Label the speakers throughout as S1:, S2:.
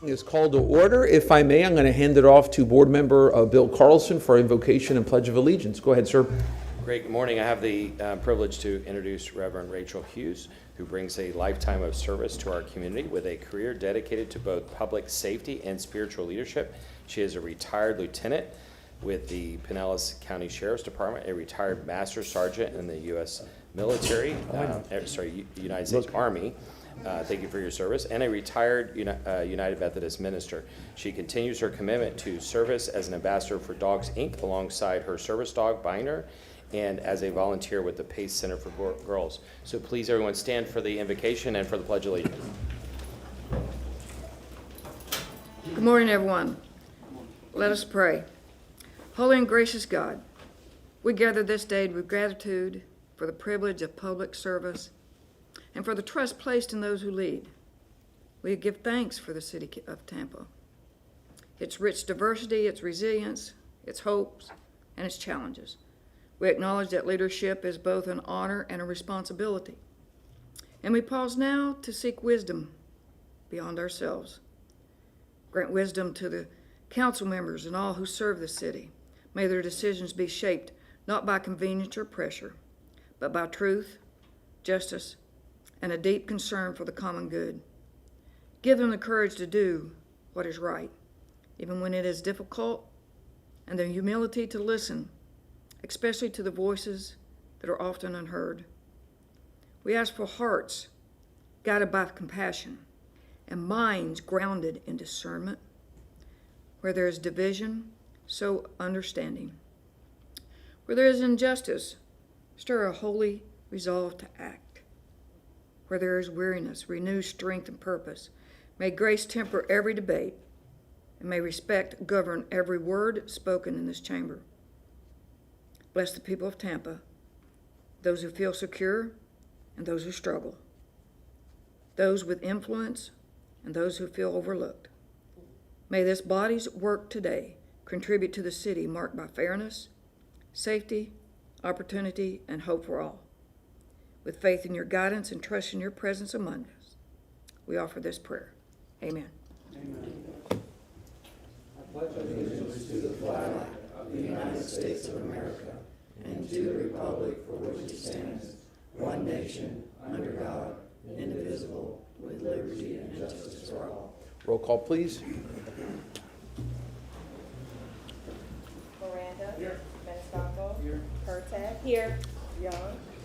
S1: Is called to order. If I may, I'm going to hand it off to Board Member Bill Carlson for invocation and Pledge of Allegiance. Go ahead, sir.
S2: Great. Good morning. I have the privilege to introduce Reverend Rachel Hughes, who brings a lifetime of service to our community with a career dedicated to both public safety and spiritual leadership. She is a retired lieutenant with the Pinellas County Sheriff's Department, a retired master sergeant in the U.S. military, United States Army. Thank you for your service, and a retired United Methodist minister. She continues her commitment to service as an ambassador for Dogs, Inc., alongside her service dog, Binder, and as a volunteer with the PACE Center for Girls. So please, everyone, stand for the invocation and for the Pledge of Allegiance.
S3: Good morning, everyone. Let us pray. Holy and gracious God, we gather this day with gratitude for the privilege of public service and for the trust placed in those who lead. We give thanks for the city of Tampa, its rich diversity, its resilience, its hopes, and its challenges. We acknowledge that leadership is both an honor and a responsibility. And we pause now to seek wisdom beyond ourselves. Grant wisdom to the council members and all who serve the city. May their decisions be shaped not by convenience or pressure, but by truth, justice, and a deep concern for the common good. Give them the courage to do what is right, even when it is difficult, and the humility to listen, especially to the voices that are often unheard. We ask for hearts guided by compassion and minds grounded in discernment. Where there is division, sow understanding. Where there is injustice, stir a holy resolve to act. Where there is weariness, renew strength and purpose. May grace temper every debate, and may respect govern every word spoken in this chamber. Bless the people of Tampa, those who feel secure and those who struggle, those with influence and those who feel overlooked. May this body's work today contribute to the city marked by fairness, safety, opportunity, and hope for all. With faith in your guidance and trust in your presence among us, we offer this prayer. Amen.
S4: Amen. I pledge allegiance to the flag of the United States of America and to the republic for which it stands, one nation, under God, indivisible, with liberty and justice for all.
S1: Roll call, please.
S5: Miranda.
S4: Here.
S5: Maniscalco.
S4: Here.
S5: Pertec.
S6: Here.
S5: Young.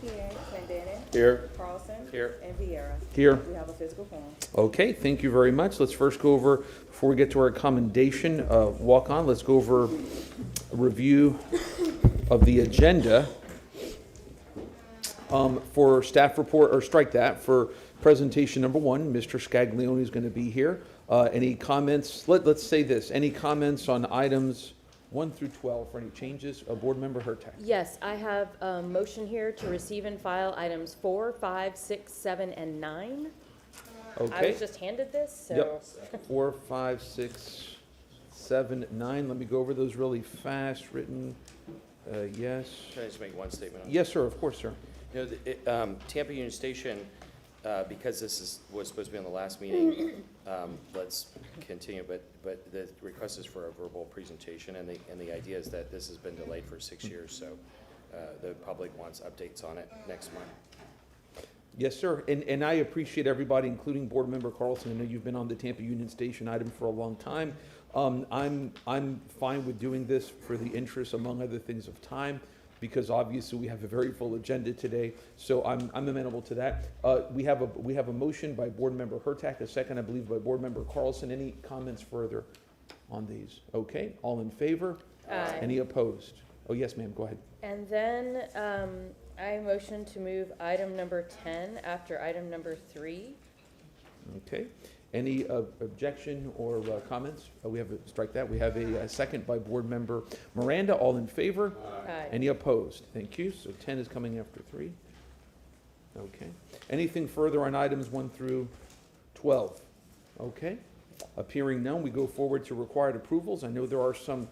S5: Here. Clendenin.
S2: Here.
S5: Carlson.
S2: Here.
S5: And Vieira.
S1: Here.
S5: We have a physical quorum.
S1: Okay, thank you very much. Let's first go over, before we get to our commendation walk on, let's go over a review of the agenda for staff report, or strike that, for presentation number 1. Mr. Scaglione is going to be here. Any comments? Let's say this. Any comments on items 1 through 12 for any changes? Board Member Hurtak.
S6: Yes, I have a motion here to receive and file items 4, 5, 6, 7, and 9. I
S1: Okay.
S6: was just handed this, so.
S1: Yep. 4, 5, 6, 7, 9. Let me go over those really fast. Written. Yes.
S2: Can I just make one statement on
S1: Yes, sir. Of course, sir.
S2: You know, Tampa Union Station, because this was supposed to be on the last meeting, let's continue, but the request is for a verbal presentation, and the idea is that this has been delayed for 6 years, so the public wants updates on it next month.
S1: Yes, sir. And I appreciate everybody, including Board Member Carlson. I know you've been on the Tampa Union Station item for a long time. I'm fine with doing this for the interest, among other things, of time, because obviously we have a very full agenda today. So I'm amenable to that. We have a motion by Board Member Hurtak, a second, I believe, by Board Member Carlson. Any comments further on these? Okay. All in favor?
S6: Aye.
S1: Any opposed? Oh, yes, ma'am. Go ahead.
S6: And then I motion to move item number 10 after item number 3.
S1: Okay. Any objection or comments? We have strike that. We have a second by Board Member Miranda. All in favor?
S6: Aye.
S1: Any opposed? Thank you. So 10 is coming after 3. Okay. Anything further on items 1 through 12? Okay. Appearing none, we go forward to required approvals. I know there are some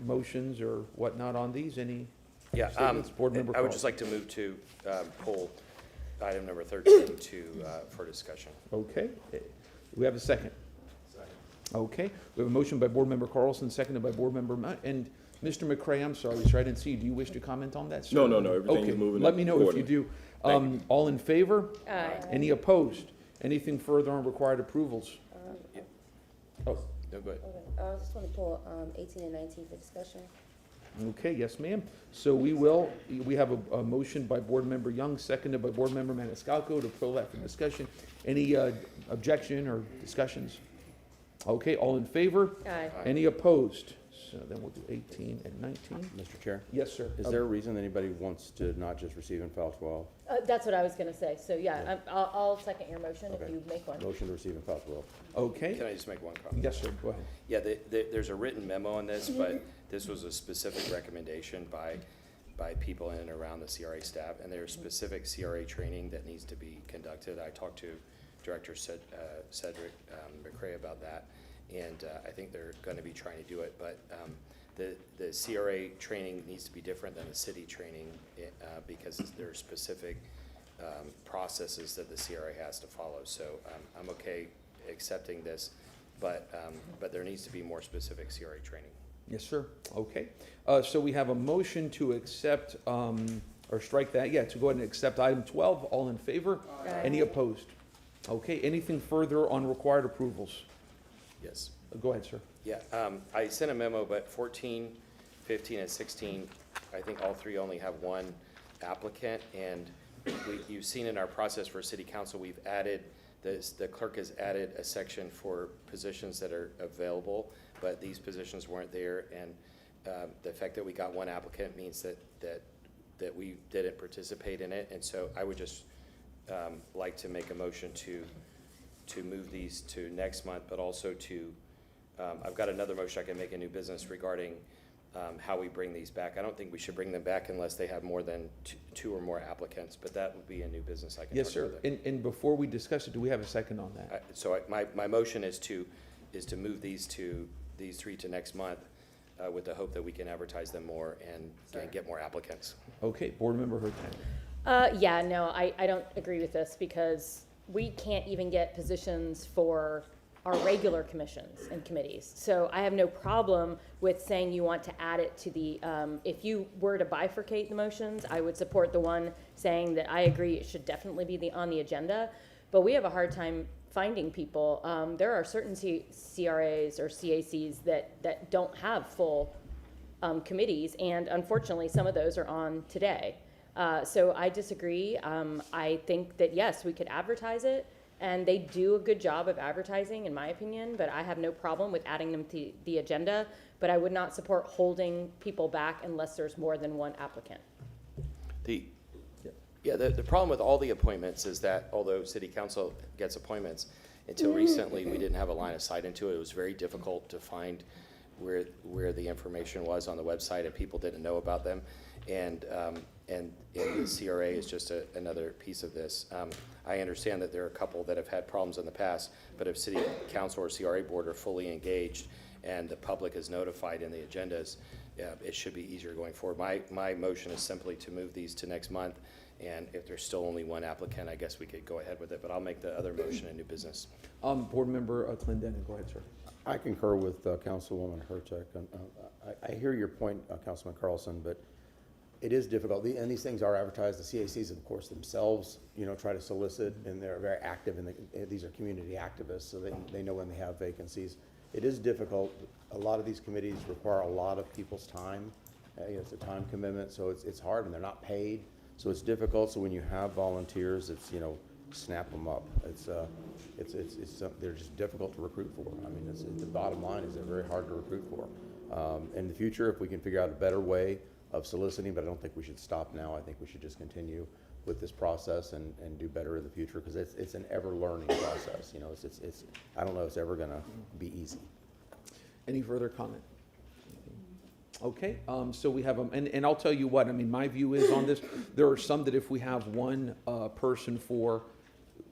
S1: motions or whatnot on these. Any statements? Board Member
S2: I would just
S1: Carlson.
S2: like to move to pull item number 13 for discussion.
S1: Okay. We have a second. Okay, we have a motion by Board Member Carlson, seconded by Board Member and Mr. McCray, I'm sorry, sir, I didn't see you. Do you wish to comment on that, sir?
S7: No, everything's
S1: Okay,
S7: moving
S1: let me know if you
S7: accordingly.
S1: do.
S7: Thank you.
S1: All in favor?
S6: Aye.
S1: Any opposed? Anything further on required approvals? Oh,
S2: No, go ahead.
S8: Okay, I just want to pull 18 and 19 for discussion.
S1: okay, yes, ma'am. So we have a motion by Board Member Young, seconded by Board Member Maniscalco to pull that for discussion. Any objection or discussions? Okay, all in favor?
S6: Aye.
S1: Any opposed? So then we'll do 18 and 19.
S9: Mr. Chair,
S1: Yes, sir.
S9: is there a reason anybody wants to not just receive and file 12?
S6: That's what I was gonna say, so yeah, I'll second your motion if
S9: Okay.
S6: you make one.
S9: Motion to receive and file 12.
S1: Okay,
S2: Can I just make one comment?
S1: yes, sir, go ahead.
S2: Yeah, there's a written memo on this, but this was a specific recommendation by people in and around the CRA staff, and there's specific CRA training that needs to be conducted. I talked to Director Cedric McCray about that, and I think they're gonna be trying to do it, but the CRA training needs to be different than the city training, because there are specific processes that the CRA has to follow. So I'm okay accepting this, but there needs to be more specific CRA training.
S1: Yes, sir. Okay. So we have a motion to accept, or strike that, yeah, to go ahead and accept item 12. All in favor?
S6: Aye.
S1: Any opposed? Okay, anything further on required approvals?
S2: Yes.
S1: Go ahead, sir.
S2: Yeah, I sent a memo, but 14, 15, and 16, I think all three only have one applicant. And you've seen in our process for city council, we've added, the clerk has added a section for positions that are available, but these positions weren't there. And the fact that we got one applicant means that we didn't participate in it. And so I would just like to make a motion to move these to next month, but also to, I've got another motion I can make, a new business regarding how we bring these back. I don't think we should bring them back unless they have more than two or more applicants, but that would be a new business I can
S1: Yes,
S2: talk
S1: sir.
S2: about that.
S1: And before we discuss it, do we have a second on that?
S2: My motion is to move these three to next month with the hope that we can advertise them more and get more applicants.
S1: Okay, Board Member Hurtan.
S6: Yeah, no, I don't agree with this because we can't even get positions for our regular commissions and committees. So I have no problem with saying you want to add it to the, if you were to bifurcate the motions, I would support the one saying that I agree it should definitely be on the agenda, but we have a hard time finding people. There are certain CRAs or CACs that don't have full committees, and unfortunately, some of those are on today. So I disagree. I think that, yes, we could advertise it, and they do a good job of advertising, in my opinion, but I have no problem with adding them to the agenda, but I would not support holding people back unless there's more than one applicant.
S2: The problem with all the appointments is that although city council gets appointments, until recently, we didn't have a line of sight into it. It was very difficult to find where the information was on the website, and people didn't know about them. And the CRA is just another piece of this. I understand that there are a couple that have had problems in the past, but if city council or CRA board are fully engaged and the public is notified in the agendas, it should be easier going forward. My motion is simply to move these to next month, and if there's still only one applicant, I guess we could go ahead with it, but I'll make the other motion a new business.
S1: Board Member Clendenin, go ahead, sir.
S9: I concur with Councilwoman Hurtak. I hear your point, Councilman Carlson, but it is difficult, and these things are advertised. The CACs, of course, themselves, try to solicit, and they're very active, these are community activists, so they know when they have vacancies. It is difficult. A lot of these committees require a lot of people's time. It's a time commitment, so it's hard, and they're not paid, so it's difficult. So when you have volunteers, it's, snap them up. They're just difficult to recruit for. I mean, the bottom line is they're very hard to recruit for. In the future, if we can figure out a better way of soliciting, but I don't think we should stop now. I think we should just continue with this process and do better in the future, because it's an ever-learning process. I don't know if it's ever going to be easy.
S1: Any further comment? Okay, so we have, and I'll tell you what, I mean, my view is on this, there are some that if we have one person for,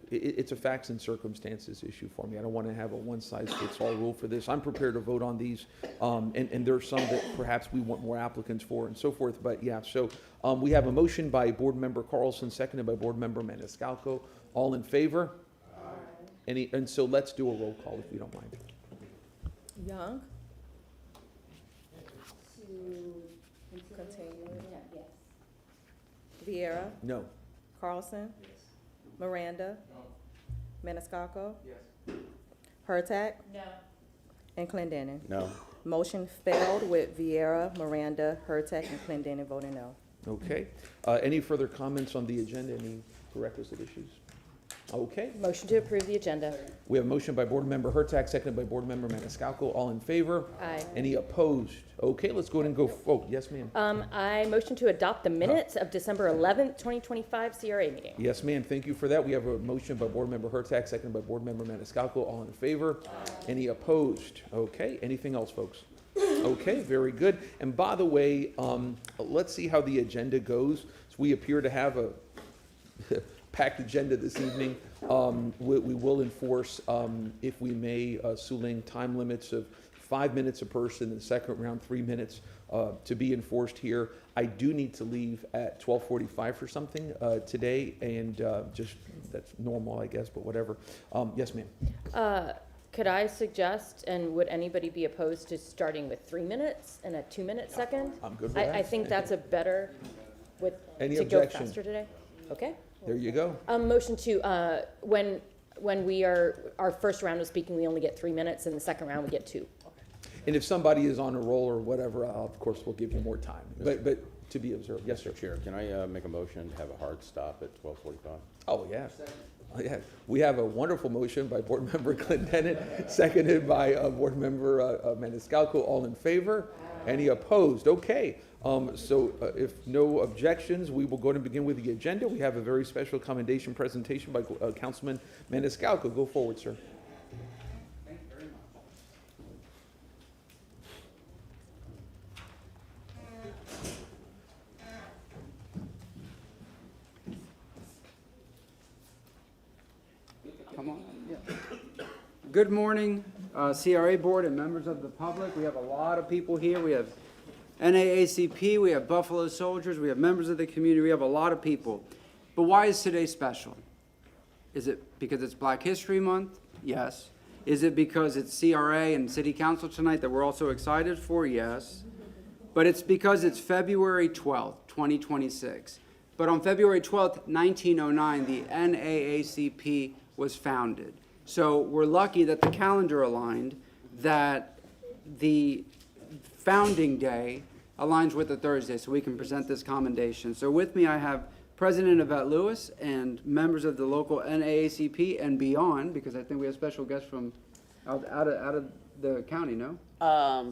S1: it's a facts and circumstances issue for me. I don't want to have a one-size-fits-all rule for this. I'm prepared to vote on these, and there are some that perhaps we want more applicants for and so forth, but yeah, so we have a motion by Board Member Carlson, seconded by Board Member Maniscalco. All in favor? Aye. And so let's do a roll call if you don't mind.
S5: Young. Continue. Vieira.
S1: No.
S5: Carlson. Miranda. Maniscalco. Hurtak.
S6: No.
S5: And Clendenin.
S9: No.
S5: Motion failed with Vieira, Miranda, Hurtak, and Clendenin voting no.
S1: Okay. Any further comments on the agenda? Any prerequisite issues? Okay.
S6: Motion to approve the agenda.
S1: We have a motion by Board Member Hurtak, seconded by Board Member Maniscalco. All in favor?
S6: Aye.
S1: Any opposed? Okay, let's go ahead and go, oh, yes, ma'am.
S6: I motion to adopt the minutes of December 11th, 2025 CRA meeting.
S1: Yes, ma'am, thank you for that. We have a motion by Board Member Hurtak, seconded by Board Member Maniscalco. All in favor? Any opposed? Okay, anything else, folks? Okay, very good. And by the way, let's see how the agenda goes. So we appear to have a packed agenda this evening. We will enforce, if we may, Suling, time limits of 5 minutes a person, in the second round, 3 minutes to be enforced here. I do need to leave at 12:45 for something today, and just, that's normal, I guess, but whatever. Yes, ma'am.
S6: Could I suggest, and would anybody be opposed to starting with 3 minutes and a 2-minute second?
S1: I'm good with
S6: I
S1: that.
S6: think that's a better,
S1: Any
S6: to go
S1: objection?
S6: faster today. Okay.
S1: There you go.
S6: Motion to, when we are, our first round of speaking, we only get 3 minutes, and the second round we get 2.
S1: And if somebody is on a roll or whatever, of course, we'll give you more time. But to be observed. Yes, sir.
S9: Chair, can I make a motion to have a hard stop at 12:45?
S1: Oh, yeah. Oh, yeah. We have a wonderful motion by Board Member Clendenin, seconded by Board Member Maniscalco. All in favor? Any opposed? Okay. So if no objections, we will go and begin with the agenda. We have a very special commendation presentation by Councilman Maniscalco. Go forward, sir.
S7: Thank you very much. Come on, yeah. Good morning, CRA Board and members of the public. We have a lot of people here. We have NAACP, we have Buffalo Soldiers, we have members of the community, we have a lot of people. But why is today special? Is it because it's Black History Month? Yes. Is it because it's CRA and City Council tonight that we're also excited for? Yes. But it's because it's February 12th, 2026. But on February 12th, 1909, the NAACP was founded. So we're lucky that the calendar aligned, that the founding day aligns with the Thursday, so we can present this commendation. So with me, I have President Yvette Lewis and members of the local NAACP and beyond, because I think we have special guests from out of the county, no?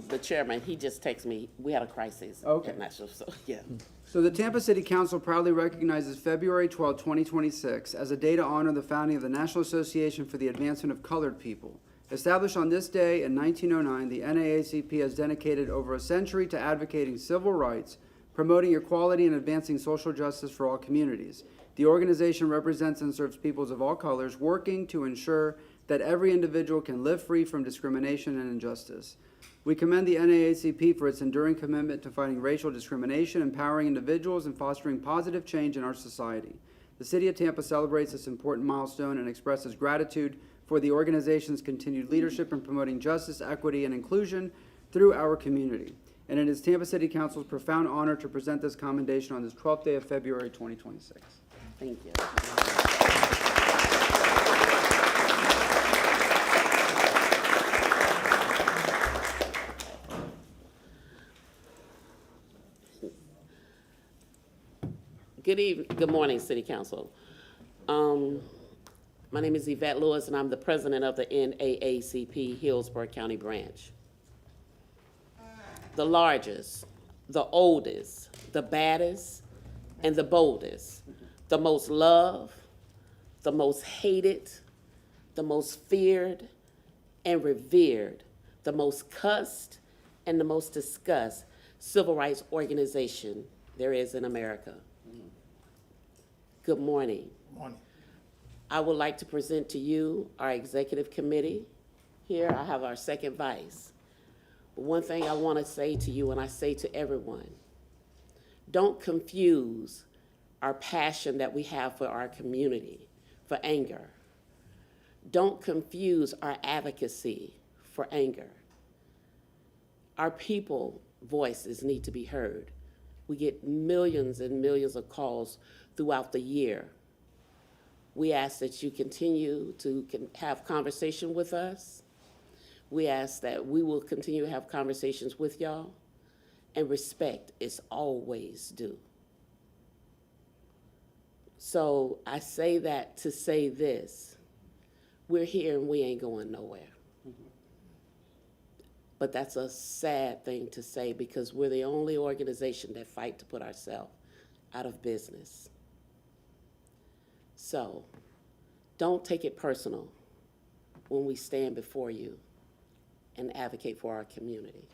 S10: The chairman, he just texted me, we had a crisis.
S5: Okay.
S10: at Nashville, so, yeah.
S5: So the Tampa City Council proudly recognizes February 12, 2026 as a day to honor the founding of the National Association for the Advancement of Colored People. Established on this day in 1909, the NAACP has dedicated over a century to advocating civil rights, promoting equality, and advancing social justice for all communities. The organization represents and serves peoples of all colors, working to ensure that every individual can live free from discrimination and injustice. We commend the NAACP for its enduring commitment to fighting racial discrimination, empowering individuals, and fostering positive change in our society. The City of Tampa celebrates this important milestone and expresses gratitude for the organization's continued leadership in promoting justice, equity, and inclusion through our community. And it is Tampa City Council's profound honor to present this commendation on this 12th day of February 2026.
S10: Thank you. Good morning, City Council. My name is Yvette Lewis, and I'm the president of the NAACP Hillsborough County Branch. The largest, the oldest, the baddest, and the boldest, the most loved, the most hated, the most feared and revered, the most cussed and the most discussed civil rights organization there is in America. Good morning.
S7: Morning.
S10: I would like to present to you our executive committee. Here I have our second vice. But one thing I want to say to you, and I say to everyone, don't confuse our passion that we have for our community for anger. Don't confuse our advocacy for anger. Our people voices need to be heard. We get millions and millions of calls throughout the year. We ask that you continue to have conversation with us. We ask that we will continue to have conversations with y'all, and respect is always due. So I say that to say this: we're here and we ain't going nowhere. But that's a sad thing to say, because we're the only organization that fight to put ourselves out of business. So don't take it personal when we stand before you and advocate for our community.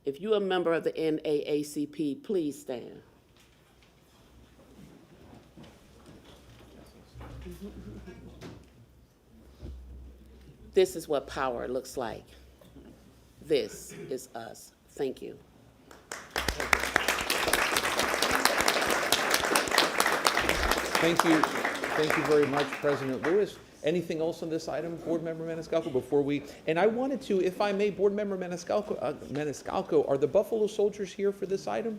S10: If you're a member of the NAACP, please stand. This is what power looks like. This is us. Thank you.
S1: Thank you. Thank you very much, President Lewis. Anything else on this item, Board Member Maniscalco, before we, and I wanted to, if I may, Board Member Maniscalco, are the Buffalo Soldiers here for this item?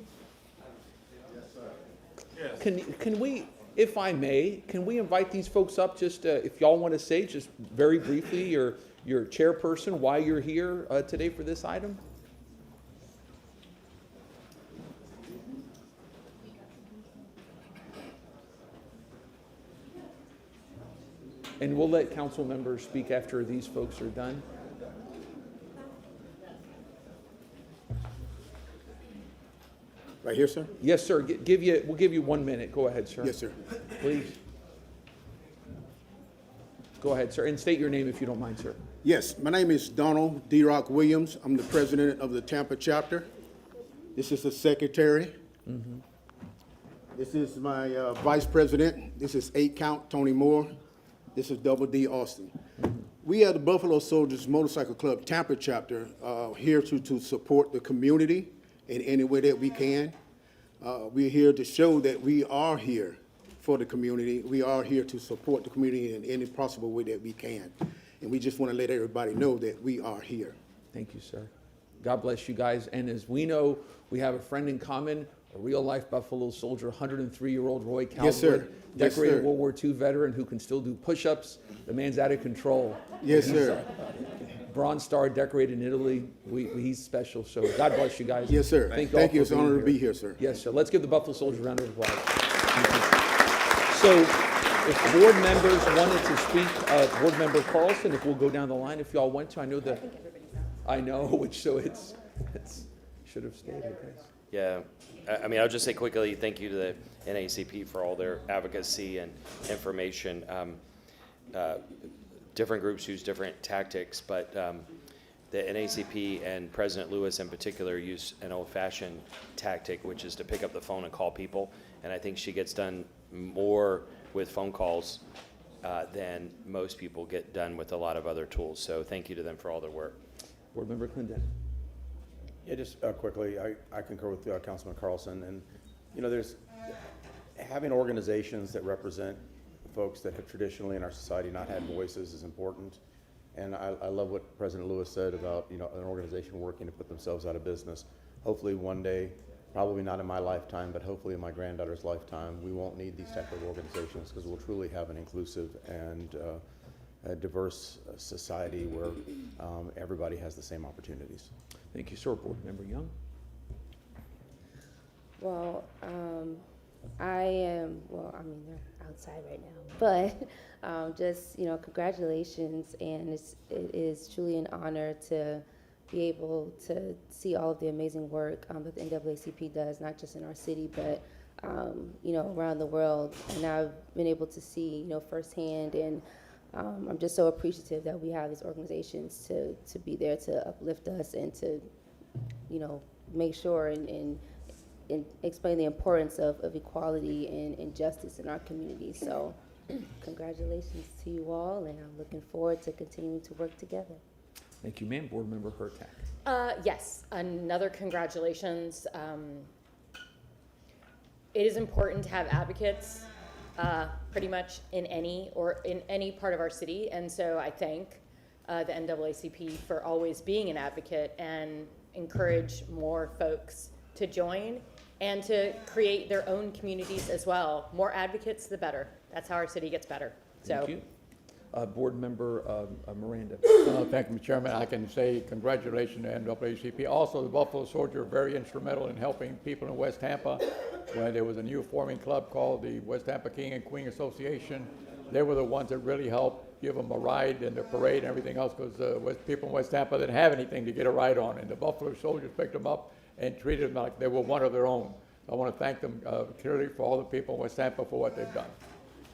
S1: Yes, sir. Can we, if I may, can we invite these folks up, just if y'all want to say, just very briefly, your chairperson, why you're here today for this item? And we'll let council members speak after these folks are done.
S11: Right here, sir?
S1: Yes, sir. We'll give you 1 minute. Go ahead, sir.
S11: Yes, sir.
S1: Please. Go ahead, sir, and state your name if you don't mind, sir.
S11: Yes, my name is Donald D. Rock Williams. I'm the president of the Tampa chapter. This is the secretary. Mm-hmm. This is my vice president. This is 8 Count Tony Moore. This is Double D Austin. Mm-hmm. We are the Buffalo Soldiers Motorcycle Club Tampa chapter, here to support the community in any way that we can. We're here to show that we are here for the community. We are here to support the community in any possible way that we can. And we just want to let everybody know that we are here.
S1: Thank you, sir. God bless you guys. And as we know, we have a friend in common, a real-life Buffalo Soldier, 103-year-old Roy Calvert,
S11: Yes, sir.
S1: decorated
S11: Yes, sir.
S1: World War II veteran who can still do push-ups. The man's out of control.
S11: Yes, sir.
S1: Bronze Star, decorated in Italy. He's special. So God bless you guys.
S11: Yes, sir.
S1: Thank
S11: Thank
S1: you.
S11: you. It's an honor to be here, sir.
S1: Yes, sir. Let's give the Buffalo Soldiers a round of applause. So if board members wanted to speak, Board Member Carlson, if we'll go down the line, if y'all want to. I know that. I know, which so it's should have stayed, I guess.
S2: Yeah, I mean, I'll just say quickly, thank you to the NAACP for all their advocacy and information. Different groups use different tactics, but the NAACP and President Lewis in particular use an old-fashioned tactic, which is to pick up the phone and call people. And I think she gets done more with phone calls than most people get done with a lot of other tools. So thank you to them for all their work.
S1: Board Member Clinton.
S9: Yeah, just quickly, I concur with Councilman Carlson, and there's having organizations that represent folks that have traditionally in our society not had voices is important. And I love what President Lewis said about an organization working to put themselves out of business. Hopefully one day, probably not in my lifetime, but hopefully in my granddaughter's lifetime, we won't need these type of organizations, because we'll truly have an inclusive and a diverse society where everybody has the same opportunities.
S1: Thank you, sir. Board Member Young.
S8: Well, I am, they're outside right now, but just, congratulations, and it is truly an honor to be able to see all of the amazing work that the NAACP does, not just in our city, but, around the world. And I've been able to see, firsthand, and I'm just so appreciative that we have these organizations to be there to uplift us and to, make sure and explain the importance of equality and justice in our community. So congratulations to you all, and I'm looking forward to continuing to work together.
S1: Thank you, ma'am. Board Member Hurtak.
S6: Yes, another congratulations. It is important to have advocates pretty much in any part of our city, and so I thank the NAACP for always being an advocate and encourage more folks to join and to create their own communities as well. More advocates, the better. That's how our city gets better.
S1: Thank you. Board Member Miranda.
S12: Thank you, Mr. Chairman. I can say congratulations to NAACP. Also, the Buffalo Soldiers are very instrumental in helping people in West Tampa. When there was a new forming club called the West Tampa King and Queen Association, they were the ones that really helped give them a ride in the parade and everything else, because people in West Tampa didn't have anything to get a ride on, and the Buffalo Soldiers picked them up and treated them like they were one of their own. I want to thank them clearly for all the people in West Tampa for what they've done.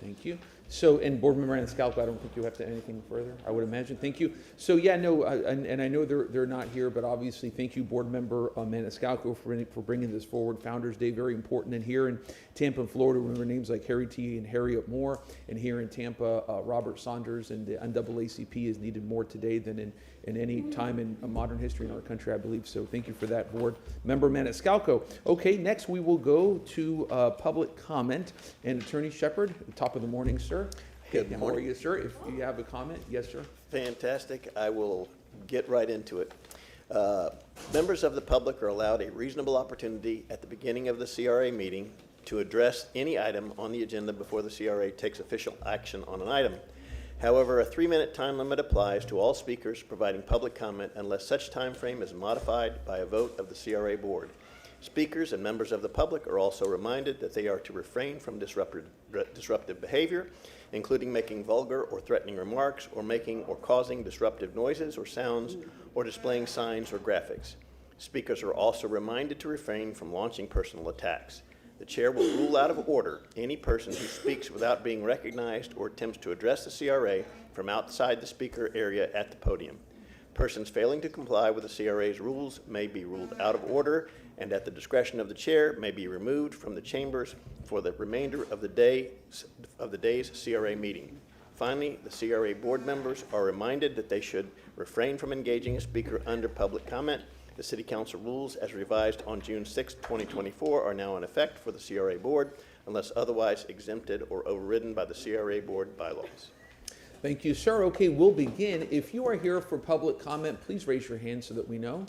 S1: Thank you. So, and Board Member Maniscalco, I don't think you have to anything further, I would imagine. Thank you. So, yeah, no, and I know they're not here, but obviously, thank you, Board Member Maniscalco, for bringing this forward. Founders Day, very important. And here in Tampa, Florida, remember names like Harry T. and Harriet Moore. And here in Tampa, Robert Saunders, and the NAACP is needed more today than in any time in modern history in our country, I believe. So thank you for that, Board Member Maniscalco. Okay, next we will go to public comment. And Attorney Shepard, top of the morning, sir.
S13: Good
S1: How
S13: morning.
S1: are you, sir? If you have a comment, yes, sir.
S13: Fantastic. I will get right into it. Members of the public are allowed a reasonable opportunity at the beginning of the CRA meeting to address any item on the agenda before the CRA takes official action on an item. However, a 3-minute time limit applies to all speakers providing public comment unless such time frame is modified by a vote of the CRA board. Speakers and members of the public are also reminded that they are to refrain from disruptive behavior, including making vulgar or threatening remarks, or making or causing disruptive noises or sounds, or displaying signs or graphics. Speakers are also reminded to refrain from launching personal attacks. The chair will rule out of order any person who speaks without being recognized or attempts to address the CRA from outside the speaker area at the podium. Persons failing to comply with the CRA's rules may be ruled out of order, and at the discretion of the chair may be removed from the chambers for the remainder of the day's CRA meeting. Finally, the CRA board members are reminded that they should refrain from engaging a speaker under public comment. The City Council rules, as revised on June 6, 2024, are now in effect for the CRA board unless otherwise exempted or overridden by the CRA board bylaws.
S1: Thank you, sir. Okay, we'll begin. If you are here for public comment, please raise your hand so that we know.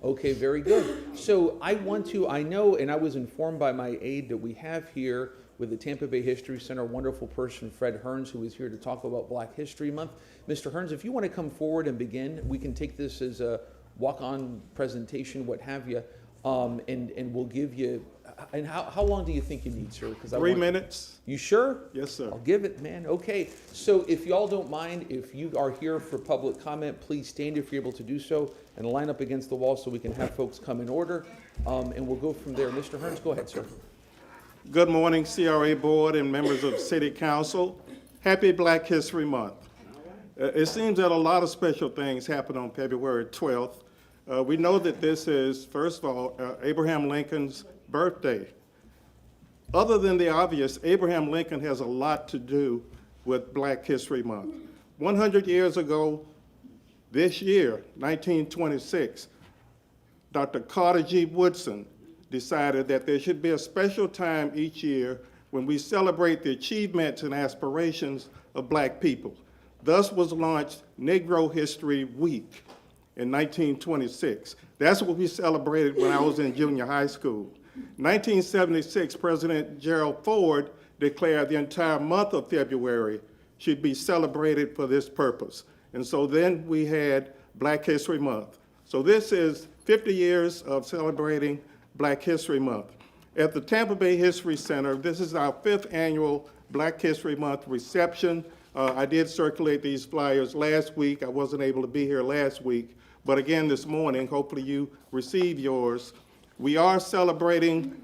S1: Okay, very good. So I know, and I was informed by my aide that we have here with the Tampa Bay History Center, wonderful person, Fred Hearns, who is here to talk about Black History Month. Mr. Hearns, if you want to come forward and begin, we can take this as a walk-on presentation, what have you, and we'll give you, and how long do you think you need, sir?
S14: 3 minutes.
S1: You sure?
S14: Yes, sir.
S1: I'll give it, man. Okay. So if y'all don't mind, if you are here for public comment, please stand if you're able to do so and line up against the wall so we can have folks come in order. And we'll go from there. Mr. Hearns, go ahead, sir.
S14: Good morning, CRA Board and members of City Council. Happy Black History Month. It seems that a lot of special things happen on February 12th. We know that this is, first of all, Abraham Lincoln's birthday. Other than the obvious, Abraham Lincoln has a lot to do with Black History Month. 100 years ago, this year, 1926, Dr. Carter G. Woodson decided that there should be a special time each year when we celebrate the achievements and aspirations of Black people. Thus was launched Negro History Week in 1926. That's what we celebrated when I was in junior high school. 1976, President Gerald Ford declared the entire month of February should be celebrated for this purpose. And so then we had Black History Month. So this is 50 years of celebrating Black History Month. At the Tampa Bay History Center, this is our 5th annual Black History Month reception. I did circulate these flyers last week. I wasn't able to be here last week, but again this morning, hopefully you received yours. We are celebrating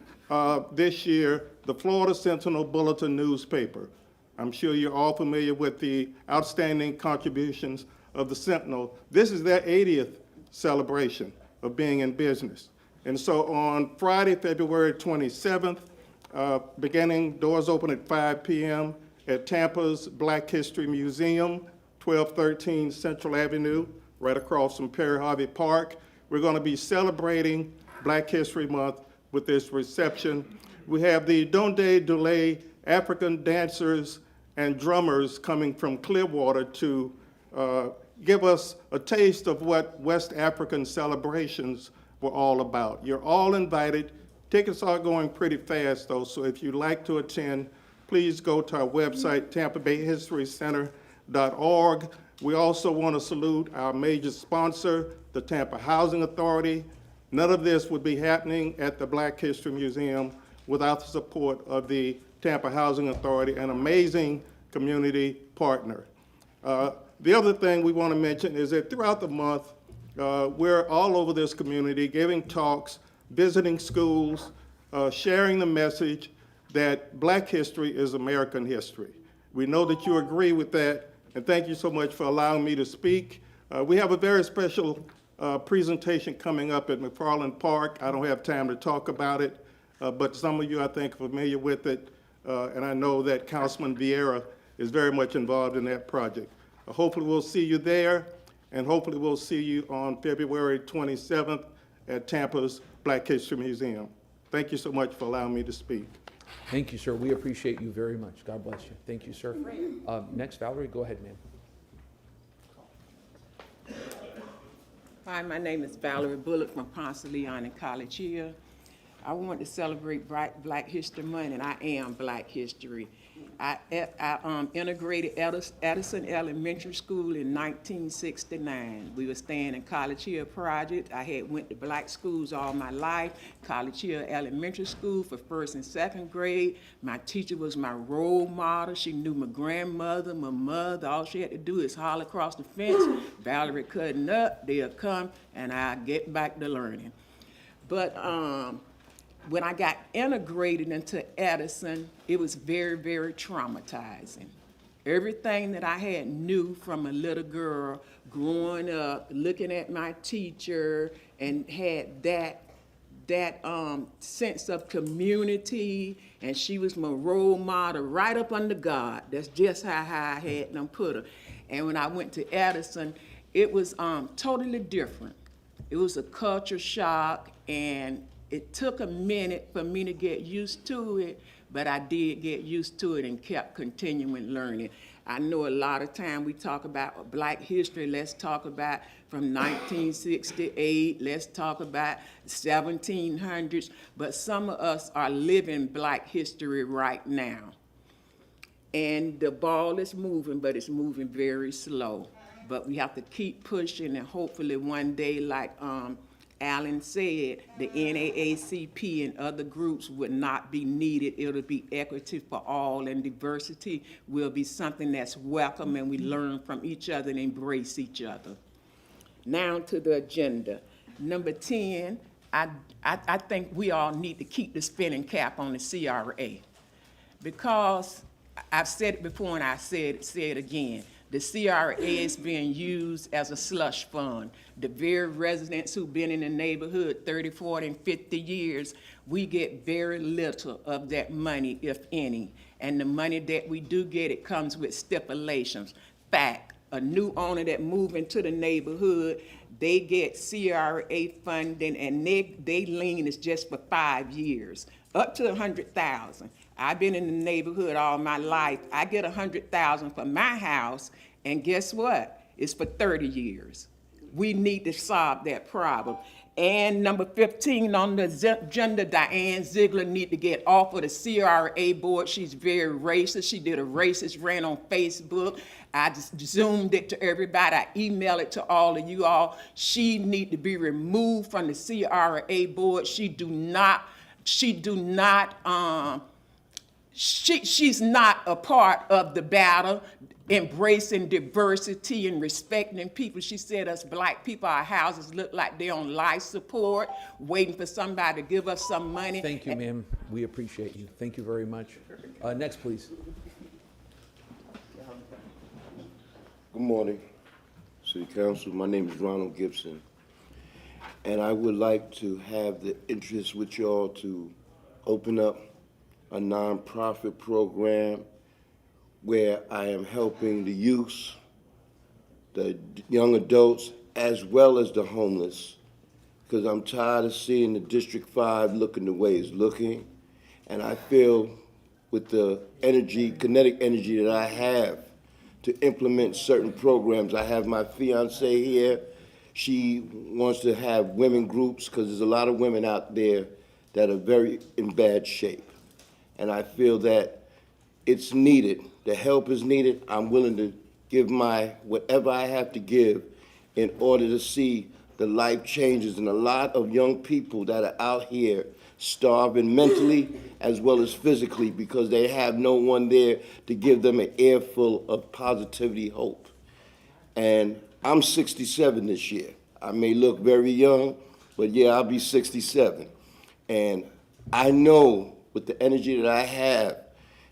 S14: this year the Florida Sentinel Bulletin newspaper. I'm sure you're all familiar with the outstanding contributions of the Sentinel. This is their 80th celebration of being in business. And so on Friday, February 27th, doors open at 5 p.m. at Tampa's Black History Museum, 1213 Central Avenue, right across from Perry Harvey Park. We're going to be celebrating Black History Month with this reception. We have the Donde Dule African dancers and drummers coming from Clearwater to give us a taste of what West African celebrations were all about. You're all invited. Tickets are going pretty fast, though, so if you'd like to attend, please go to our website, tampabayhistorycenter.org. We also want to salute our major sponsor, the Tampa Housing Authority. None of this would be happening at the Black History Museum without the support of the Tampa Housing Authority, an amazing community partner. The other thing we want to mention is that throughout the month, we're all over this community giving talks, visiting schools, sharing the message that Black history is American history. We know that you agree with that, and thank you so much for allowing me to speak. We have a very special presentation coming up at McFarland Park. I don't have time to talk about it, but some of you, I think, are familiar with it, and I know that Councilman Vieira is very much involved in that project. Hopefully we'll see you there, and hopefully we'll see you on February 27th at Tampa's Black History Museum. Thank you so much for allowing me to speak.
S1: Thank you, sir. We appreciate you very much. God bless you. Thank you, sir. Next, Valerie, go ahead, ma'am.
S15: Hi, my name is Valerie Bullock from Ponce Leon in College Hill. I want to celebrate Black History Month, and I am Black History. I integrated Edison Elementary School in 1969. We were staying in College Hill Project. I had went to black schools all my life. College Hill Elementary School for 1st and 2nd grade. My teacher was my role model. She knew my grandmother, my mother. All she had to do is holler across the fence. Valerie cutting up, they'll come, and I get back to learning. But when I got integrated into Edison, it was very, very traumatizing. Everything that I had knew from a little girl growing up, looking at my teacher, and had that sense of community, and she was my role model right up under God. That's just how I had them put her. And when I went to Edison, it was totally different. It was a culture shock, and it took a minute for me to get used to it, but I did get used to it and kept continuing learning. I know a lot of time we talk about Black history. Let's talk about from 1968. Let's talk about 1700s. But some of us are living Black history right now. And the ball is moving, but it's moving very slow. But we have to keep pushing, and hopefully one day, like Alan said, the NAACP and other groups would not be needed. It'll be equity for all, and diversity will be something that's welcome, and we learn from each other and embrace each other. Now to the agenda. Number 10, I think we all need to keep the spending cap on the CRA, because I've said it before and I say it again. The CRA is being used as a slush fund. The very residents who've been in the neighborhood 30, 40, and 50 years, we get very little of that money, if any. And the money that we do get, it comes with stipulations. Fact, a new owner that move into the neighborhood, they get CRA funding, and they lien is just for 5 years, up to $100,000. I've been in the neighborhood all my life. I get $100,000 for my house, and guess what? It's for 30 years. We need to solve that problem. And number 15 on the agenda, Diane Ziegler need to get off of the CRA board. She's very racist. She did a racist rant on Facebook. I just zoomed it to everybody. I emailed it to all of you all. She need to be removed from the CRA board. She's not a part of the battle, embracing diversity and respecting people. She said us black people, our houses look like they're on life support, waiting for somebody to give us some money.
S1: Thank you, ma'am. We appreciate you. Thank you very much. Next, please.
S16: Good morning, City Council. My name is Ronald Gibson, and I would like to have the interest with y'all to open up a nonprofit program where I am helping the youth, the young adults, as well as the homeless, because I'm tired of seeing the District 5 looking the way it's looking, and I feel with the energy, kinetic energy that I have to implement certain programs. I have my fiance here. She wants to have women groups because there's a lot of women out there that are very in bad shape. And I feel that it's needed. The help is needed. I'm willing to give whatever I have to give in order to see the life changes and a lot of young people that are out here starving mentally as well as physically because they have no one there to give them an air full of positivity, hope. And I'm 67 this year. I may look very young, but yeah, I'll be 67. And I know with the energy that I have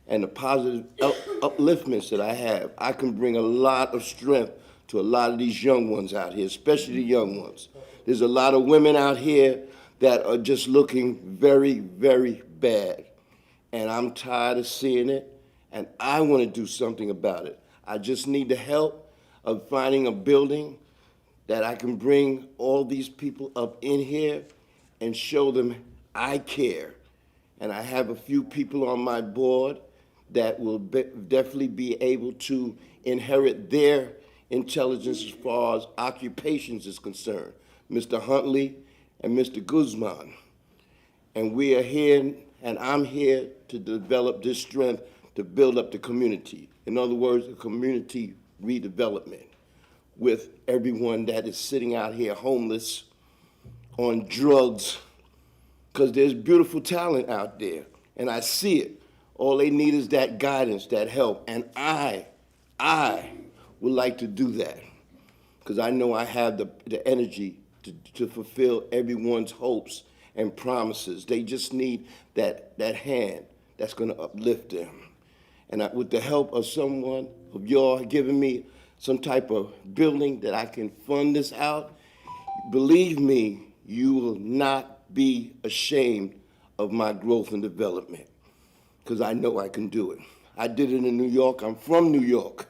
S16: and the positive upliftments that I have, I can bring a lot of strength to a lot of these young ones out here, especially the young ones. There's a lot of women out here that are just looking very, very bad. And I'm tired of seeing it, and I want to do something about it. I just need the help of finding a building that I can bring all these people up in here and show them I care. And I have a few people on my board that will definitely be able to inherit their intelligence as far as occupations is concerned, Mr. Huntley and Mr. Guzman. And we are here, and I'm here to develop this strength to build up the community. In other words, a community redevelopment with everyone that is sitting out here homeless, on drugs, because there's beautiful talent out there, and I see it. All they need is that guidance, that help, and I would like to do that because I know I have the energy to fulfill everyone's hopes and promises. They just need that hand that's going to uplift them. And with the help of someone, of y'all giving me some type of building that I can fund this out, believe me, you will not be ashamed of my growth and development because I know I can do it. I did it in New York. I'm from New York.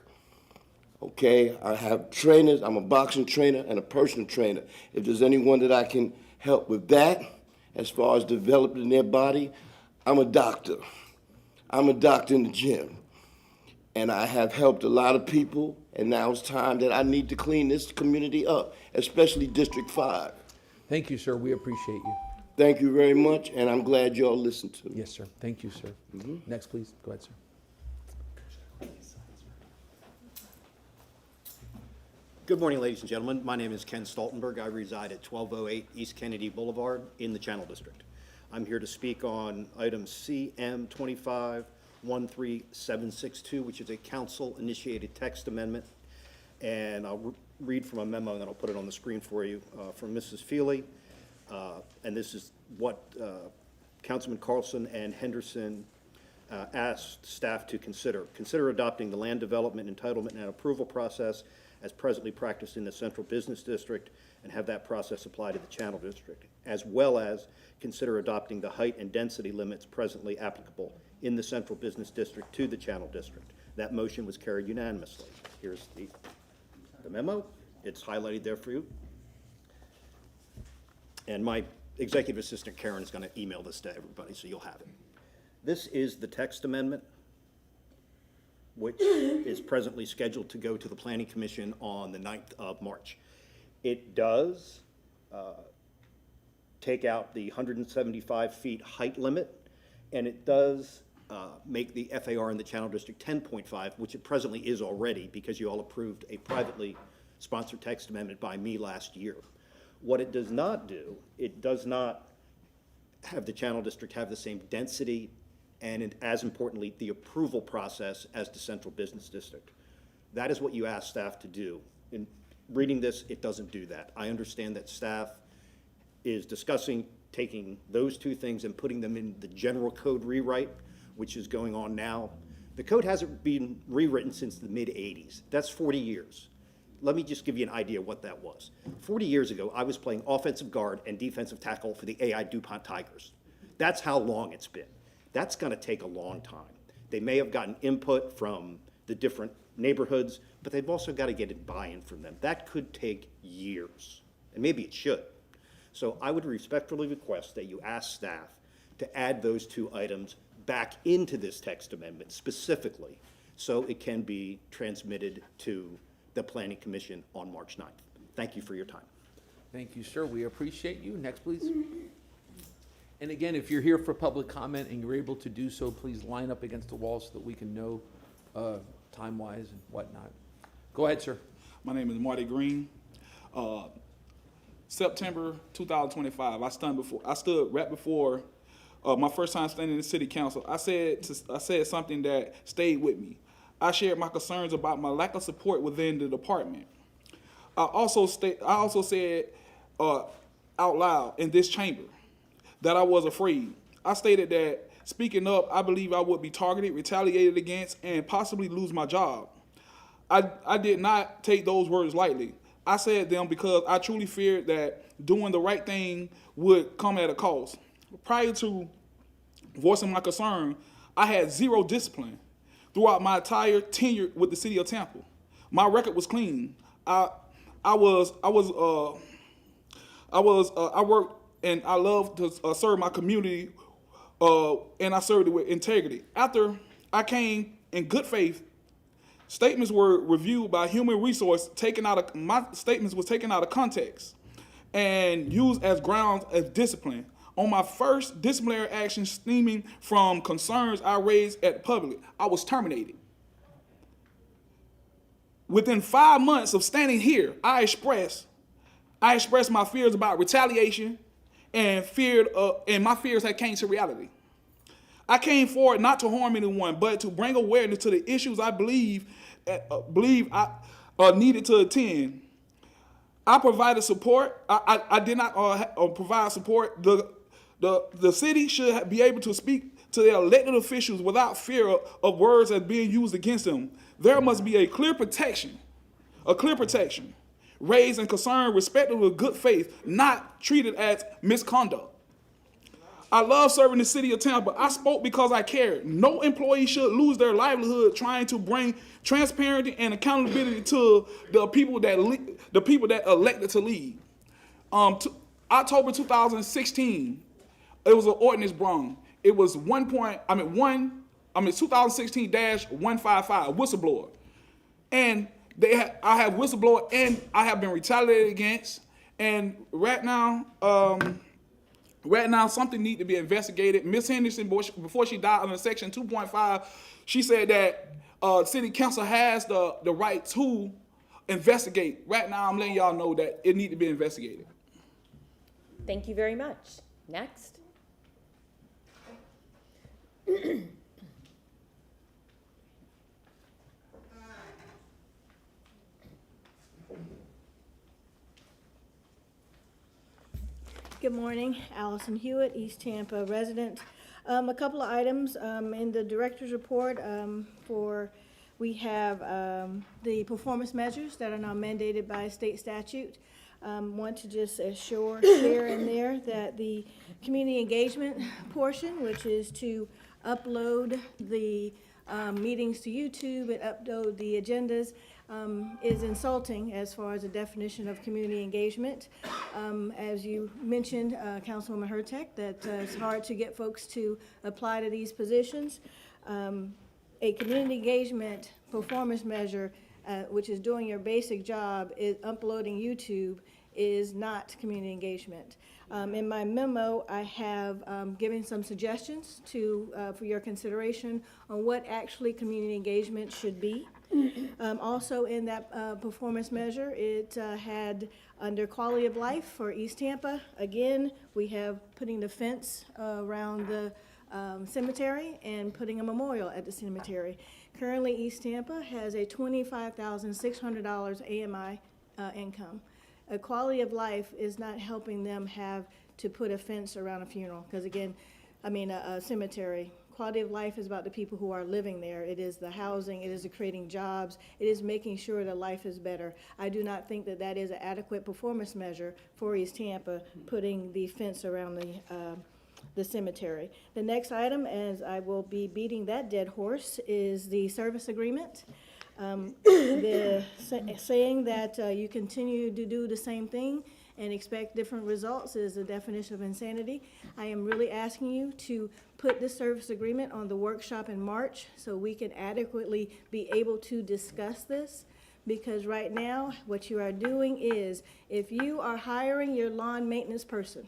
S16: Okay, I have trainers. I'm a boxing trainer and a personal trainer. If there's anyone that I can help with that, as far as developing their body, I'm a doctor. I'm a doctor in the gym. And I have helped a lot of people, and now it's time that I need to clean this community up, especially District 5.
S1: Thank you, sir. We appreciate you.
S16: Thank you very much, and I'm glad y'all listened to me.
S1: Yes, sir. Thank you, sir. Next, please. Go ahead, sir.
S17: Good morning, ladies and gentlemen. My name is Ken Stoltenberg. I reside at 1208 East Kennedy Boulevard in the Channel District. I'm here to speak on item CM 25-13762, which is a council-initiated text amendment. And I'll read from a memo, and then I'll put it on the screen for you, from Mrs. Feely. And this is what Councilman Carlson and Henderson asked staff to consider. Consider adopting the land development, entitlement, and approval process as presently practiced in the Central Business District and have that process apply to the Channel District, as well as consider adopting the height and density limits presently applicable in the Central Business District to the Channel District. That motion was carried unanimously. Here's the memo. It's highlighted there for you. And my executive assistant, Karen, is going to email this to everybody, so you'll have it. This is the text amendment, which is presently scheduled to go to the Planning Commission on the 9th of March. It does take out the 175 feet height limit, and it does make the FAR in the Channel District 10.5, which it presently is already because you all approved a privately sponsored text amendment by me last year. What it does not do, it does not have the Channel District have the same density and, as importantly, the approval process as the Central Business District. That is what you asked staff to do. In reading this, it doesn't do that. I understand that staff is discussing taking those two things and putting them in the general code rewrite, which is going on now. The code hasn't been rewritten since the mid-'80s. That's 40 years. Let me just give you an idea of what that was. 40 years ago, I was playing offensive guard and defensive tackle for the AI DuPont Tigers. That's how long it's been. That's going to take a long time. They may have gotten input from the different neighborhoods, but they've also got to get buy-in from them. That could take years, and maybe it should. So I would respectfully request that you ask staff to add those two items back into this text amendment specifically so it can be transmitted to the Planning Commission on March 9th. Thank you for your time.
S1: Thank you, sir. We appreciate you. Next, please. And again, if you're here for public comment and you're able to do so, please line up against the wall so that we can know time-wise and whatnot. Go ahead, sir.
S18: My name is Marty Green. September 2025, I stood right before my first time standing in the city council. I said something that stayed with me. I shared my concerns about my lack of support within the department. I also said out loud in this chamber that I was afraid. I stated that speaking up, I believe I would be targeted, retaliated against, and possibly lose my job. I did not take those words lightly. I said them because I truly feared that doing the right thing would come at a cost. Prior to voicing my concern, I had zero discipline throughout my entire tenure with the city of Tampa. My record was clean. I worked and I love to serve my community, and I served it with integrity. After I came in good faith, statements were reviewed by human resource, my statements was taken out of context and used as grounds of discipline. On my first disciplinary action stemming from concerns I raised at the public, I was terminated. Within 5 months of standing here, I expressed my fears about retaliation and my fears had came to reality. I came forward not to harm anyone, but to bring awareness to the issues I believe I needed to attend. I provided support. I did not provide support. The city should be able to speak to their elected officials without fear of words that are being used against them. There must be a clear protection, raised and concerned, respected with good faith, not treated as misconduct. I love serving the city of Tampa. I spoke because I cared. No employee should lose their livelihood trying to bring transparency and accountability to the people that elected to lead. October 2016, it was an ordinance brung. It was 2016-155 whistleblower, and I have whistleblower and I have been retaliated against. And right now something needs to be investigated. Ms. Henderson, before she died under Section 2.5, she said that City Council has the right to investigate. Right now, I'm letting y'all know that it needs to be investigated.
S6: Thank you very much. Next.
S19: Good morning, Allison Hewitt, East Tampa resident. A couple of items in the director's report we have the performance measures that are now mandated by state statute. Want to just share in there that the community engagement portion, which is to upload the meetings to YouTube and upload the agendas, is insulting as far as the definition of community engagement. As you mentioned, Councilwoman Hurtek, that it's hard to get folks to apply to these positions. A community engagement performance measure, which is doing your basic job, is uploading YouTube, is not community engagement. In my memo, I have given some suggestions for your consideration on what actually community engagement should be. Also in that performance measure, it had under quality of life for East Tampa, again, we have putting the fence around the cemetery and putting a memorial at the cemetery. Currently, East Tampa has a $25,600 AMI income. A quality of life is not helping them have to put a fence around a funeral, because again, a cemetery. Quality of life is about the people who are living there. It is the housing, it is the creating jobs, it is making sure that life is better. I do not think that that is an adequate performance measure for East Tampa, putting the fence around the cemetery. The next item, as I will be beating that dead horse, is the service agreement. Saying that you continue to do the same thing and expect different results is the definition of insanity. I am really asking you to put this service agreement on the workshop in March so we can adequately be able to discuss this. Because right now, what you are doing is, if you are hiring your lawn maintenance person,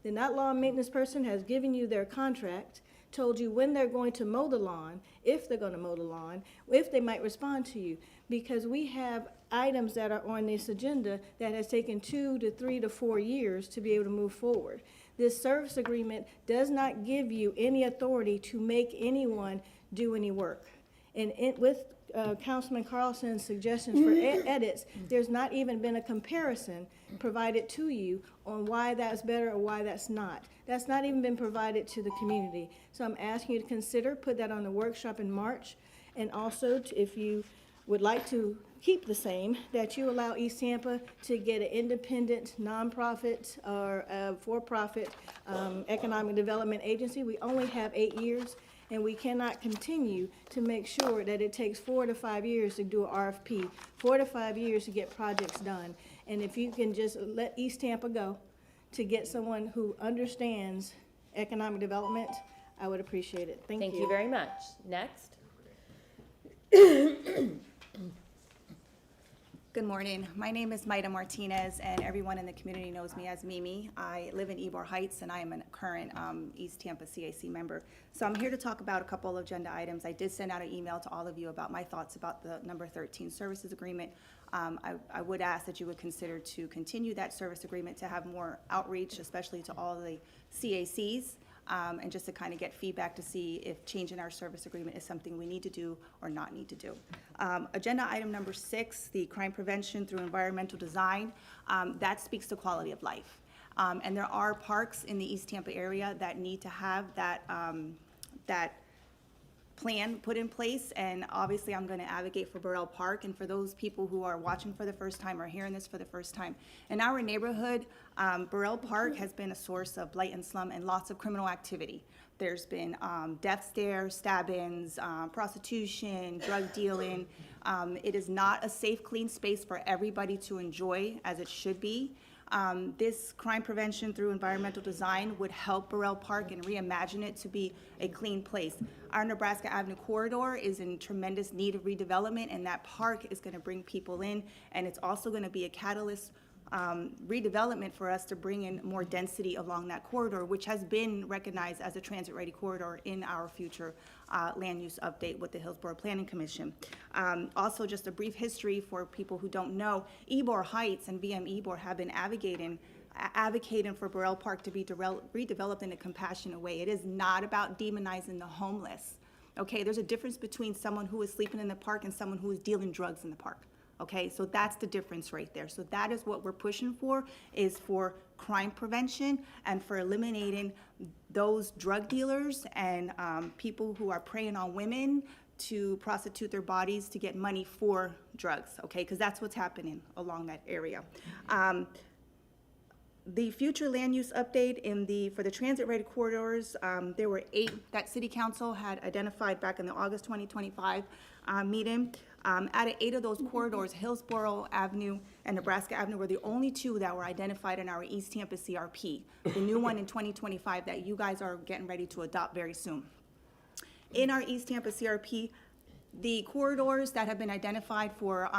S19: then that lawn maintenance person has given you their contract, told you when they're going to mow the lawn, if they're going to mow the lawn, if they might respond to you. Because we have items that are on this agenda that has taken 2 to 3 to 4 years to be able to move forward. This service agreement does not give you any authority to make anyone do any work. And with Councilman Carlson's suggestions for edits, there's not even been a comparison provided to you on why that's better or why that's not. That's not even been provided to the community. So I'm asking you to consider, put that on the workshop in March, and also if you would like to keep the same, that you allow East Tampa to get an independent, nonprofit or for-profit economic development agency. We only have 8 years. And we cannot continue to make sure that it takes 4 to 5 years to do an RFP, 4 to 5 years to get projects done. And if you can just let East Tampa go to get someone who understands economic development, I would appreciate it. Thank you.
S6: Thank you very much. Next.
S20: Good morning. My name is Maida Martinez, and everyone in the community knows me as Mimi. I live in Ybor Heights, and I am a current East Tampa CAC member. So I'm here to talk about a couple of agenda items. I did send out an email to all of you about my thoughts about the number 13 services agreement. I would ask that you would consider to continue that service agreement to have more outreach, especially to all the CACs. And just to kind of get feedback to see if changing our service agreement is something we need to do or not need to do. Agenda item number 6, the crime prevention through environmental design, that speaks to quality of life. And there are parks in the East Tampa area that need to have that, that plan put in place, and obviously I'm going to advocate for Burrell Park. And for those people who are watching for the first time or hearing this for the first time, in our neighborhood, Burrell Park has been a source of blight and slum and lots of criminal activity. There's been death stares, stab-ins, prostitution, drug dealing. It is not a safe, clean space for everybody to enjoy as it should be. This crime prevention through environmental design would help Burrell Park and reimagine it to be a clean place. Our Nebraska Avenue corridor is in tremendous need of redevelopment, and that park is going to bring people in, and it's also going to be a catalyst redevelopment for us to bring in more density along that corridor, which has been recognized as a transit-ready corridor in our future land use update with the Hillsborough Planning Commission. Also, just a brief history for people who don't know, Ybor Heights and VM Ybor have been advocating for Burrell Park to be redeveloped in a compassionate way. It is not about demonizing the homeless. Okay, there's a difference between someone who is sleeping in the park and someone who is dealing drugs in the park. Okay, so that's the difference right there. So that is what we're pushing for, is for crime prevention and for eliminating those drug dealers and people who are preying on women to prostitute their bodies to get money for drugs, okay, because that's what's happening along that area. The future land use update for the transit-ready corridors, there were 8 that City Council had identified back in the August 2025 meeting. Out of 8 of those corridors, Hillsborough Avenue and Nebraska Avenue were the only 2 that were identified in our East Tampa CRP, the new one in 2025 that you guys are getting ready to adopt very soon. In our East Tampa CRP, the corridors that have been identified for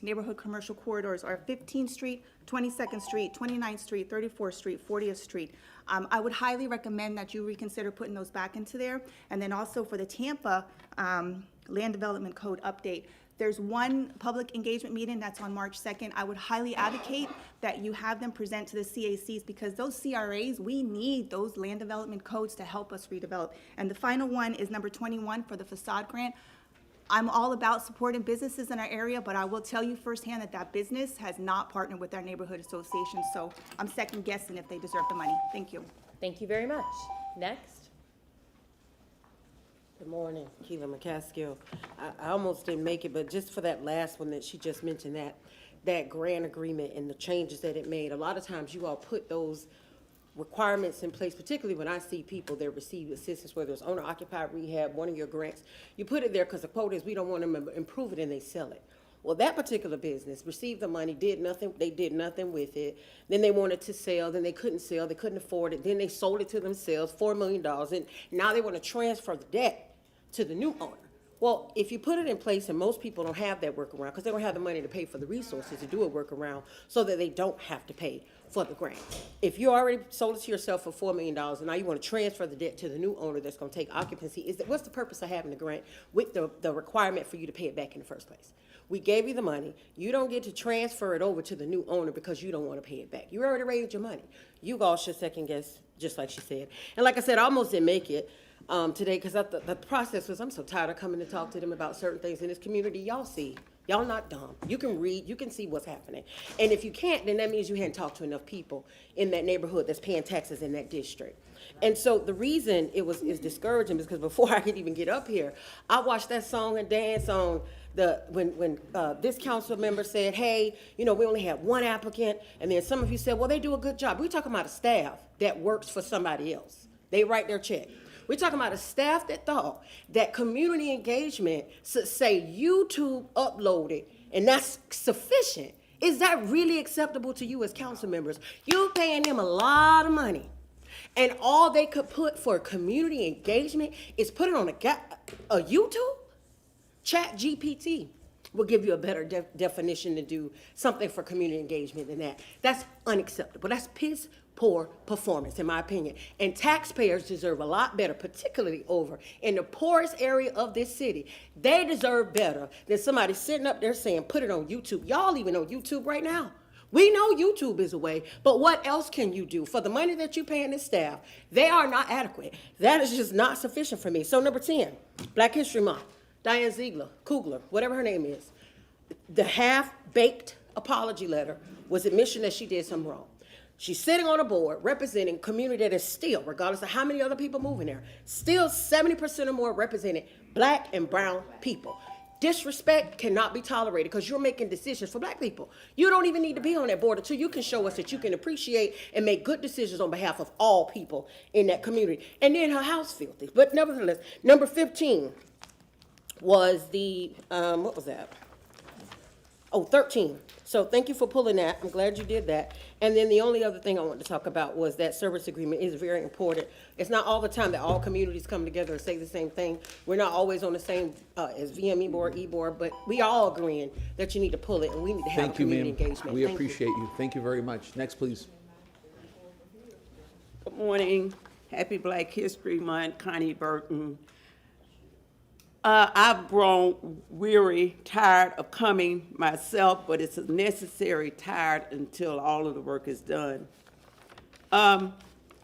S20: neighborhood commercial corridors are 15th Street, 22nd Street, 29th Street, 34th Street, 40th Street. I would highly recommend that you reconsider putting those back into there. And then also for the Tampa Land Development Code update, there's one public engagement meeting that's on March 2nd. I would highly advocate that you have them present to the CACs, because those CRAs, we need those land development codes to help us redevelop. And the final one is number 21 for the facade grant. I'm all about supporting businesses in our area, but I will tell you firsthand that that business has not partnered with our neighborhood association, so I'm second guessing if they deserve the money. Thank you.
S6: Thank you very much. Next.
S21: Good morning, Keela McCaskill. I almost didn't make it, but just for that last one that she just mentioned, that grant agreement and the changes that it made, a lot of times you all put those requirements in place, particularly when I see people that receive assistance, whether it's owner-occupied rehab, one of your grants. You put it there because the quote is we don't want them to improve it and they sell it.
S10: Well, that particular business received the money, did nothing, they did nothing with it. Then they wanted to sell, then they couldn't sell, they couldn't afford it. Then they sold it to themselves, $4 million, and now they want to transfer the debt to the new owner. Well, if you put it in place, and most people don't have that workaround, because they don't have the money to pay for the resources to do a workaround, so that they don't have to pay for the grant. If you already sold it to yourself for $4 million, and now you want to transfer the debt to the new owner that's going to take occupancy, what's the purpose of having the grant with the requirement for you to pay it back in the first place? We gave you the money. You don't get to transfer it over to the new owner because you don't want to pay it back. You already raised your money. You all should second guess, just like she said. And like I said, I almost didn't make it today because the process was, I'm so tired of coming to talk to them about certain things in this community. Y'all see. Y'all not dumb. You can read, you can see what's happening. And if you can't, then that means you hadn't talked to enough people in that neighborhood that's paying taxes in that district. And so the reason is discouraging is because before I could even get up here, I watched that song and dance on when this council member said, hey, we only had one applicant, and then some of you said, well, they do a good job. We're talking about a staff that works for somebody else. They write their check. We're talking about a staff that thought that community engagement should say YouTube uploaded, and that's sufficient. Is that really acceptable to you as council members? You're paying them a lot of money, and all they could put for community engagement is put it on a YouTube? Chat GPT will give you a better definition to do something for community engagement than that. That's unacceptable. That's piss poor performance, in my opinion. And taxpayers deserve a lot better, particularly over in the poorest area of this city. They deserve better than somebody sitting up there saying, put it on YouTube. Y'all even on YouTube right now. We know YouTube is a way, but what else can you do? For the money that you're paying this staff, they are not adequate. That is just not sufficient for me. So number 10, Black History Month. Diane Kugler, whatever her name is. The half-baked apology letter was admission that she did something wrong. She's sitting on a board representing a community that is still, regardless of how many other people move in there, still 70% or more representing Black and brown people. Disrespect cannot be tolerated because you're making decisions for Black people. You don't even need to be on that board until you can show us that you can appreciate and make good decisions on behalf of all people in that community. And then her house filthy. But nevertheless, number 15 was the, what was that? Oh, 13. So thank you for pulling that. I'm glad you did that. And then the only other thing I wanted to talk about was that service agreement is very important. It's not all the time that all communities come together and say the same thing. We're not always on the same as VME board, E-board, but we all agreeing that you need to pull it and we need to have a community engagement.
S1: We appreciate you. Thank you very much. Next, please.
S3: Good morning. Happy Black History Month, Connie Burton. I've grown weary, tired of coming myself, but it's a necessary tired until all of the work is done. I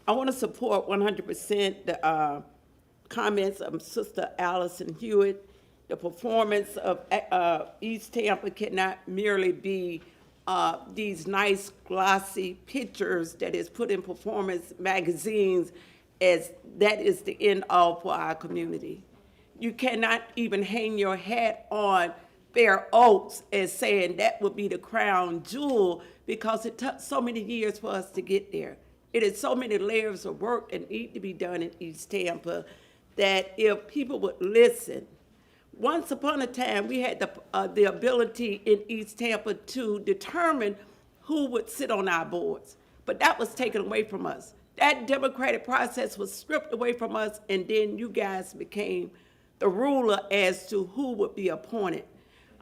S3: want to support 100% the comments of Sister Allison Hewitt. The performance of East Tampa cannot merely be these nice glossy pictures that is put in performance magazines as that is the end all for our community. You cannot even hang your hat on Fair Oaks as saying that would be the crown jewel because it took so many years for us to get there. It is so many layers of work that need to be done in East Tampa that if people would listen. Once upon a time, we had the ability in East Tampa to determine who would sit on our boards, but that was taken away from us. That democratic process was stripped away from us, and then you guys became the ruler as to who would be appointed.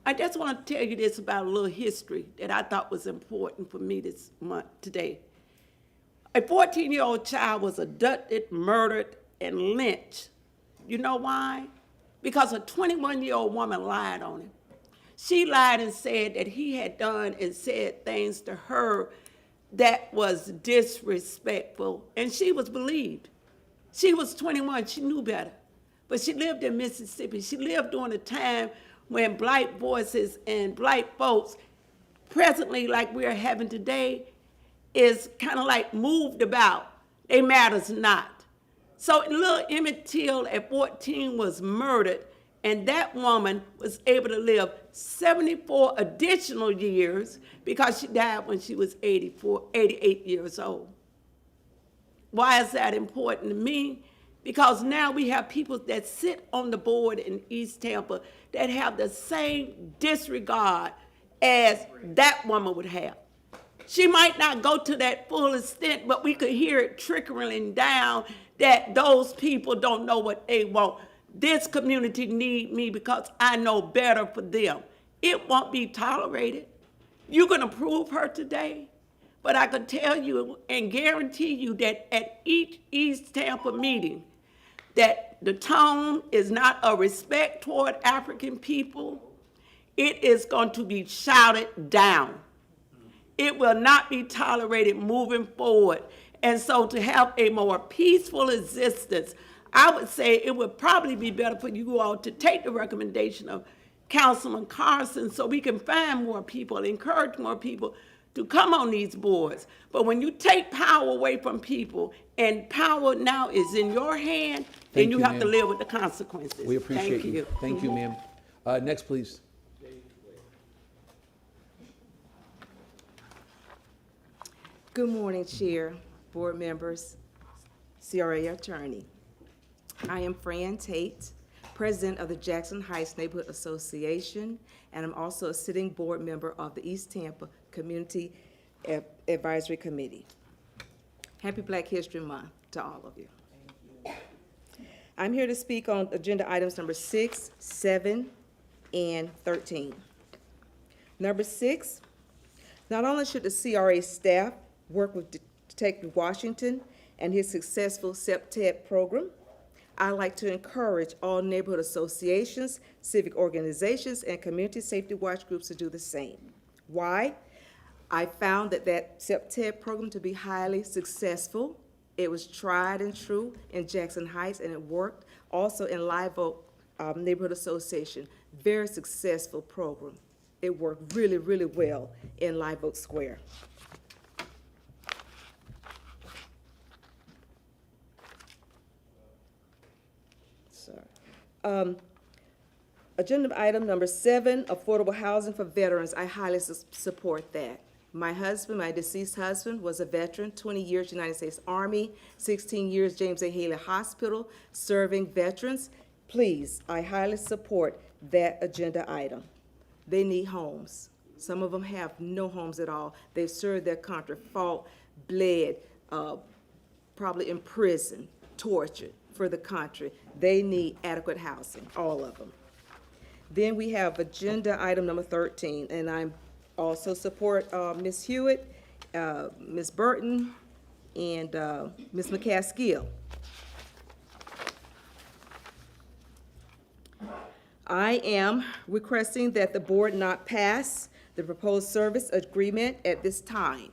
S3: I just want to tell you this about a little history that I thought was important for me this month, today. A 14-year-old child was abducted, murdered, and lynched. You know why? Because a 21-year-old woman lied on him. She lied and said that he had done and said things to her that was disrespectful, and she was believed. She was 21, she knew better. But she lived in Mississippi. She lived during a time when Black voices and Black folks, presently like we are having today, is kind of like moved about. They matters not. So little Emmett Till at 14 was murdered, and that woman was able to live 74 additional years because she died when she was 88 years old. Why is that important to me? Because now we have people that sit on the board in East Tampa that have the same disregard as that woman would have. She might not go to that full extent, but we could hear it trickling down that those people don't know what they want. This community need me because I know better for them. It won't be tolerated. You can approve her today, but I can tell you and guarantee you that at each East Tampa meeting, that the tone is not a respect toward African people. It is going to be shouted down. It will not be tolerated moving forward. And so to have a more peaceful existence, I would say it would probably be better for you all to take the recommendation of Councilman Carson so we can find more people, encourage more people to come on these boards. But when you take power away from people and power now is in your hand, then you have to live with the consequences.
S1: We appreciate
S3: Thank you.
S1: Thank you, ma'am. Next, please.
S4: Good morning, Chair, board members, CRA attorney. I am Fran Tate, president of the Jackson Heights Neighborhood Association, and I'm also a sitting board member of the East Tampa Community Advisory Committee. Happy Black History Month to all of you. I'm here to speak on agenda items number 6, 7, and 13. Number 6, not only should the CRA staff work with Detective Washington and his successful SEPTED program, I'd like to encourage all neighborhood associations, civic organizations, and community safety watch groups to do the same. Why? I found that SEPTED program to be highly successful. It was tried and true in Jackson Heights, and it worked. Also in Live Oak Neighborhood Association, very successful program. It worked really, really well in Live Oak Square. Agenda item number 7, affordable housing for veterans. I highly support that. My husband, my deceased husband, was a veteran, 20 years United States Army, 16 years James A. Haley Hospital, serving veterans. Please, I highly support that agenda item. They need homes. Some of them have no homes at all. They've served their country, fought, bled, probably in prison, tortured for the country. They need adequate housing, all of them. Then we have agenda item number 13, and I also support Ms. Hewitt, Ms. Burton, and Ms. McCaskill. I am requesting that the board not pass the proposed service agreement at this time.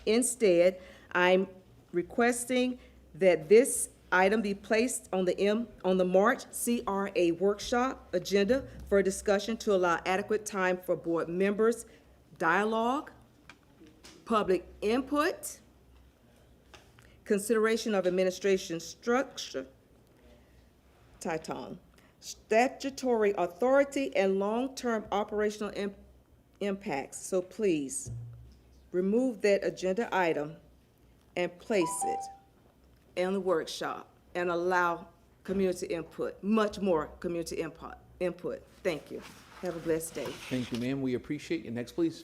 S4: Instead, I'm requesting that this item be placed on the March CRA workshop agenda for discussion to allow adequate time for board members' dialogue, public input, consideration of administration structure, statutory authority, and long-term operational impacts. So please, remove that agenda item and place it in the workshop and allow community input, much more community input. Thank you. Have a blessed day.
S1: Thank you, ma'am. We appreciate you. Next, please.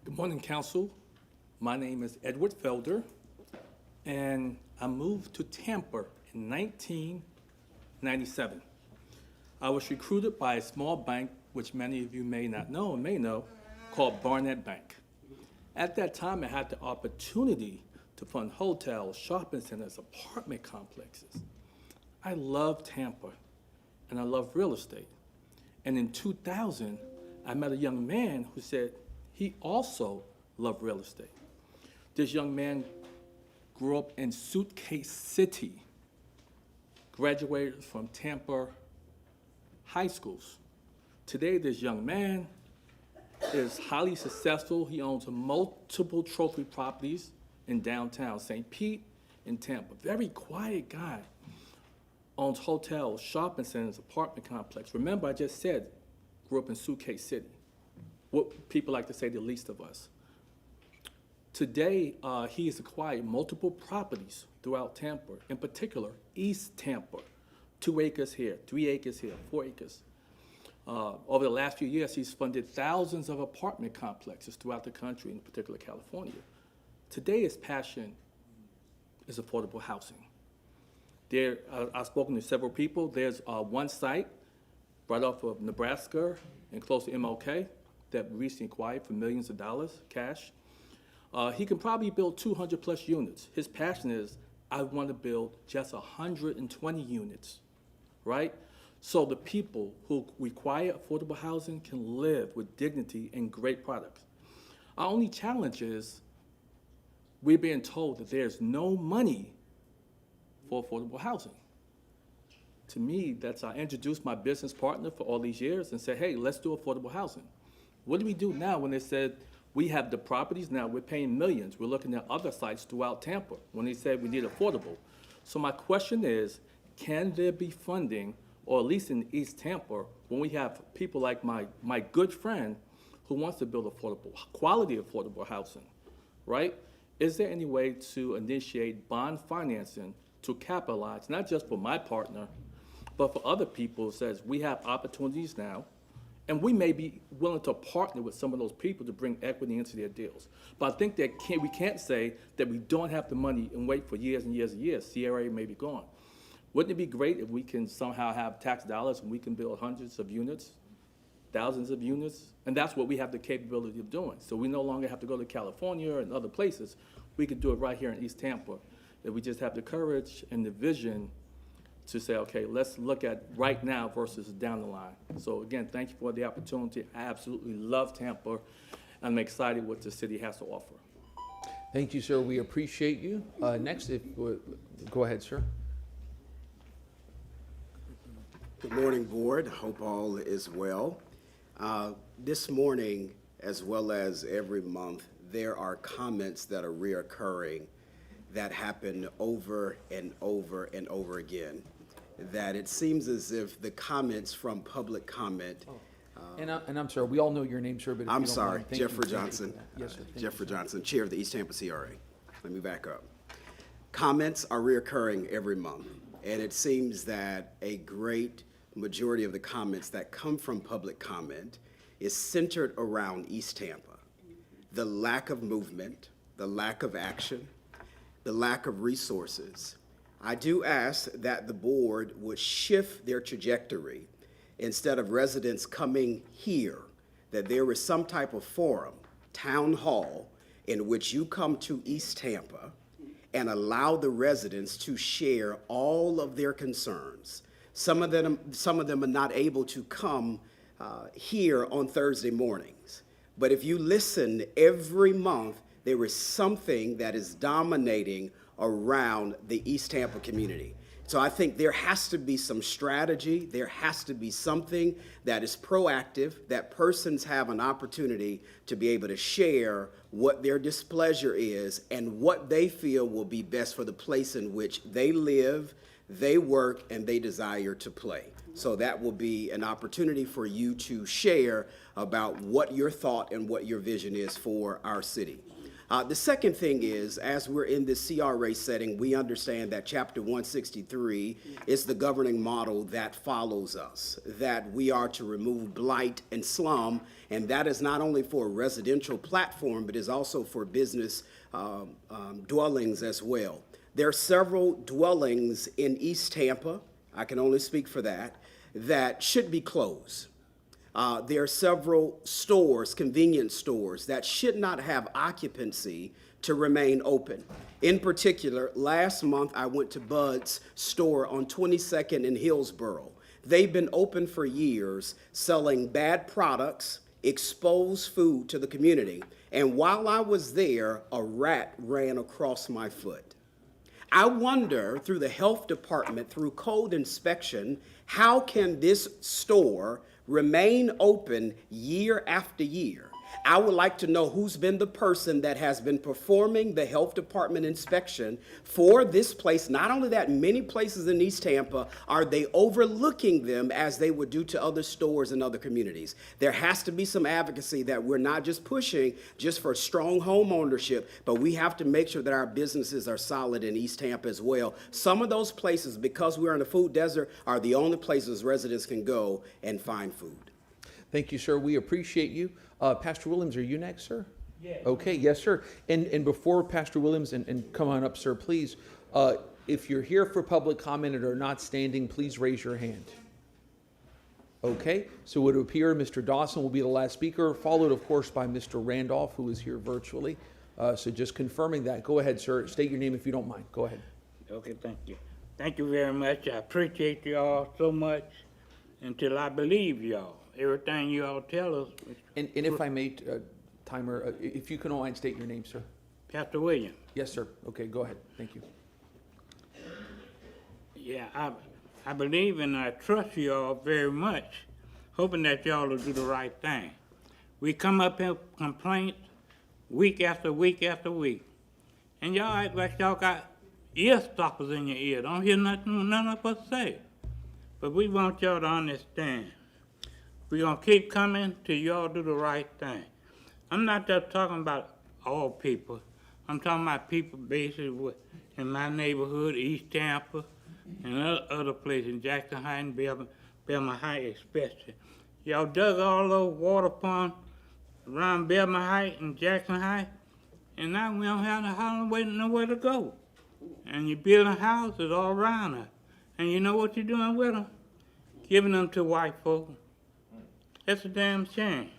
S22: Good morning, Council. My name is Edward Felder, and I moved to Tampa in 1997. I was recruited by a small bank, which many of you may not know or may know, called Barnett Bank. At that time, I had the opportunity to fund hotels, shopping centers, apartment complexes. I love Tampa, and I love real estate. And in 2000, I met a young man who said he also loved real estate. This young man grew up in Suitcase City, graduated from Tampa high schools. Today, this young man is highly successful. He owns multiple trophy properties in downtown St. Pete in Tampa. Very quiet guy. Owns hotels, shopping centers, apartment complex. Remember, I just said, grew up in Suitcase City. What people like to say, the least of us. Today, he has acquired multiple properties throughout Tampa, in particular, East Tampa. 2 acres here, 3 acres here, 4 acres. Over the last few years, he's funded thousands of apartment complexes throughout the country, in particular California. Today, his passion is affordable housing. I've spoken to several people. There's one site right off of Nebraska and close to MLK that we recently acquired for millions of dollars cash. He can probably build 200 plus units. His passion is, I want to build just 120 units, right? So the people who require affordable housing can live with dignity and great products. Our only challenge is we're being told that there's no money for affordable housing. To me, I introduced my business partner for all these years and said, hey, let's do affordable housing. What do we do now when they said, we have the properties now, we're paying millions. We're looking at other sites throughout Tampa when they said we need affordable. So my question is, can there be funding, or at least in East Tampa, when we have people like my good friend who wants to build quality affordable housing, right? Is there any way to initiate bond financing to capitalize, not just for my partner, but for other people who says we have opportunities now, and we may be willing to partner with some of those people to bring equity into their deals. But I think that we can't say that we don't have the money and wait for years and years and years. CRA may be gone. Wouldn't it be great if we can somehow have tax dollars and we can build hundreds of units, thousands of units? And that's what we have the capability of doing. So we no longer have to go to California and other places. We could do it right here in East Tampa. If we just have the courage and the vision to say, okay, let's look at right now versus down the line. So again, thank you for the opportunity. I absolutely love Tampa, and I'm excited what the city has to offer.
S1: Thank you, sir. We appreciate you. Next, go ahead, sir.
S5: Good morning, board. Hope all is well. This morning, as well as every month, there are comments that are reoccurring that happen over and over and over again. That it seems as if the comments from public comment.
S1: And I'm sorry, we all know your name, sir, but if
S5: I'm
S1: you don't
S5: sorry,
S1: mind, thank you.
S5: Jeffrey Johnson.
S1: Yes, sir. Thank
S5: Jeffrey
S1: you, sir.
S5: Johnson, Chair of the East Tampa CRA. Let me back up. Comments are reoccurring every month, and it seems that a great majority of the comments that come from public comment is centered around East Tampa. The lack of movement, the lack of action, the lack of resources. I do ask that the board would shift their trajectory. Instead of residents coming here, that there is some type of forum, town hall, in which you come to East Tampa and allow the residents to share all of their concerns. Some of them are not able to come here on Thursday mornings. But if you listen every month, there is something that is dominating around the East Tampa community. So I think there has to be some strategy. There has to be something that is proactive, that persons have an opportunity to be able to share what their displeasure is and what they feel will be best for the place in which they live, they work, and they desire to play. So that will be an opportunity for you to share about what your thought and what your vision is for our city. The second thing is, as we're in this CRA setting, we understand that Chapter 163 is the governing model that follows us, that we are to remove blight and slum, and that is not only for a residential platform, but is also for business dwellings as well. There are several dwellings in East Tampa, I can only speak for that should be closed. There are several stores, convenience stores, that should not have occupancy to remain open. In particular, last month I went to Bud's store on 22nd in Hillsborough. They've been open for years, selling bad products, exposed food to the community. And while I was there, a rat ran across my foot. I wonder, through the health department, through code inspection, how can this store remain open year after year? I would like to know who's been the person that has been performing the health department inspection for this place. Not only that, many places in East Tampa, are they overlooking them as they would do to other stores in other communities? There has to be some advocacy that we're not just pushing just for strong home ownership, but we have to make sure that our businesses are solid in East Tampa as well. Some of those places, because we're in a food desert, are the only places residents can go and find food.
S1: Thank you, sir. We appreciate you. Pastor Williams, are you next, sir? Yeah. Okay, yes, sir. And before Pastor Williams, and come on up, sir, please, if you're here for public comment and are not standing, please raise your hand. Okay, so it would appear Mr. Dawson will be the last speaker, followed, of course, by Mr. Randolph, who is here virtually. So just confirming that. Go ahead, sir. State your name if you don't mind. Go ahead.
S7: Okay, thank you. Thank you very much. I appreciate y'all so much until I believe y'all. Everything you all tell us.
S1: And if I may, timer, if you can all state your name, sir.
S7: Pastor William.
S1: Yes, sir. Okay, go ahead. Thank you.
S7: Yeah, I believe and I trust y'all very much, hoping that y'all will do the right thing. We come up here with complaints week after week after week, and y'all act like y'all got ear stoppers in your ear. Don't hear nothing none of us say. But we want y'all to understand. We're going to keep coming till y'all do the right thing. I'm not just talking about all people. I'm talking about people basically in my neighborhood, East Tampa, and other places, Jackson Heights and Belma Heights especially. Y'all dug all those water ponds around Belma Heights and Jackson Heights, and now we don't have nowhere to go. And you're building houses all around us. And you know what you're doing with them? Giving them to white folks. That's a damn shame.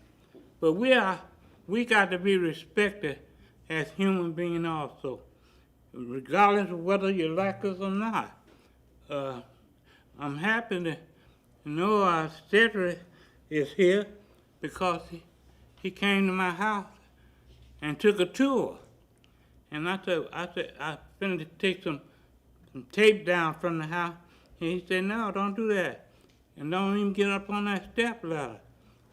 S7: But we got to be respected as human beings also, regardless of whether you like us or not. I'm happy to know our secretary is here because he came to my house and took a tour. And I said, I finna take some tape down from the house. And he said, no, don't do that. And don't even get up on that step ladder.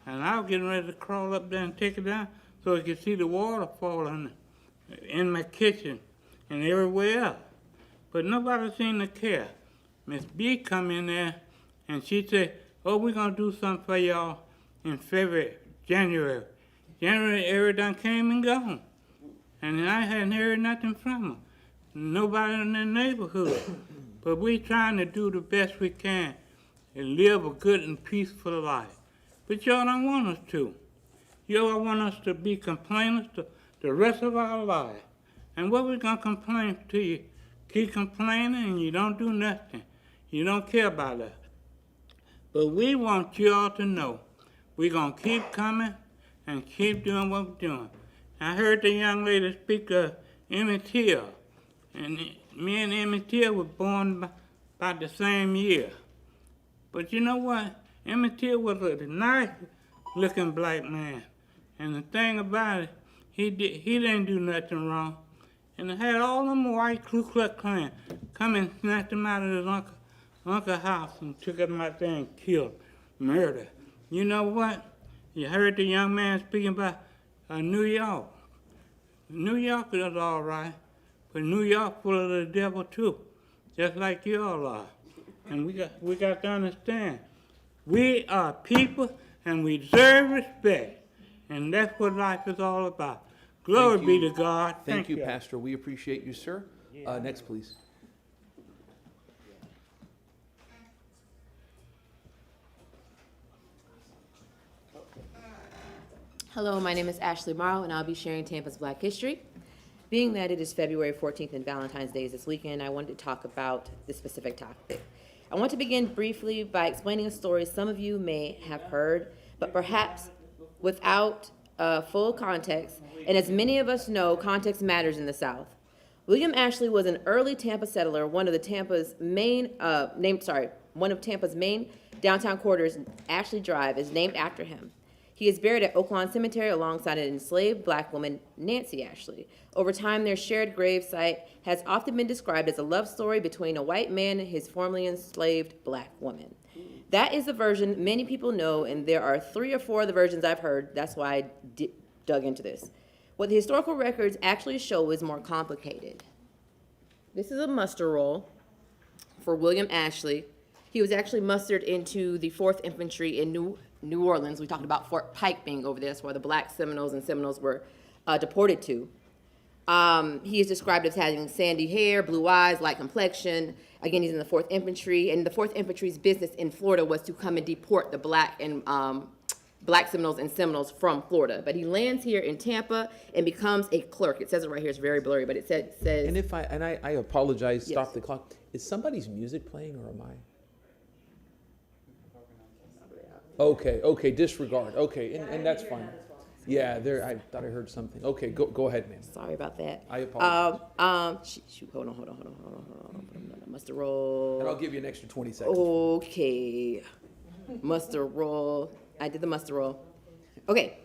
S7: And I was getting ready to crawl up there and take it down so I could see the water falling in my kitchen and everywhere else. But nobody seemed to care. Miss B come in there and she said, oh, we're going to do something for y'all in January. January, everything came and gone. And I hadn't heard nothing from her. Nobody in the neighborhood. But we trying to do the best we can and live a good and peaceful life. But y'all don't want us to. Y'all want us to be complainers the rest of our lives. And what we gonna complain to you? Keep complaining and you don't do nothing. You don't care about us. But we want y'all to know we're gonna keep coming and keep doing what we're doing. I heard the young lady speak of Emmett Till, and me and Emmett Till were born about the same year. But you know what? Emmett Till was a nice-looking black man, and the thing about it, he didn't do nothing wrong, and had all them white Ku Klux Klan come and snatch him out of his uncle's house and took him out there and killed, murder. You know what? You heard the young man speaking about New York. New York is all right, but New York full of the devil too, just like you all are. And we got to understand, we are people and we deserve respect, and that's what life is all about. Glory be to God.
S1: Thank you, Pastor. We appreciate you, sir. Next, please.
S11: Hello, my name is Ashley Morrow, and I'll be sharing Tampa's Black History. Being that it is February 14th and Valentine's Day is this weekend, I wanted to talk about this specific topic. I want to begin briefly by explaining a story some of you may have heard, but perhaps without full context. And as many of us know, context matters in the South. William Ashley was an early Tampa settler. One of Tampa's main downtown corridors, Ashley Drive, is named after him. He is buried at Oaklawn Cemetery alongside an enslaved black woman, Nancy Ashley. Over time, their shared grave site has often been described as a love story between a white man and his formerly enslaved black woman. That is the version many people know, and there are 3 or 4 of the versions I've heard. That's why I dug into this. What the historical records actually show is more complicated. This is a muster roll for William Ashley. He was actually mustered into the 4th Infantry in New Orleans. We talked about Fort Pike being over there. That's where the black Seminoles and Seminoles were deported to. He is described as having sandy hair, blue eyes, light complexion. Again, he's in the 4th Infantry, and the 4th Infantry's business in Florida was to come and deport the black Seminoles and Seminoles from Florida. But he lands here in Tampa and becomes a clerk. It says it right here. It's very blurry, but it says.
S1: And I apologize.
S11: Yes.
S1: Stop the clock. Is somebody's music playing or am I? Okay, disregard. Okay, and that's fine. Yeah, I thought I heard something. Okay, go ahead, ma'am.
S11: Sorry about that.
S1: I apologize.
S11: Hold on. Muster roll.
S1: And I'll give you an extra 20 seconds.
S11: Okay. Muster roll. I did the muster roll. Okay.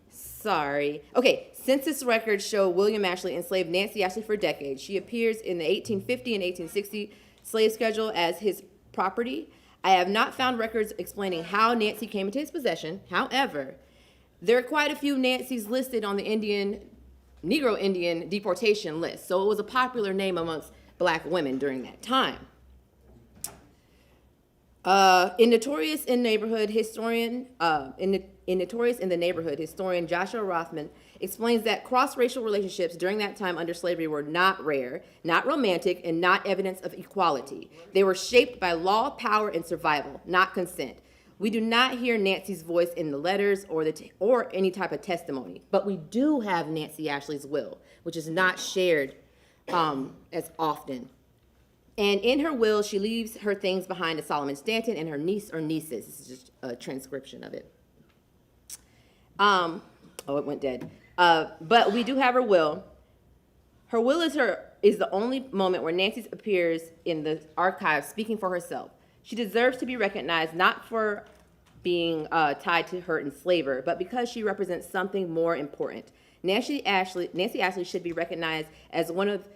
S11: Sorry. Okay. Census records show William Ashley enslaved Nancy Ashley for decades. She appears in the 1850 and 1860 slave schedule as his property. I have not found records explaining how Nancy came into his possession. However, there are quite a few Nancys listed on the Negro Indian deportation list, so it was a popular name amongst black women during that time. In Notorious in the Neighborhood, historian Joshua Rothman explains that cross-racial relationships during that time under slavery were not rare, not romantic, and not evidence of equality. They were shaped by law, power, and survival, not consent. We do not hear Nancy's voice in the letters or any type of testimony, but we do have Nancy Ashley's will, which is not shared as often. And in her will, she leaves her things behind to Solomon Stanton and her niece or nieces. This is just a transcription of it. It went dead. But we do have her will. Her will is the only moment where Nancy appears in the archives speaking for herself. She deserves to be recognized not for being tied to her enslaver, but because she represents something more important. Nancy Ashley should be recognized as one of,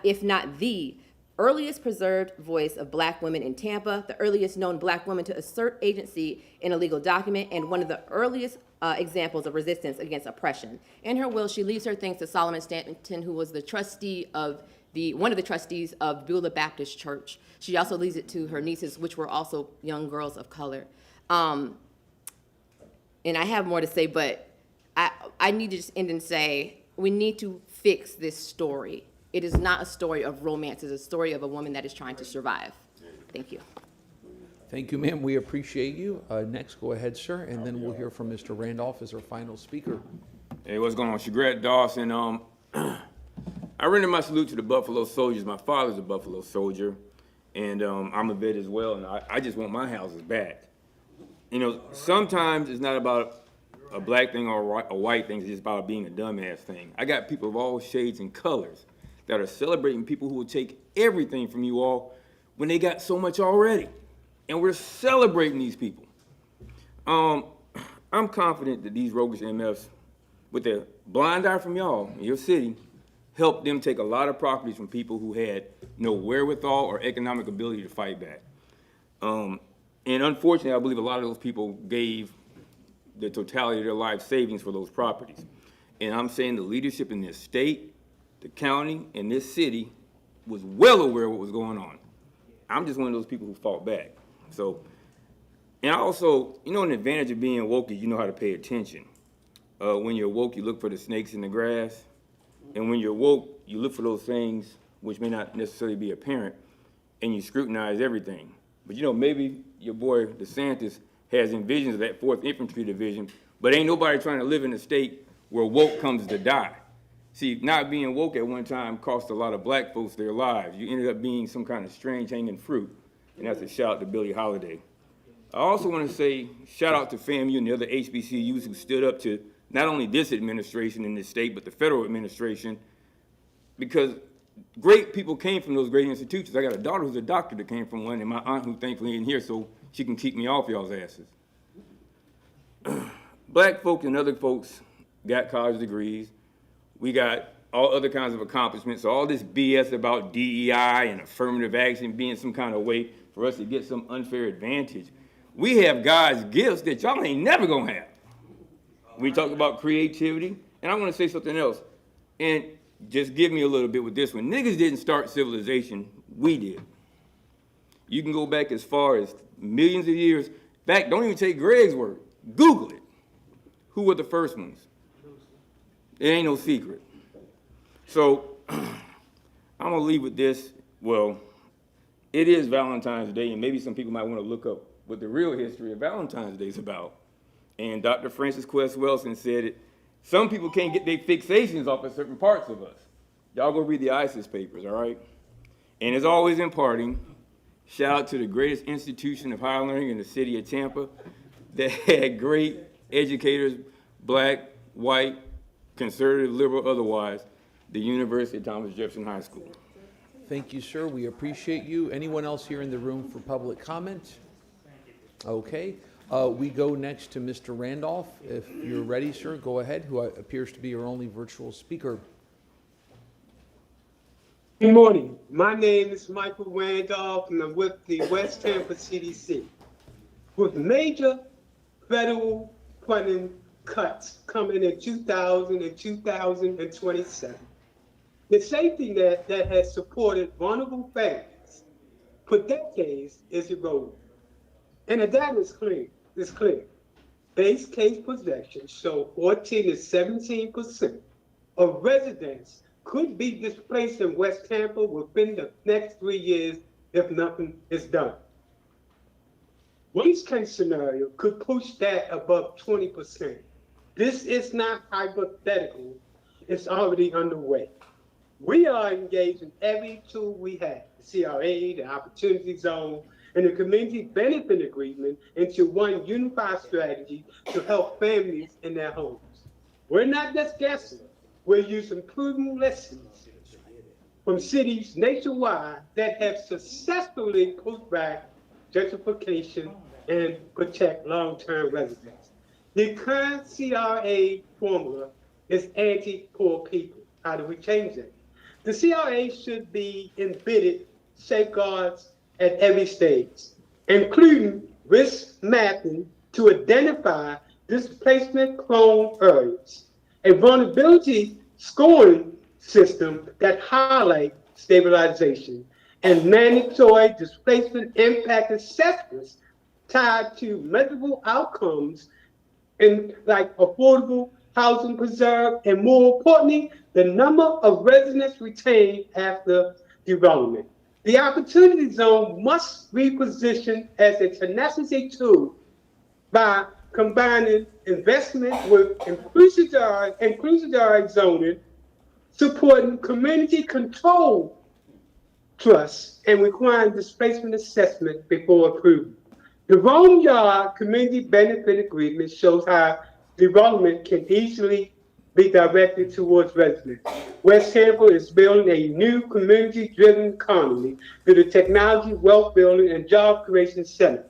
S11: if not the earliest preserved voice of black women in Tampa, the earliest known black woman to assert agency in a legal document, and one of the earliest examples of resistance against oppression. In her will, she leaves her things to Solomon Stanton, who was the trustee of one of the trustees of Beulah Baptist Church. She also leaves it to her nieces, which were also young girls of color. And I have more to say, but I need to just end and say, we need to fix this story. It is not a story of romance. It's a story of a woman that is trying to survive. Thank you.
S1: Thank you, ma'am. We appreciate you. Next, go ahead, sir, and then we'll hear from Mr. Randolph as our final speaker.
S2: Hey, what's going on? Chagret Dawson. I render my salute to the Buffalo Soldiers. My father's a Buffalo Soldier, and I'm a vet as well, and I just want my houses back. You know, sometimes it's not about a black thing or a white thing. It's just about being a dumbass thing. I got people of all shades and colors that are celebrating people who will take everything from you all when they got so much already. And we're celebrating these people. I'm confident that these roguish MFs, with their blind eye from y'all in your city, helped them take a lot of properties from people who had no wherewithal or economic ability to fight back. And unfortunately, I believe a lot of those people gave the totality of their life savings for those properties. And I'm saying the leadership in this state, the county, and this city was well aware of what was going on. I'm just one of those people who fought back. So, and also, you know, an advantage of being woke is you know how to pay attention. When you're woke, you look for the snakes in the grass. And when you're woke, you look for those things which may not necessarily be apparent, and you scrutinize everything. But you know, maybe your boy DeSantis has envisions of that 4th Infantry Division, but ain't nobody trying to live in a state where woke comes to die. See, not being woke at one time cost a lot of black folks their lives. You ended up being some kind of strange hanging fruit, and that's a shout out to Billie Holiday. I also want to say shout out to FAMU and the other HBCUs who stood up to not only this administration in this state, but the federal administration, because great people came from those great institutions. I got a daughter who's a doctor that came from one, and my aunt who thankfully isn't here so she can keep me off y'all's asses. Black folks and other folks got college degrees. We got all other kinds of accomplishments. So all this BS about DEI and affirmative action being some kind of way for us to get some unfair advantage. We have God's gifts that y'all ain't never gonna have. We talk about creativity, And I want to say something else. And just give me a little bit with this one. Niggas didn't start civilization, we did. You can go back as far as millions of years. In fact, don't even take Greg's word. Google it. Who were the first ones? It ain't no secret. So I'm gonna leave with this. Well, it is Valentine's Day, and maybe some people might want to look up what the real history of Valentine's Day is about. And Dr. Francis Quest Wilson said it. Some people can't get their fixations off of certain parts of us. Y'all go read the ISIS papers, all right? And as always in parting, shout out to the greatest institution of higher learning in the city of Tampa that had great educators, black, white, conservative, liberal, otherwise, the University of Thomas Jefferson High School.
S1: Thank you, sir. We appreciate you. Anyone else here in the room for public comment? Okay. We go next to Mr. Randolph. If you're ready, sir, go ahead, who appears to be your only virtual speaker.
S8: Good morning. My name is Michael Randolph, and I'm with the West Tampa CDC. With major federal funding cuts coming in 2000 and 2027, the safety net that has supported vulnerable families for decades is eroding. And the data is clear. It's clear. Base case projections show 14 to 17% of residents could be displaced in West Tampa within the next 3 years if nothing is done. Worst case scenario could push that above 20%. This is not hypothetical. It's already underway. We are engaged in every tool we have, the CRA, the Opportunity Zone, and the Community Benefit Agreement into one unified strategy to help families in their homes. We're not just guessing. We're using proven lessons from cities nationwide that have successfully pushed back gentrification and protect long-term residents. The current CRA formula is anti-poor people. How do we change that? The CRA should be embedded safeguards at every stage, including risk mapping to identify displacement-prone areas, a vulnerability scoring system that highlights stabilization, and mandatory displacement impact assessments tied to measurable outcomes in like affordable housing preserved, and more importantly, the number of residents retained after development. The Opportunity Zone must be positioned as a tenacity tool by combining investment with inclusionary zoning, supporting community control trusts, and requiring displacement assessment before approval. The Rome Yard Community Benefit Agreement shows how development can easily be directed towards residents. West Tampa is building a new community-driven economy through the Technology, Wealth Building, and Job Creation Center,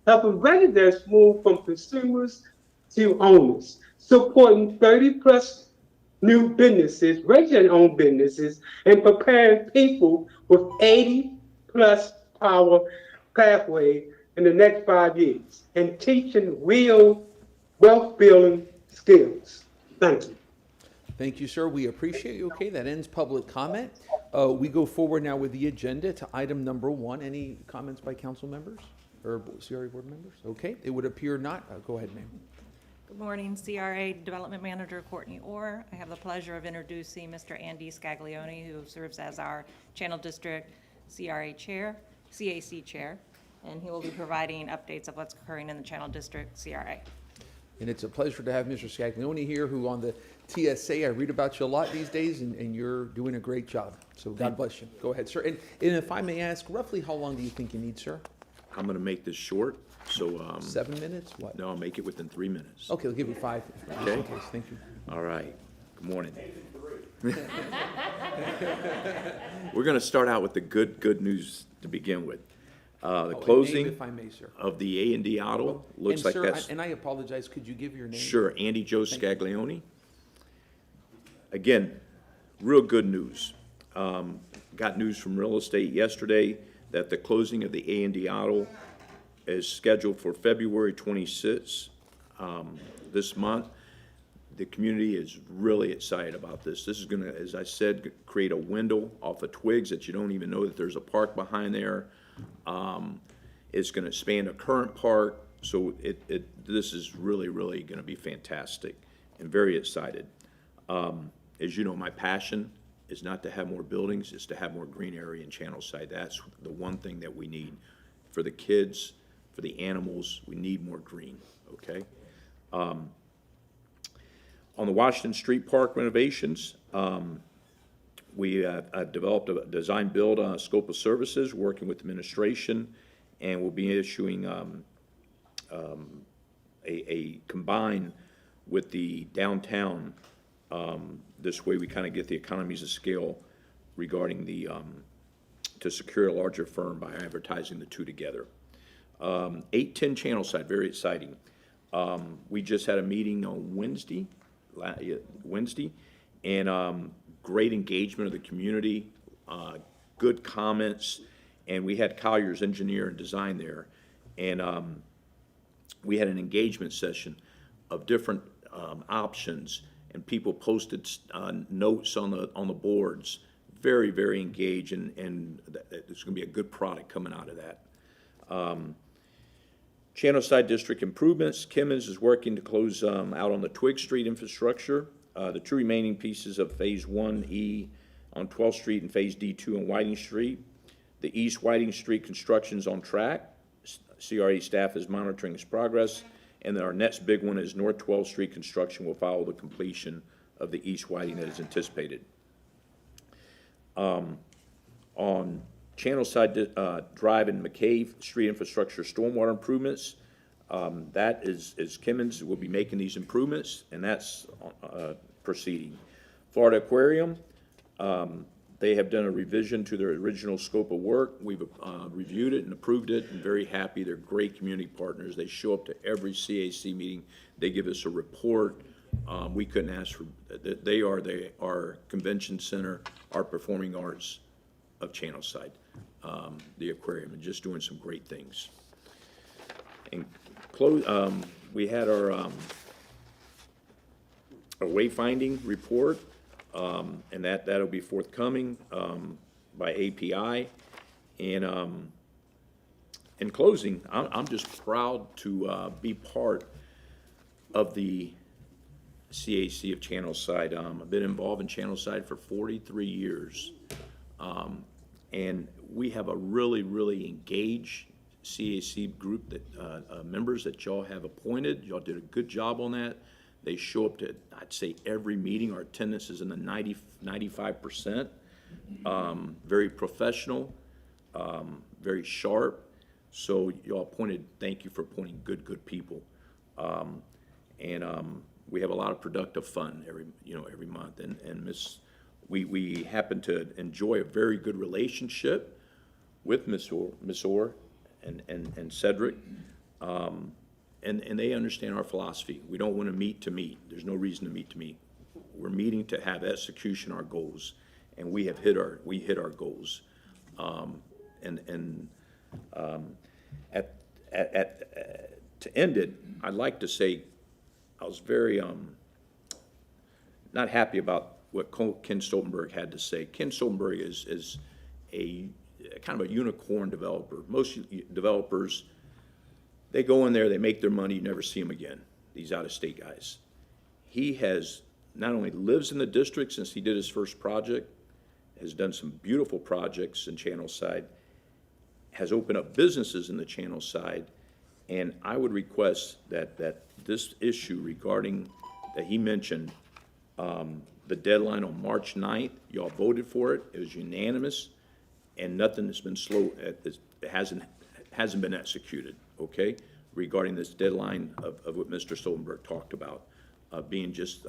S8: helping residents move from consumers to owners, supporting 30+ new businesses, resident-owned businesses, and preparing people with 80+ power pathway in the next 5 years, and teaching real wealth building skills. Thank you.
S1: Thank you, sir. We appreciate you. Okay, that ends public comment. We go forward now with the agenda to item number 1. Any comments by council members or CRA board members? Okay, it would appear not. Go ahead, ma'am.
S9: Good morning, CRA Development Manager Courtney Orr. I have the pleasure of introducing Mr. Andy Scaglione, who serves as our Channel District CAC Chair, and he will be providing updates of what's occurring in the Channel District CRA.
S1: And it's a pleasure to have Mr. Scaglione here, who on the TSA, I read about you a lot these days, and you're doing a great job. So God bless you. Go ahead, sir. And if I may ask, roughly how long do you think you need, sir?
S23: I'm going to make this short, so
S1: 7 minutes? What?
S23: No, I'll make it within 3 minutes.
S1: Okay, I'll give you 5.
S23: Okay.
S1: Thank you.
S23: All right. Good morning. We're going to start out with the good news to begin with. The closing
S1: if I may, sir.
S23: of the A&D Auto looks
S1: And
S23: like
S1: sir,
S23: that's...
S1: and I apologize, could you give your name?
S23: Sure, Andy Joe Scaglione. Again, real good news. Got news from real estate yesterday that the closing of the A&D Auto is scheduled for February 26th this month. The community is really excited about this. This is gonna, as I said, create a window off of Twigs that you don't even know that there's a park behind there. It's gonna expand a current park, so this is really, really gonna be fantastic, and very excited. As you know, my passion is not to have more buildings, it's to have more green area in Channelside. That's the one thing that we need. For the kids, for the animals, we need more green, okay? On the Washington Street Park renovations, we have developed a design-build scope of services, working with administration, and we'll be issuing a combine with the downtown. This way, we kind of get the economies of scale regarding the, to secure a larger firm by advertising the two together. 810 Channelside, very exciting. We just had a meeting on Wednesday, and great engagement of the community, good comments, and we had Collier's Engineer and Design there, and we had an engagement session of different options, and people posted notes on the boards. Very, very engaged, and there's going to be a good product coming out of that. Channelside District Improvements, Kimmons is working to close out on the Twig Street infrastructure. The two remaining pieces of Phase 1E on 12th Street and Phase D2 on Whiting Street. The East Whiting Street construction's on track. CRA staff is monitoring its progress. And then our next big one is North 12th Street construction will follow the completion of the East Whiting that is anticipated. On Channelside Drive and McCave Street infrastructure stormwater improvements, that is Kimmons will be making these improvements, and that's proceeding. Florida Aquarium, they have done a revision to their original scope of work. We've reviewed it and approved it, and very happy. They're great community partners. They show up to every CAC meeting. They give us a report. We couldn't ask for, they are our convention center, our performing arts of Channelside, the aquarium, and just doing some great things. And we had our wayfinding report, and that'll be forthcoming by API. And in closing, I'm just proud to be part of the CAC of Channelside. I've been involved in Channelside for 43 years. And we have a really, really engaged CAC group that members that y'all have appointed. Y'all did a good job on that. They show up to, I'd say, every meeting. Our attendance is in the 95%. Very professional, very sharp. So y'all appointed, thank you for appointing good people. We have a lot of productive fun every month. And we happen to enjoy a very good relationship with Miss Orr and Cedric. And they understand our philosophy. We don't want to meet to meet. There's no reason to meet. We're meeting to have execution our goals, and we hit our goals. To end it, I'd like to say I was very not happy about what Ken Stoltenberg had to say. Ken Stoltenberg is a kind of a unicorn developer. Most developers, they go in there, they make their money, you never see them again, these out-of-state guys. He has not only lives in the district since he did his first project, has done some beautiful projects in Channelside, has opened up businesses in the Channelside, and I would request that this issue regarding, that he mentioned, the deadline on March 9th, y'all voted for it, it was unanimous, and nothing has been slow, it hasn't been executed, okay? Regarding this deadline of what Mr. Stoltenberg talked about, being just,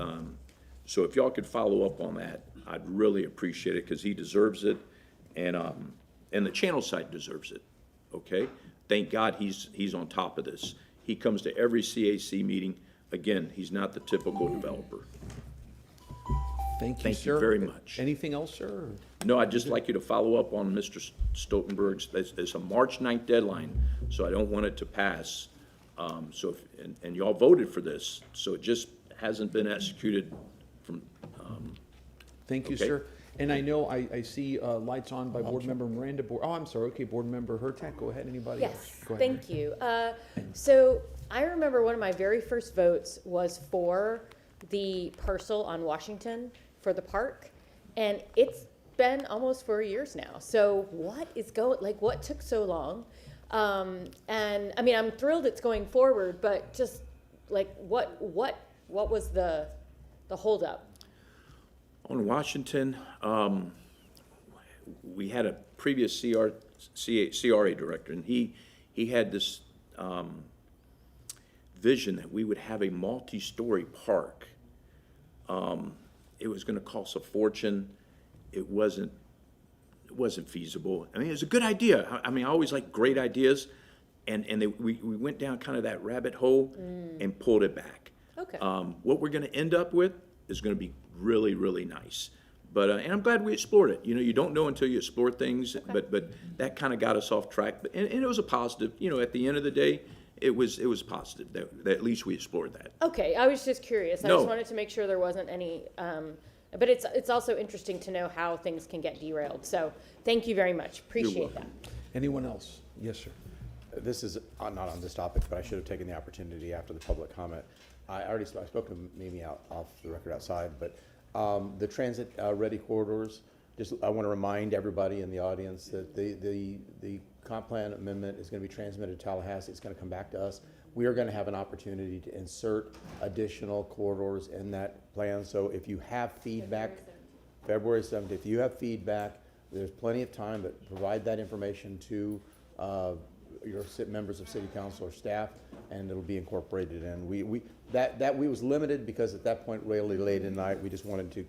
S23: so if y'all could follow up on that, I'd really appreciate it, because he deserves it, and the Channelside deserves it, okay? Thank God he's on top of this. He comes to every CAC meeting. Again, he's not the typical developer.
S1: Thank you,
S23: Thank
S1: sir.
S23: you very much.
S1: Anything else, sir?
S23: No, I'd just like you to follow up on Mr. Stoltenberg's, it's a March 9th deadline, so I don't want it to pass. And y'all voted for this, so it just hasn't been executed from,
S1: Thank you,
S23: Okay.
S1: sir. And I know I see lights on by Board Member Miranda. I'm sorry, okay, Board Member Hurtak, go ahead, anybody else?
S6: Yes,
S1: Go ahead.
S6: thank you. So I remember one of my very first votes was for the parcel on Washington for the park, and it's been almost 4 years now. So what is what took so long? And I mean, I'm thrilled it's going forward, but just like, what was the holdup?
S23: On Washington, we had a previous CRA director, and he had this vision that we would have a multi-story park. It was going to cost a fortune. It wasn't feasible. I mean, it was a good idea. I mean, I always like great ideas, and we went down kind of that rabbit hole and pulled it back.
S6: Okay.
S23: What we're going to end up with is going to be really, really nice. But and I'm glad we explored it. You know, you don't know until you explore things.
S6: Okay.
S23: But that kind of got us off track. And it was a positive. You know, at the end of the day, it was positive that at least we explored that.
S6: Okay, I was just curious. I
S23: No.
S6: just wanted to make sure there wasn't any, but it's also interesting to know how things can get derailed. So thank you very much. Appreciate that.
S1: Anyone else? Yes, sir.
S12: This is not on this topic, but I should have taken the opportunity after the public comment. I spoke to Mimi off the record outside, but the transit ready corridors, I want to remind everybody in the audience that the comp plan amendment is going to be transmitted to Tallahassee. It's going to come back to us. We are going to have an opportunity to insert additional corridors in that plan. So if you have feedback, February 7th, if you have feedback, there's plenty of time to provide that information to your members of city council or staff, and it'll be incorporated in. We was limited because at that point, really late at night, we just wanted to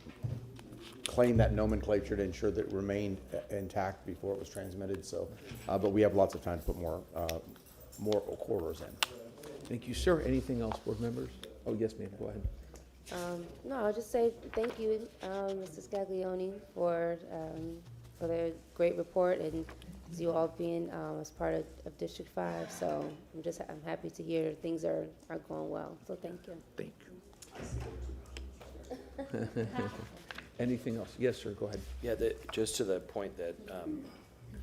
S12: claim that nomenclature to ensure that it remained intact before it was transmitted. So, but we have lots of time to put more corridors in.
S1: Thank you, sir. Anything else, board members? Oh, yes, ma'am, go ahead.
S13: No, I'll just say thank you, Mr. Scaglione, for the great report, and you all being as part of District 5. So I'm happy to hear things are going well. So thank you.
S23: Thank
S1: you. Anything else? Yes, sir, go ahead.
S14: Yeah, just to the point that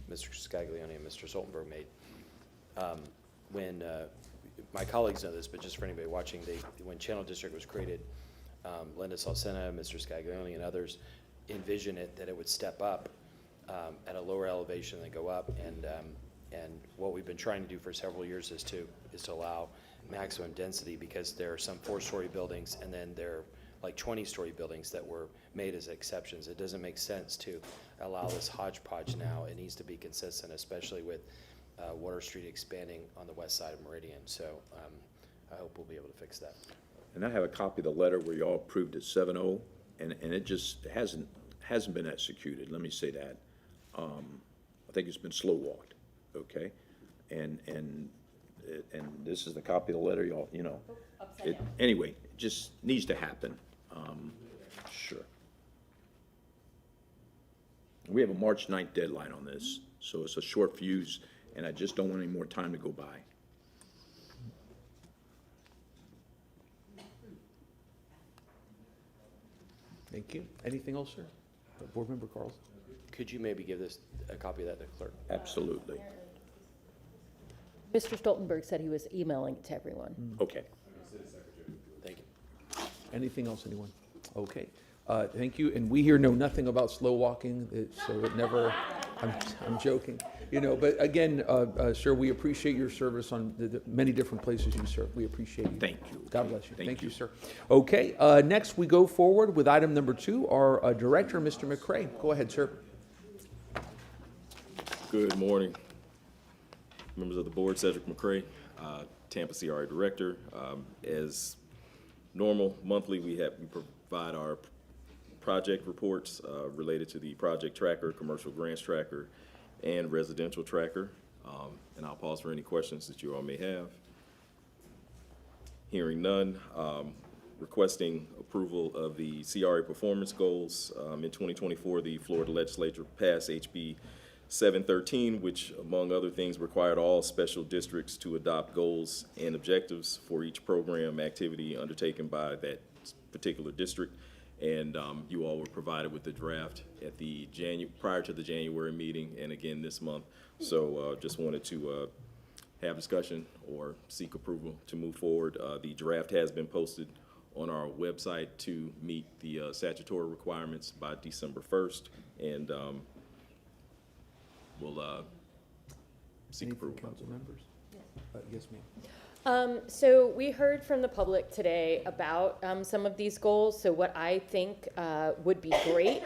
S14: Mr. Scaglione and Mr. Stoltenberg made, when my colleagues know this, but just for anybody watching, when Channel District was created, Linda Salsena, Mr. Scaglione, and others envisioned it that it would step up at a lower elevation and go up, and what we've been trying to do for several years is to allow maximum density, because there are some 4-story buildings and then there are like 20-story buildings that were made as exceptions. It doesn't make sense to allow this hodgepodge now. It needs to be consistent, especially with Water Street expanding on the west side of Meridian. So I hope we'll be able to fix that.
S23: And I have a copy of the letter where y'all approved it 7-0, and it just hasn't been executed. Let me say that. I think it's been slow walked. Okay, and this is the copy of the letter, y'all. You know, anyway, it just needs to happen. Sure. We have a March 9th deadline on this, so it's a short fuse, and I just don't want any more time to go by.
S1: Thank you. Anything else, sir? Board Member Carlson?
S14: Could you maybe give a copy of that to the clerk?
S23: Absolutely.
S6: Mr. Stoltenberg said he was emailing it to everyone.
S23: Okay.
S14: Thank you.
S1: Anything else, anyone? Okay. Thank you. And we here know nothing about slow walking, so it never, I'm joking. You know, but again, sir, we appreciate your service on the many different places you serve. We appreciate you.
S23: Thank you.
S1: God bless you. Thank you, sir. Okay, next we go forward with item number 2, our director, Mr. McCray. Go ahead, sir.
S24: Good morning, members of the board. Cedric McCray, Tampa CRA director. As normal, monthly we provide our project reports related to the project tracker, commercial grants tracker, and residential tracker. And I'll pause for any questions that you all may have. Hearing none, requesting approval of the CRA performance goals. In 2024, the Florida legislature passed HB 713, which among other things required all special districts to adopt goals and objectives for each program activity undertaken by that particular district. And you all were provided with the draft at the prior to the January meeting and again this month. So just wanted to have discussion or seek approval to move forward. The draft has been posted on our website to meet the statutory requirements by December 1st. And we'll seek approval.
S1: Council members? Yes, ma'am.
S6: So we heard from the public today about some of these goals. So what I think would be great,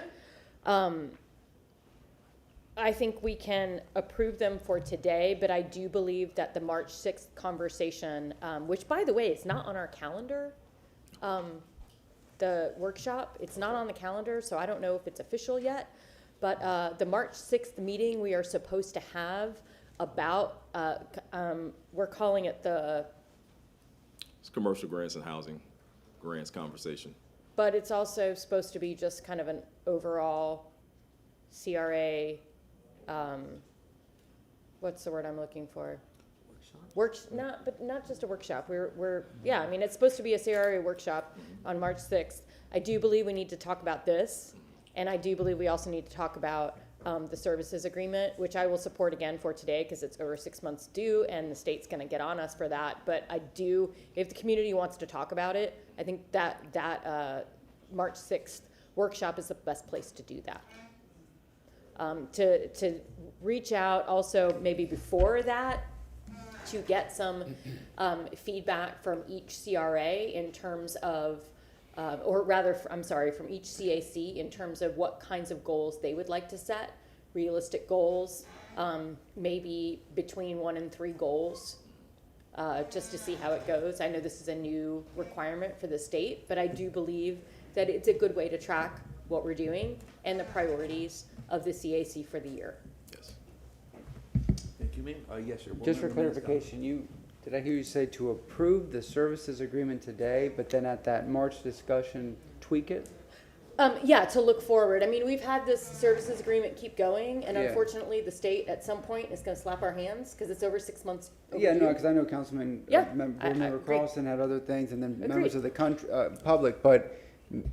S6: I think we can approve them for today, but I do believe that the March 6th conversation, which by the way, it's not on our calendar, the workshop, it's not on the calendar, so I don't know if it's official yet, but the March 6th meeting we are supposed to have about, we're calling it
S24: It's commercial grants and housing grants conversation.
S6: but it's also supposed to be just kind of an overall CRA, what's the word I'm looking for? Not just a workshop. Yeah, I mean, it's supposed to be a CRA workshop on March 6th. I do believe we need to talk about this, and I do believe we also need to talk about the services agreement, which I will support again for today because it's over 6 months due and the state's going to get on us for that. But I do, if the community wants to talk about it, I think that March 6th workshop is the best place to do that. To reach out also maybe before that to get some feedback from each CRA in terms of or rather, from each CAC in terms of what kinds of goals they would like to set, realistic goals, maybe between 1 and 3 goals, just to see how it goes. I know this is a new requirement for the state, but I do believe that it's a good way to track what we're doing and the priorities of the CAC for the year.
S24: Yes.
S1: Thank you, ma'am. Yes, sir.
S15: Just for clarification, did I hear you say to approve the services agreement today, but then at that March discussion, tweak it?
S6: Yeah, to look forward. I mean, we've had this services agreement keep going, and
S15: Yeah.
S6: Unfortunately, the state at some point is going to slap our hands because it's over 6 months.
S15: Yeah,
S6: overdue.
S15: no, because I know Councilman,
S6: Yeah,
S15: Board
S6: I
S15: Member
S6: agree.
S15: Carlson had other things, and then
S6: Agreed.
S15: members of the public, but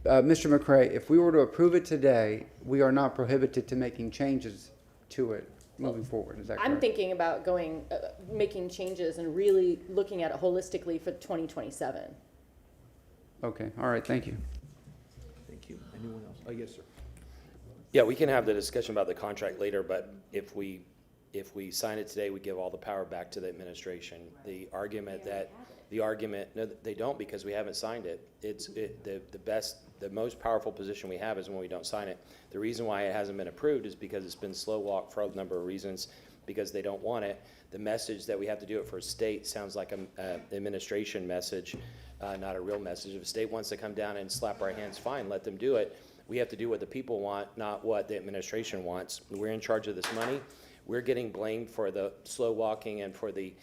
S15: Mr. McCray, if we were to approve it today, we are not prohibited to making changes to it moving forward, is that correct?
S6: I'm thinking about making changes and really looking at it holistically for 2027.
S15: Okay, all right, thank you.
S1: Thank you. Anyone else? Yes, sir.
S14: Yeah, we can have the discussion about the contract later, but if we sign it today, we give all the power back to the administration. The argument, no, they don't because we haven't signed it. The most powerful position we have is when we don't sign it. The reason why it hasn't been approved is because it's been slow walked for a number of reasons, because they don't want it. The message that we have to do it for state sounds like an administration message, not a real message. If a state wants to come down and slap our hands, fine, let them do it. We have to do what the people want, not what the administration wants. We're in charge of this money. We're getting blamed for the slow walking and for the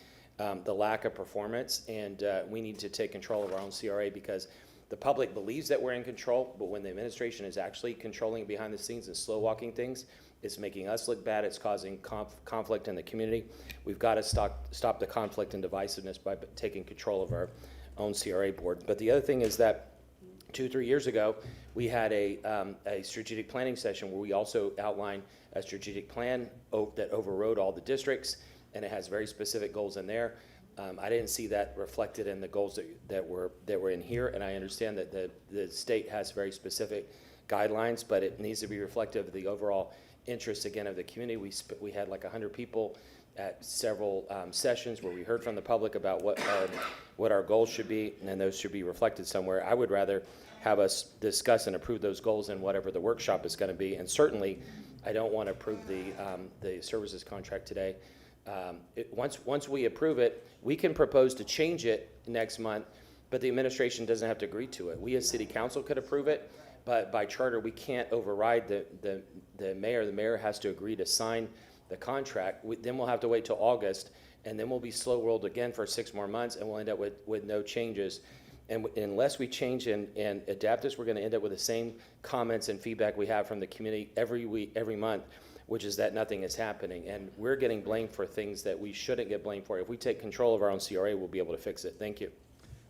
S14: lack of performance, and we need to take control of our own CRA because the public believes that we're in control, but when the administration is actually controlling behind the scenes and slow walking things, it's making us look bad. It's causing conflict in the community. We've got to stop the conflict and divisiveness by taking control of our own CRA board. But the other thing is that 2-3 years ago, we had a strategic planning session where we also outlined a strategic plan that overrode all the districts, and it has very specific goals in there. I didn't see that reflected in the goals that were in here, and I understand that the state has very specific guidelines, but it needs to be reflective of the overall interest again of the community. We had like 100 people at several sessions where we heard from the public about what our goals should be, and then those should be reflected somewhere. I would rather have us discuss and approve those goals in whatever the workshop is going to be, and certainly I don't want to approve the services contract today. Once we approve it, we can propose to change it next month, but the administration doesn't have to agree to it. We as city council could approve it, but by charter, we can't override the mayor. The mayor has to agree to sign the contract. Then we'll have to wait till August, and then we'll be slow-rolled again for 6 more months, and we'll end up with no changes. And unless we change and adapt this, we're going to end up with the same comments and feedback we have from the community every week, every month, which is that nothing is happening. And we're getting blamed for things that we shouldn't get blamed for. If we take control of our own CRA, we'll be able to fix it. Thank you.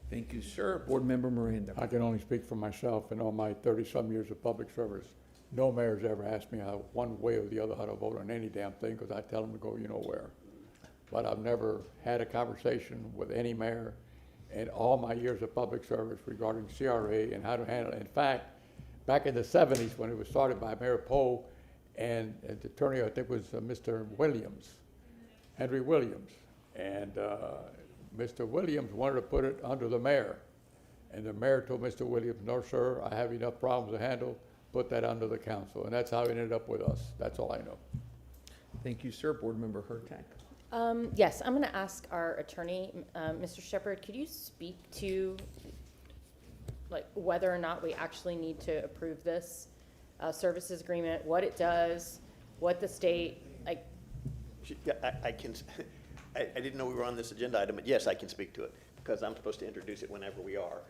S1: Thank you, sir. Board Member Miranda.
S16: I can only speak for myself and all my 30-some years of public service. No mayor's ever asked me one way or the other how to vote on any damn thing, because I tell them to go you know where. But I've never had a conversation with any mayor in all my years of public service regarding CRA and how to handle it. In fact, back in the 70s, when it was started by Mayor Poe and the attorney, I think, was Mr. Williams, Henry Williams. And Mr. Williams wanted to put it under the mayor. And the mayor told Mr. Williams, no, sir, I have enough problems to handle, put that under the council. And that's how it ended up with us. That's all I know.
S1: Thank you, sir. Board Member Hurtak.
S6: Yes, I'm going to ask our attorney, Mr. Shepherd, could you speak to like whether or not we actually need to approve this services agreement, what it does, what the state, like.
S17: Yeah, I can, I didn't know we were on this agenda item, but yes, I can speak to it because I'm supposed to introduce it whenever we are.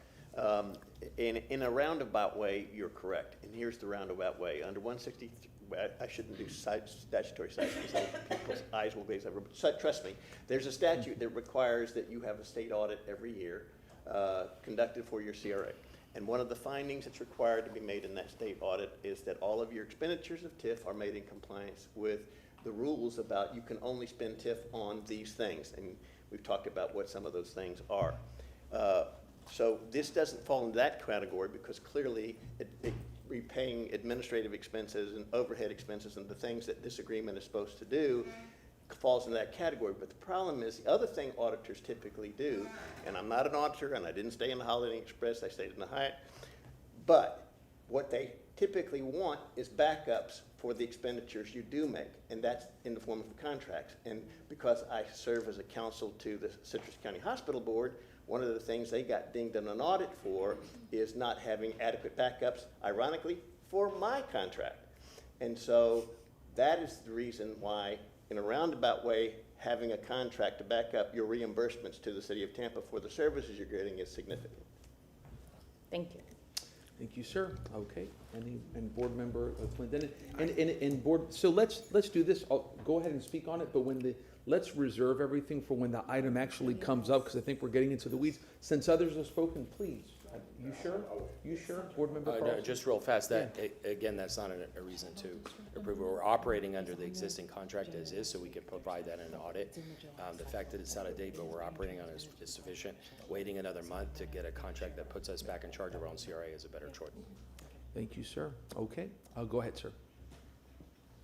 S17: In a roundabout way, you're correct. And here's the roundabout way. Under 163, I shouldn't do statutory cites because people's eyes will glaze over. But trust me, there's a statute that requires that you have a state audit every year conducted for your CRA. And one of the findings that's required to be made in that state audit is that all of your expenditures of TIF are made in compliance with the rules about you can only spend TIF on these things. And we've talked about what some of those things are. So this doesn't fall into that category because clearly repaying administrative expenses and overhead expenses and the things that this agreement is supposed to do falls in that category. But the problem is the other thing auditors typically do, and I'm not an auditor and I didn't stay in the Holiday Inn Express, I stayed in the Hyatt, but what they typically want is backups for the expenditures you do make, and that's in the form of contracts. And because I serve as a counsel to the Citrus County Hospital Board, one of the things they got dinged in an audit for is not having adequate backups, ironically, for my contract. And so that is the reason why, in a roundabout way, having a contract to back up your reimbursements to the city of Tampa for the services you're getting is significant.
S6: Thank you.
S1: Thank you, sir. Okay, and Board Member Clinton, and Board, so let's do this. I'll go ahead and speak on it, but let's reserve everything for when the item actually comes up, because I think we're getting into the weeds. Since others have spoken, please. You sure? You sure, Board Member Carlson?
S14: No, just real fast, again, that's not a reason to approve. We're operating under the existing contract as is, so we can provide that in an audit. The fact that it's out of date, but we're operating on it is sufficient. Waiting another month to get a contract that puts us back in charge of our own CRA is a better choice.
S1: Thank you, sir. Okay, go ahead, sir.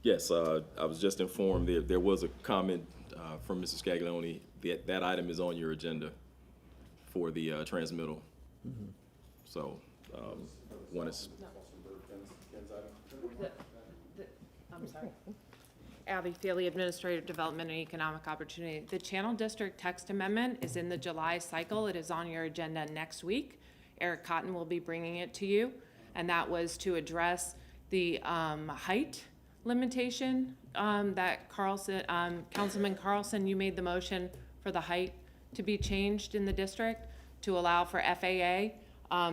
S24: Yes, I was just informed there was a comment from Mrs. Scaglione that item is on your agenda for the transmittal.
S1: Mm-hmm.
S24: So, one is.
S18: I'm sorry. Abby Thiele, Administrative Development and Economic Opportunity. The Channel District text amendment is in the July cycle. It is on your agenda next week. Eric Cotton will be bringing it to you, and that was to address the height limitation that Councilman Carlson, you made the motion for the height to be changed in the district to allow for FAA.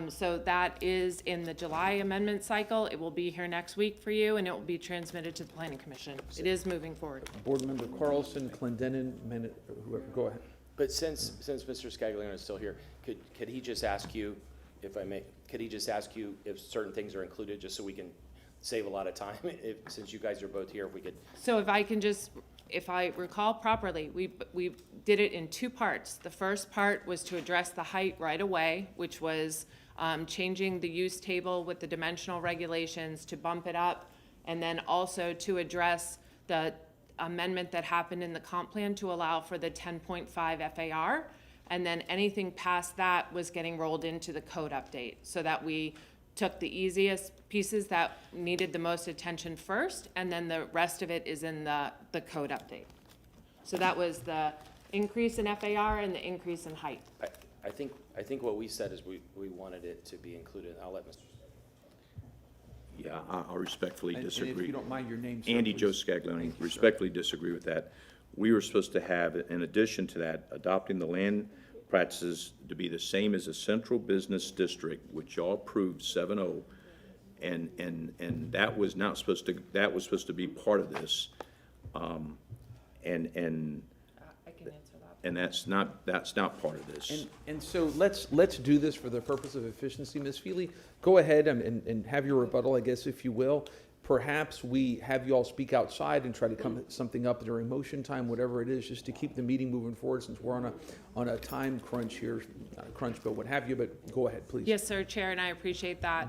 S18: So that is in the July amendment cycle. It will be here next week for you, and it will be transmitted to the Planning Commission. It is moving forward.
S1: Board Member Carlson, Clendenin, whoever, go ahead.
S14: But since Mr. Scaglione is still here, could he just ask you, if I may, could he just ask you if certain things are included, just so we can save a lot of time, since you guys are both here, if we could.
S18: So if I recall properly, we did it in two parts. The first part was to address the height right away, which was changing the use table with the dimensional regulations to bump it up, and then also to address the amendment that happened in the comp plan to allow for the 10.5 FAR, and then anything past that was getting rolled into the code update, so that we took the easiest pieces that needed the most attention first, and then the rest of it is in the code update. So that was the increase in FAR and the increase in height.
S14: I think what we said is we wanted it to be included. I'll let Mr.
S23: Yeah, I'll respectfully disagree.
S1: And if you don't mind your name, sir,
S23: Andy
S1: please.
S23: Joe Scaglione, respectfully disagree with that. We were supposed to have, in addition to that, adopting the land practices to be the same as a central business district, which y'all approved 7-0, and that was not supposed to, that was supposed to be part of this. And
S18: I can answer that.
S23: and that's not part of this.
S1: And so let's do this for the purpose of efficiency. Ms. Feely, go ahead and have your rebuttal, I guess, if you will. Perhaps we have you all speak outside and try to come something up during motion time, whatever it is, just to keep the meeting moving forward, since we're on a time crunch here, not a crunch, but what have you, but go ahead, please.
S18: Yes, sir, Chair, and I appreciate that.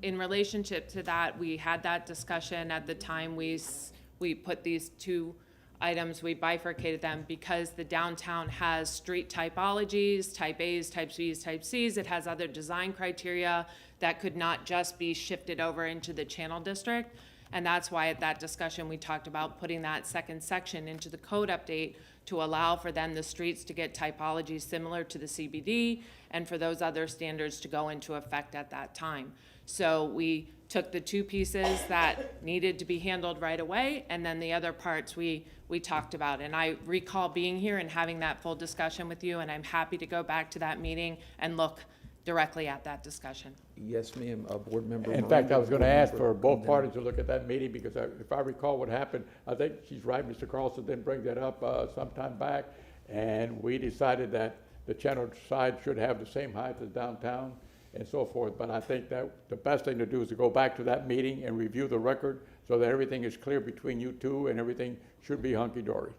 S18: In relationship to that, we had that discussion at the time we put these two items, we bifurcated them because the downtown has street typologies, type A's, type B's, type C's. It has other design criteria that could not just be shifted over into the channel district. And that's why at that discussion, we talked about putting that second section into the code update to allow for then the streets to get typologies similar to the CBD and for those other standards to go into effect at that time. So we took the two pieces that needed to be handled right away, and then the other parts we talked about. And I recall being here and having that full discussion with you, and I'm happy to go back to that meeting and look directly at that discussion.
S1: Yes, ma'am, Board Member.
S16: In fact, I was going to ask for both
S1: Board
S16: parties to look at that meeting, because if I recall what happened, I think she's right, Mr. Carlson didn't bring that up sometime back, and we decided that the channel side should have the same height as downtown and so forth. But I think that the best thing to do is to go back to that meeting and review the record so that everything is clear between you two and everything should be hunky-dory.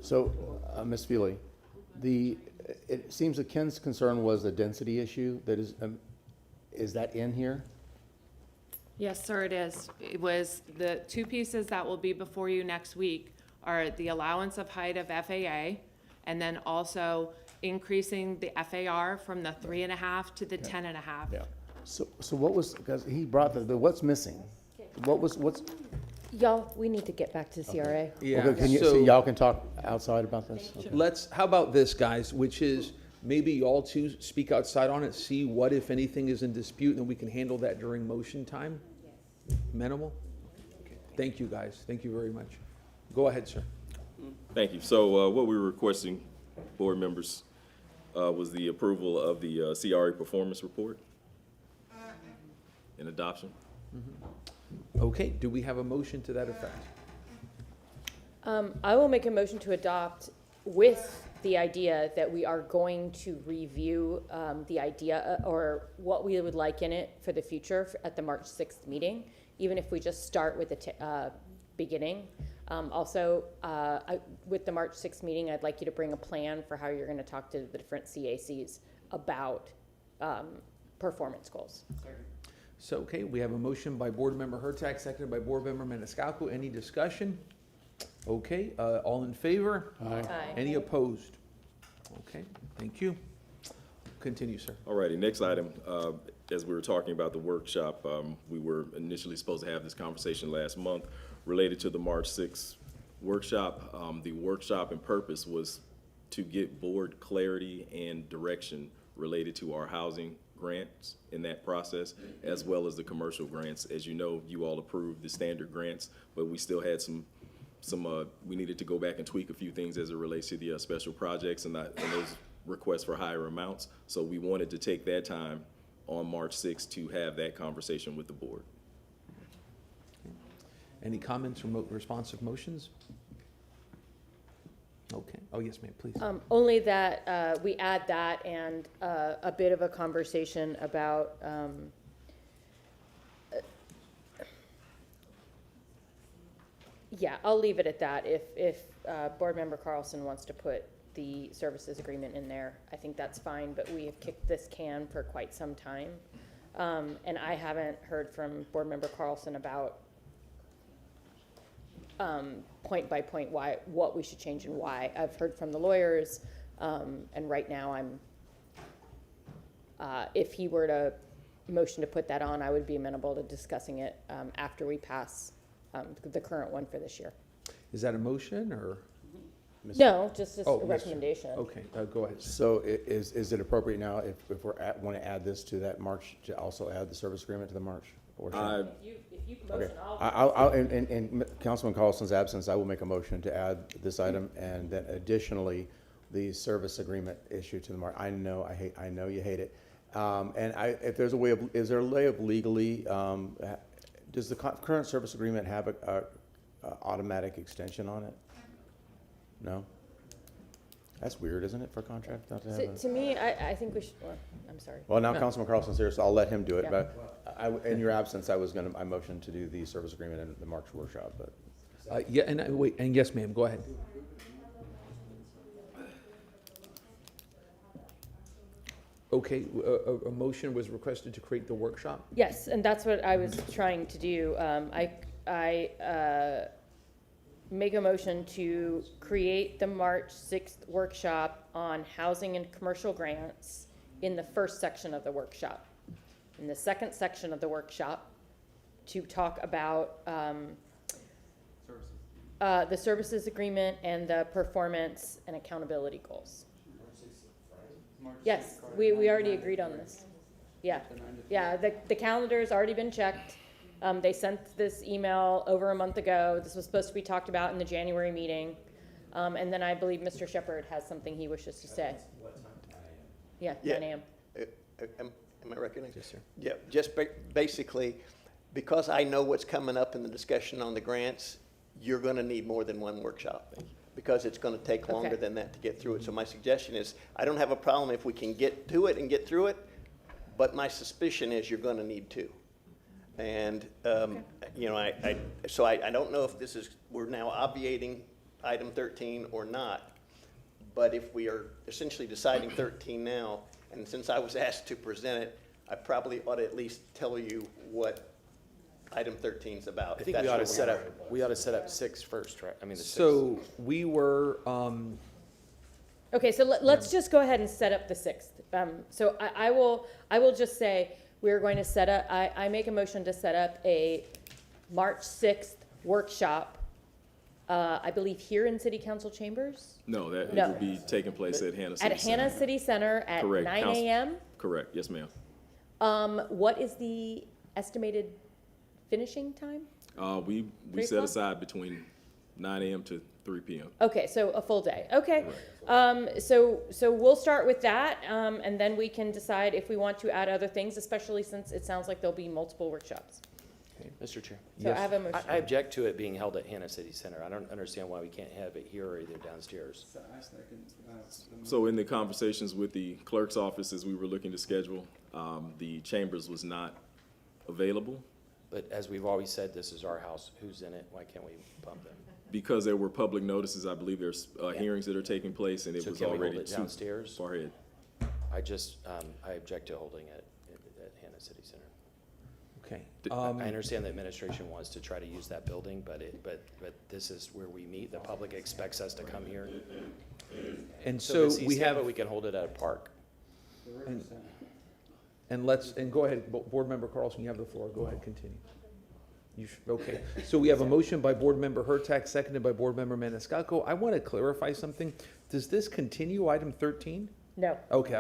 S12: So, Ms. Feely, it seems that Ken's concern was the density issue. That is that in here?
S18: Yes, sir, it is. It was the two pieces that will be before you next week are the allowance of height of FAA, and then also increasing the FAR from the 3.5 to the 10.5.
S12: Yeah. So what was, because he brought what's missing? What's?
S6: Y'all, we need to get back to CRA.
S1: Yeah.
S12: Okay, can you, so y'all can talk outside about this? Okay.
S1: How about this, guys, which is maybe y'all two speak outside on it, see what, if anything, is in dispute, and then we can handle that during motion time? Minimal? Thank you, guys. Thank you very much. Go ahead, sir.
S24: Thank you. So what we were requesting, board members, was the approval of the CRA performance report and adoption.
S1: Okay, do we have a motion to that effect?
S6: I will make a motion to adopt with the idea that we are going to review the idea or what we would like in it for the future at the March 6th meeting, even if we just start with the beginning. Also, with the March 6th meeting, I'd like you to bring a plan for how you're going to talk to the different CACs about performance goals.
S1: So, okay, we have a motion by Board Member Hurtak, seconded by Board Member Maniscalco. Any discussion? Okay, all in favor?
S16: Aye.
S6: Aye.
S1: Any opposed? Okay, thank you. Continue, sir.
S24: All righty, next item. As we were talking about the workshop, we were initially supposed to have this conversation last month related to the March 6th workshop. The workshop and purpose was to get board clarity and direction related to our housing grants in that process, as well as the commercial grants. As you know, you all approved the standard grants, but we still had some we needed to go back and tweak a few things as it relates to the special projects and those requests for higher amounts. So we wanted to take that time on March 6th to have that conversation with the board.
S1: Any comments or responsive motions? Okay. Oh, yes, ma'am, please.
S6: Only that we add that and a bit of a conversation about yeah, I'll leave it at that. If Board Member Carlson wants to put the services agreement in there, I think that's fine, but we have kicked this can for quite some time. And I haven't heard from Board Member Carlson about point by point what we should change and why. I've heard from the lawyers, and right now I'm, if he were to motion to put that on, I would be amenable to discussing it after we pass the current one for this year.
S1: Is that a motion or?
S6: No, just
S1: Oh,
S6: a
S1: yes,
S6: recommendation.
S1: Okay, go ahead.
S12: So is it appropriate now if want to add this to that March, to also add the service agreement to the March?
S6: If you motion,
S12: Okay. In Councilman Carlson's absence, I will make a motion to add this item, and then additionally, the service agreement issue to the March. I know you hate it. And if there's a way of, is there a way of legally, does the current service agreement have a automatic extension on it? No? That's weird, isn't it, for a contract not to have a?
S6: To me, I think we should, well, I'm sorry.
S12: Well, now Councilman Carlson's here, so I'll let him do it,
S6: Yeah.
S12: but in your absence, I motioned to do the service agreement in the March workshop, but.
S1: Yeah, and wait, and yes, ma'am, go ahead. Okay, a motion was requested to create the workshop?
S6: Yes, and that's what I was trying to do. I make a motion to create the March 6th workshop on housing and commercial grants in the first section of the workshop. In the second section of the workshop, to talk about the services agreement and the performance and accountability goals. Yes, we already agreed on this. Yeah, yeah, the calendar's already been checked. They sent this email over a month ago. This was supposed to be talked about in the January meeting. And then I believe Mr. Shepherd has something he wishes to say. Yeah, 9 a.m.
S17: Am I recognized?
S1: Yes, sir.
S17: Yeah, just basically, because I know what's coming up in the discussion on the grants, you're gonna need more than one workshop, because it's gonna take longer than that to get through it. So my suggestion is, I don't have a problem if we can get to it and get through it, but my suspicion is you're gonna need two. And, you know, I don't know if this is, we're now obviating item 13 or not, but if we are essentially deciding 13 now, and since I was asked to present it, I probably ought to at least tell you what item 13 is about.
S14: I think we ought to set up 6 first, right? I mean, the 6.
S1: So we were,
S6: Okay, so let's just go ahead and set up the 6th. So I will just say, we're going to set up, I make a motion to set up a March 6th workshop, I believe here in City Council chambers?
S24: No, that
S6: No.
S24: will be taking place at Hannah City
S6: At
S24: Center.
S6: Hannah City Center at
S24: Correct.
S6: 9
S24: Council-
S6: a.m.?
S24: Correct, yes, ma'am.
S6: What is the estimated finishing time?
S24: We
S6: 3
S24: set
S6: o'clock?
S24: aside between 9 a.m. to 3 p.m.
S6: Okay, so a full day. Okay. So we'll start with that, and then we can decide if we want to add other things, especially since it sounds like there'll be multiple workshops.
S14: Mr. Chair.
S6: So I have a motion.
S14: I object to it being held at Hannah City Center. I don't understand why we can't have it here or either downstairs.
S24: So in the conversations with the clerk's office as we were looking to schedule, the chambers was not available.
S14: But as we've always said, this is our house. Who's in it? Why can't we bump them?
S24: Because there were public notices, I believe there's hearings that are taking place, and it
S14: So
S24: was
S14: can we hold
S24: already
S14: it
S24: too
S14: downstairs?
S24: far ahead.
S14: I object to holding it at Hannah City Center.
S1: okay.
S14: I understand the administration wants to try to use that building, but this is where we meet. The public expects us to come here.
S1: And so we have,
S14: But we can hold it at a park.
S1: and go ahead, Board Member Carlson, you have the floor. Go ahead, continue. Okay, so we have a motion by Board Member Hurtak, seconded by Board Member Maniscalco. I want to clarify something. Does this continue item 13?
S6: No.
S1: Okay,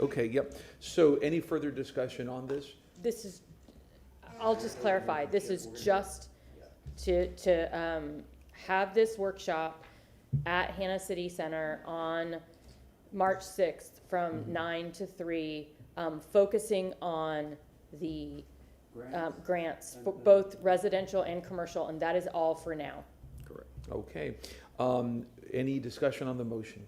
S1: okay, yep. So any further discussion on this?
S6: This is, I'll just clarify, this is just to have this workshop at Hannah City Center on March 6th from 9 to 3, focusing on the grants, for both residential and commercial, and that is all for now.
S24: Correct.
S1: Okay. Any discussion on the motion?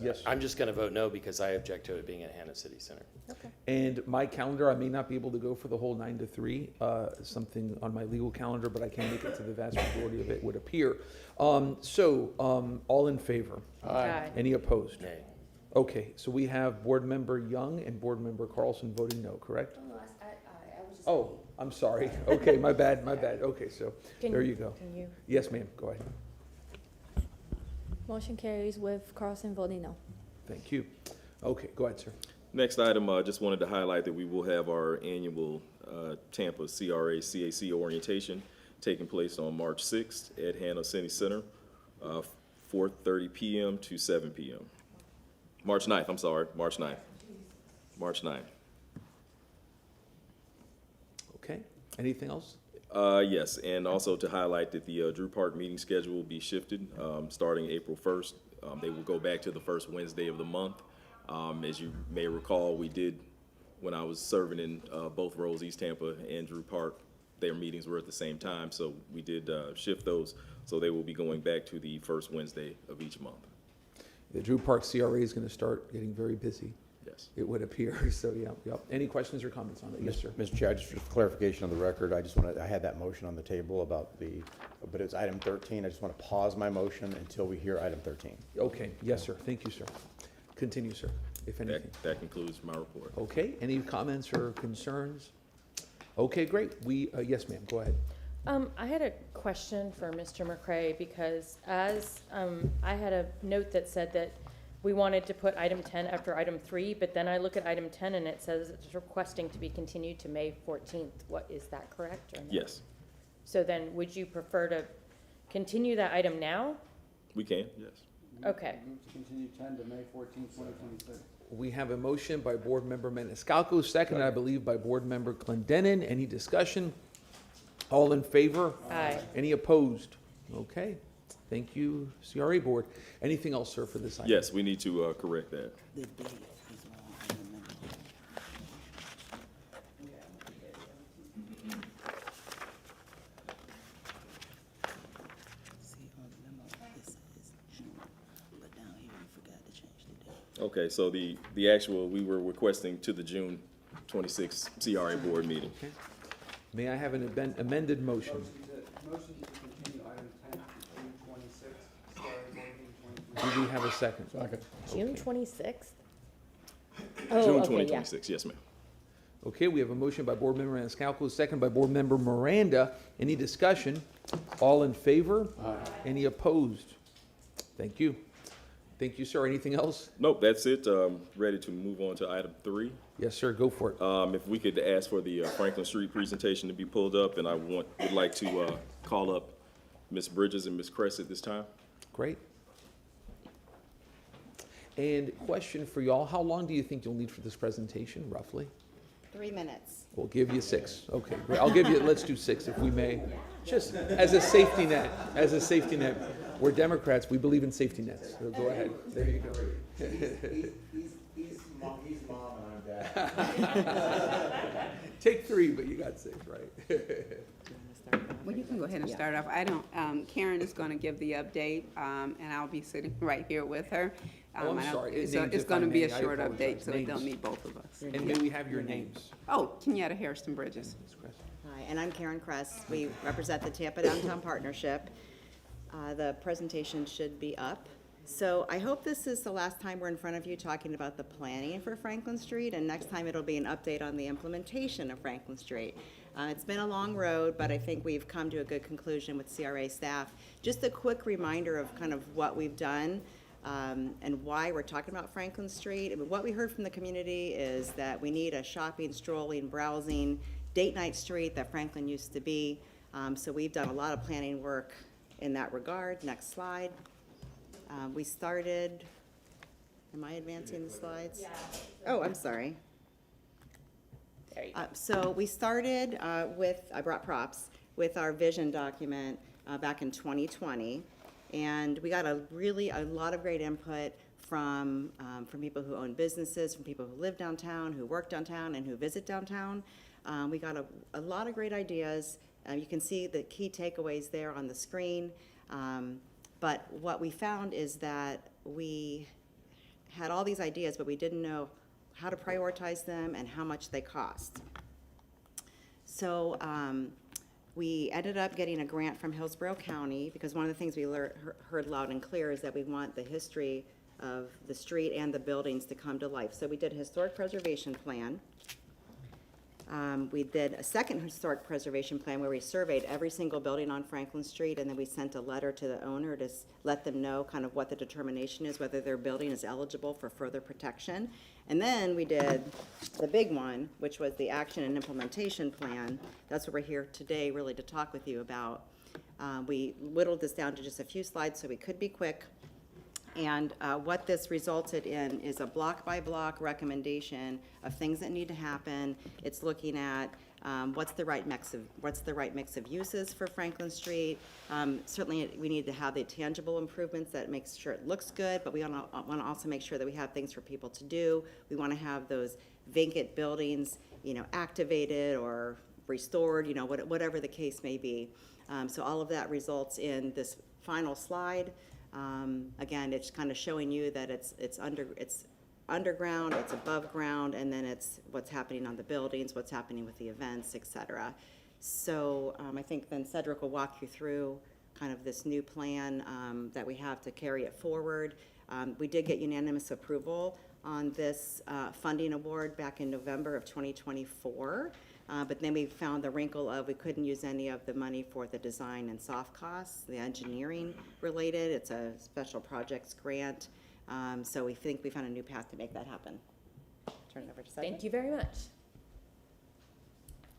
S1: Yes.
S14: I'm just going to vote no because I object to it being at Hannah City Center.
S6: Okay.
S1: And my calendar, I may not be able to go for the whole 9 to 3, something on my legal calendar, but I can make it to the vast majority of it would appear. All in favor?
S6: Aye.
S1: Any opposed?
S14: Nay.
S1: Okay, so we have Board Member Young and Board Member Carlson voting no, correct? Oh, I'm sorry. Okay, my bad. Okay, so there you go.
S6: Can you?
S1: Yes, ma'am, go ahead.
S10: Motion carries with Carlson voting no.
S1: Thank you. Okay, go ahead, sir.
S24: Next item, I just wanted to highlight that we will have our annual Tampa CRA CAC orientation taking place on March 6th at Hannah City Center, 4:30 p.m. to 7 p.m. March 9th, I'm sorry, March 9th. March 9th.
S1: Okay, anything else?
S24: Yes, and also to highlight that the Drew Park meeting schedule will be shifted starting April 1st. They will go back to the first Wednesday of the month. As you may recall, we did when I was serving in both roles, East Tampa and Drew Park, their meetings were at the same time, so we did shift those. So they will be going back to the first Wednesday of each month.
S1: The Drew Park CRA is going to start getting very busy.
S24: Yes.
S1: It would appear. So, yeah. Any questions or comments on it? Yes, sir.
S12: Mr. Chair, just for clarification on the record, I had that motion on the table but it's item 13. I just want to pause my motion until we hear item 13.
S1: Okay. Yes, sir. Thank you, sir. Continue, sir, if anything.
S24: That concludes my report.
S1: Okay. Any comments or concerns? Okay, great. Yes, ma'am. Go ahead.
S6: I had a question for Mr. McCray because as I had a note that said that we wanted to put item 10 after item 3, but then I look at item 10 and it says it's requesting to be continued to May 14th. What, is that correct or no?
S24: Yes,
S6: So then would you prefer to continue that item now?
S24: we can, yes.
S6: Okay.
S15: Move to continue 10 to May 14, 2026.
S1: We have a motion by Board Member Maniscalco, seconded, I believe, by Board Member Clendenin. Any discussion? All in favor?
S6: Aye.
S1: Any opposed? Okay. Thank you, CRA Board. Anything else, sir, for this item?
S24: Yes, we need to correct that. Okay, so the actual, we were requesting to the June 26th CRA board meeting.
S1: Okay. May I have an amended motion?
S15: Motion to continue item 10 to June 26th, CRA board meeting 2026.
S1: Do we have a second?
S16: Second.
S6: June 26th?
S24: June
S6: Oh, okay,
S24: 2026, yes, ma'am.
S1: Okay, we have a motion by Board Member Maniscalco, second by Board Member Miranda. Any discussion? All in favor?
S16: Aye.
S1: Any opposed? Thank you. Thank you, sir. Anything else?
S24: Nope, that's it. Ready to move on to item 3.
S1: Yes, sir. Go for it.
S24: If we could ask for the Franklin Street presentation to be pulled up, and I would like to call up Ms. Bridges and Ms. Cress at this time.
S1: Great. And question for y'all, how long do you think you'll need for this presentation, roughly?
S3: 3 minutes.
S1: We'll give you 6. Okay, great. I'll give you, let's do 6 if we may. Just as a safety net, We're Democrats, we believe in safety nets. So go ahead. There you go.
S12: He's mom and I'm dad.
S1: Take 3, but you got 6, right?
S19: Well, you can go ahead and start off. Karen is going to give the update, and I'll be sitting right here with her.
S1: Oh, I'm sorry.
S19: It's
S1: Names, if
S19: going
S1: I
S19: to be
S1: may.
S19: a
S1: I
S19: short
S1: apologize.
S19: update, so they'll
S1: Names.
S19: need both of us.
S1: And may we have your names?
S19: Oh, Kenyatta Harrison Bridges.
S3: Hi, and I'm Karen Kress. We represent the Tampa Downtown Partnership. The presentation should be up. So I hope this is the last time we're in front of you talking about the planning for Franklin Street, and next time it'll be an update on the implementation of Franklin Street. It's been a long road, but I think we've come to a good conclusion with CRA staff. Just a quick reminder of kind of what we've done and why we're talking about Franklin Street. I mean, what we heard from the community is that we need a shopping, strolling, browsing, date night street that Franklin used to be. So we've done a lot of planning work in that regard. Next slide. We started, am I advancing the slides? Yeah. Oh, I'm sorry.
S6: There you go.
S3: So we started with, I brought props, with our vision document back in 2020. And we got a lot of great input from people who own businesses, from people who live downtown, who work downtown, and who visit downtown. We got a lot of great ideas. You can see the key takeaways there on the screen. But what we found is that we had all these ideas, but we didn't know how to prioritize them and how much they cost. So we ended up getting a grant from Hillsborough County because one of the things we heard loud and clear is that we want the history of the street and the buildings to come to life. So we did a historic preservation plan. We did a second historic preservation plan where we surveyed every single building on Franklin Street, and then we sent a letter to the owner to let them know kind of what the determination is, whether their building is eligible for further protection. And then we did the big one, which was the action and implementation plan. That's what we're here today really to talk with you about. We whittled this down to just a few slides so we could be quick. And what this resulted in is a block-by-block recommendation of things that need to happen. It's looking at what's the right mix of uses for Franklin Street. Certainly, we need to have the tangible improvements that makes sure it looks good, but we want to also make sure that we have things for people to do. We want to have those vacant buildings, activated or restored, whatever the case may be. So all of that results in this final slide. Again, it's kind of showing you that it's underground, it's above ground, and then it's what's happening on the buildings, what's happening with the events, et cetera. So I think then Cedric will walk you through kind of this new plan that we have to carry it forward. We did get unanimous approval on this funding award back in November of 2024. But then we found the wrinkle of we couldn't use any of the money for the design and soft costs, the engineering related. It's a special projects grant. So we think we found a new path to make that happen. Turn it over to Cedric.
S6: Thank you very much.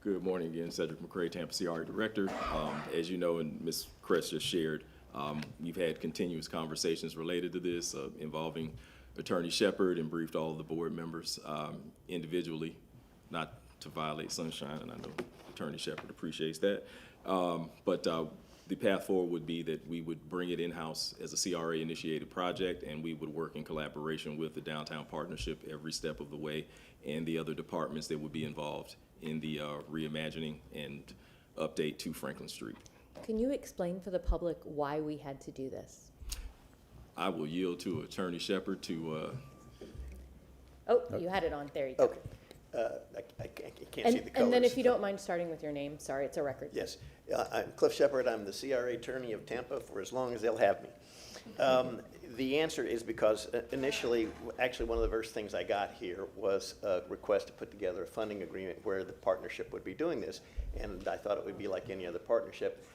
S24: Good morning again, Cedric McCray, Tampa CRA Director. As you know, and Ms. Kress just shared, we've had continuous conversations related to this involving Attorney Shepard and briefed all of the board members individually, not to violate sunshine, and I know Attorney Shepard appreciates that. But the path forward would be that we would bring it in-house as a CRA-initiated project, and we would work in collaboration with the Downtown Partnership every step of the way and the other departments that would be involved in the reimagining and update to Franklin Street.
S6: Can you explain for the public why we had to do this?
S24: I will yield to Attorney Shepard to...
S6: Oh, you had it on. There you go.
S17: Okay. I can't see the colors.
S6: And then if you don't mind starting with your name, sorry, it's a record.
S17: Yes. I'm Cliff Shepard. I'm the CRA attorney of Tampa for as long as they'll have me. The answer is because initially, actually one of the first things I got here was a request to put together a funding agreement where the partnership would be doing this. And I thought it would be like any other partnership.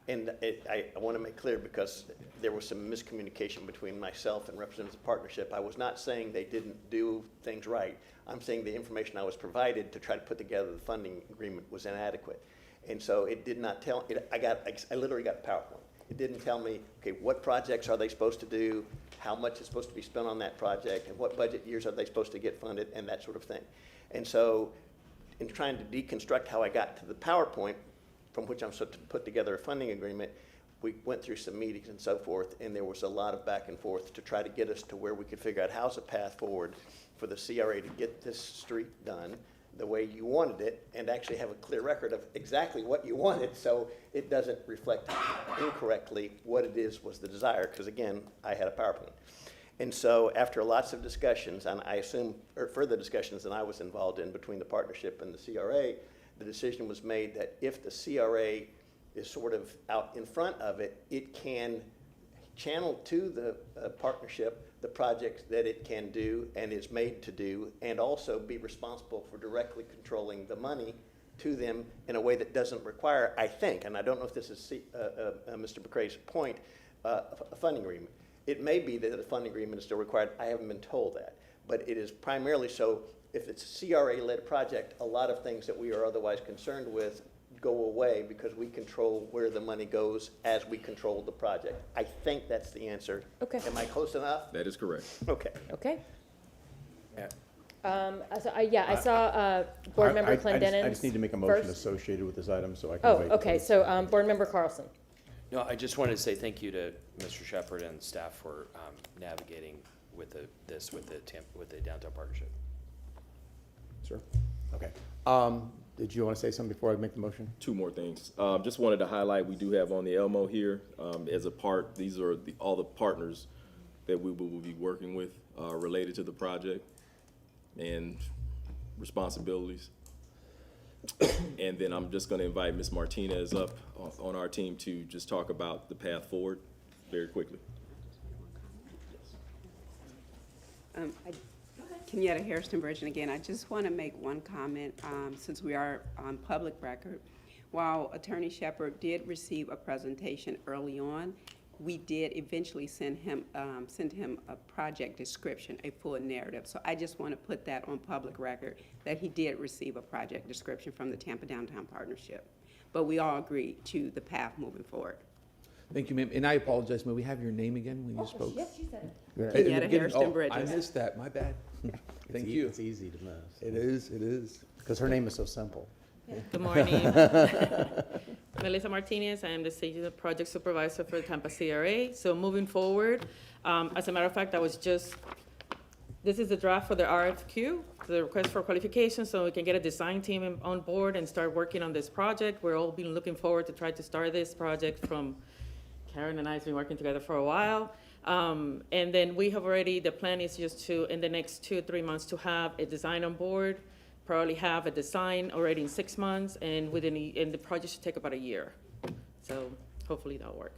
S17: And I want to make clear, because there was some miscommunication between myself and representatives of the partnership. I was not saying they didn't do things right. I'm saying the information I was provided to try to put together the funding agreement was inadequate. And so it did not tell, I literally got a PowerPoint. It didn't tell me, okay, what projects are they supposed to do, how much is supposed to be spent on that project, and what budget years are they supposed to get funded, and that sort of thing. And so in trying to deconstruct how I got to the PowerPoint, from which I'm supposed to put together a funding agreement, we went through some meetings and so forth, and there was a lot of back and forth to try to get us to where we could figure out how's a path forward for the CRA to get this street done the way you wanted it, and actually have a clear record of exactly what you wanted, so it doesn't reflect incorrectly what it was the desire, because again, I had a PowerPoint. And so after lots of discussions, and I assume further discussions than I was involved in between the partnership and the CRA, the decision was made that if the CRA is sort of out in front of it, it can channel to the partnership the projects that it can do and is made to do, and also be responsible for directly controlling the money to them in a way that doesn't require, I think, and I don't know if this is Mr. McCray's point, a funding agreement. It may be that a funding agreement is still required. I haven't been told that. But it is primarily so if it's a CRA-led project, a lot of things that we are otherwise concerned with go away because we control where the money goes as we control the project. I think that's the answer.
S6: Okay.
S17: Am I close enough?
S24: That is correct.
S17: Okay.
S6: Okay. I saw Board Member Clendenin.
S12: I just need to make a motion
S6: first.
S12: associated with this item, so I can
S6: Oh,
S12: wait.
S6: okay, so Board Member Carlson.
S14: No, I just wanted to say thank you to Mr. Shepard and staff for navigating with with the Downtown Partnership.
S12: Sure. Okay. Did you want to say something before I make the motion?
S24: Two more things. Just wanted to highlight, we do have on the Elmo here as a part, these are all the partners that we will be working with related to the project and responsibilities. And then I'm just going to invite Ms. Martinez up on our team to just talk about the path forward very quickly.
S19: Kenyatta Harrison Virgin again. I just want to make one comment since we are on public record. While Attorney Shepard did receive a presentation early on, we did eventually send him a project description, a full narrative. So I just want to put that on public record that he did receive a project description from the Tampa Downtown Partnership. But we all agreed to the path moving forward.
S1: Thank you, ma'am. And I apologize, may we have your name again when you spoke?
S6: Yes, she said it.
S15: Kenyatta Hairston
S1: I
S15: Bridges.
S1: missed that, my bad. Thank you.
S12: It's easy to miss.
S1: It is.
S12: Because her name is so simple.
S4: Good morning. Melissa Martinez, I am the Safety Project Supervisor for the Tampa CRA. So moving forward, as a matter of fact, this is the draft for the RFQ, the request for qualifications, so we can get a design team on board and start working on this project. We're all been looking forward to try to start this project from, Karen and I have been working together for a while. And then we have already, the plan is just to, in the next 2 or 3 months, to have a design on board, probably have a design already in 6 months, and and the project should take about a year. So hopefully that'll work.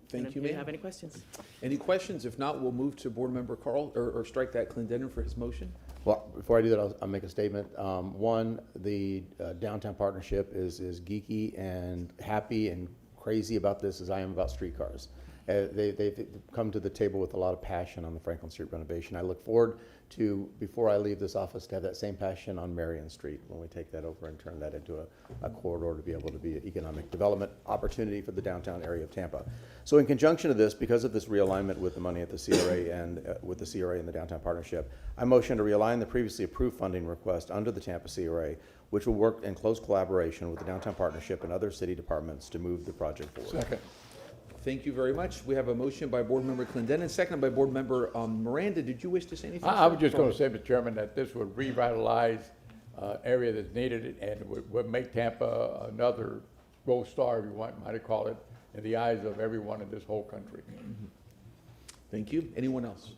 S1: Thank you,
S4: Do you
S1: ma'am.
S4: have any questions?
S1: Any questions? If not, we'll move to Board Member Carl, or strike that Clendenin for his motion.
S12: Well, before I do that, I'll make a statement. One, the downtown partnership is as geeky and happy and crazy about this as I am about streetcars. They've come to the table with a lot of passion on the Franklin Street renovation. I look forward to, before I leave this office, to have that same passion on Marion Street when we take that over and turn that into a corridor to be able to be an economic development opportunity for the downtown area of Tampa. So in conjunction to this, because of this realignment with the money at the CRA and with the CRA and the downtown partnership, I motion to realign the previously approved funding request under the Tampa CRA, which will work in close collaboration with the downtown partnership and other city departments to move the project forward.
S16: Second.
S1: Thank you very much. We have a motion by Board Member Clendenin, seconded by Board Member Miranda. Did you wish to say anything?
S16: I was
S1: sir?
S16: just going to say, Mr. Chairman, that this would revitalize area that's needed and would make Tampa another gold star, if you might call it, in the eyes of everyone in this whole country.
S1: Thank you. Anyone else?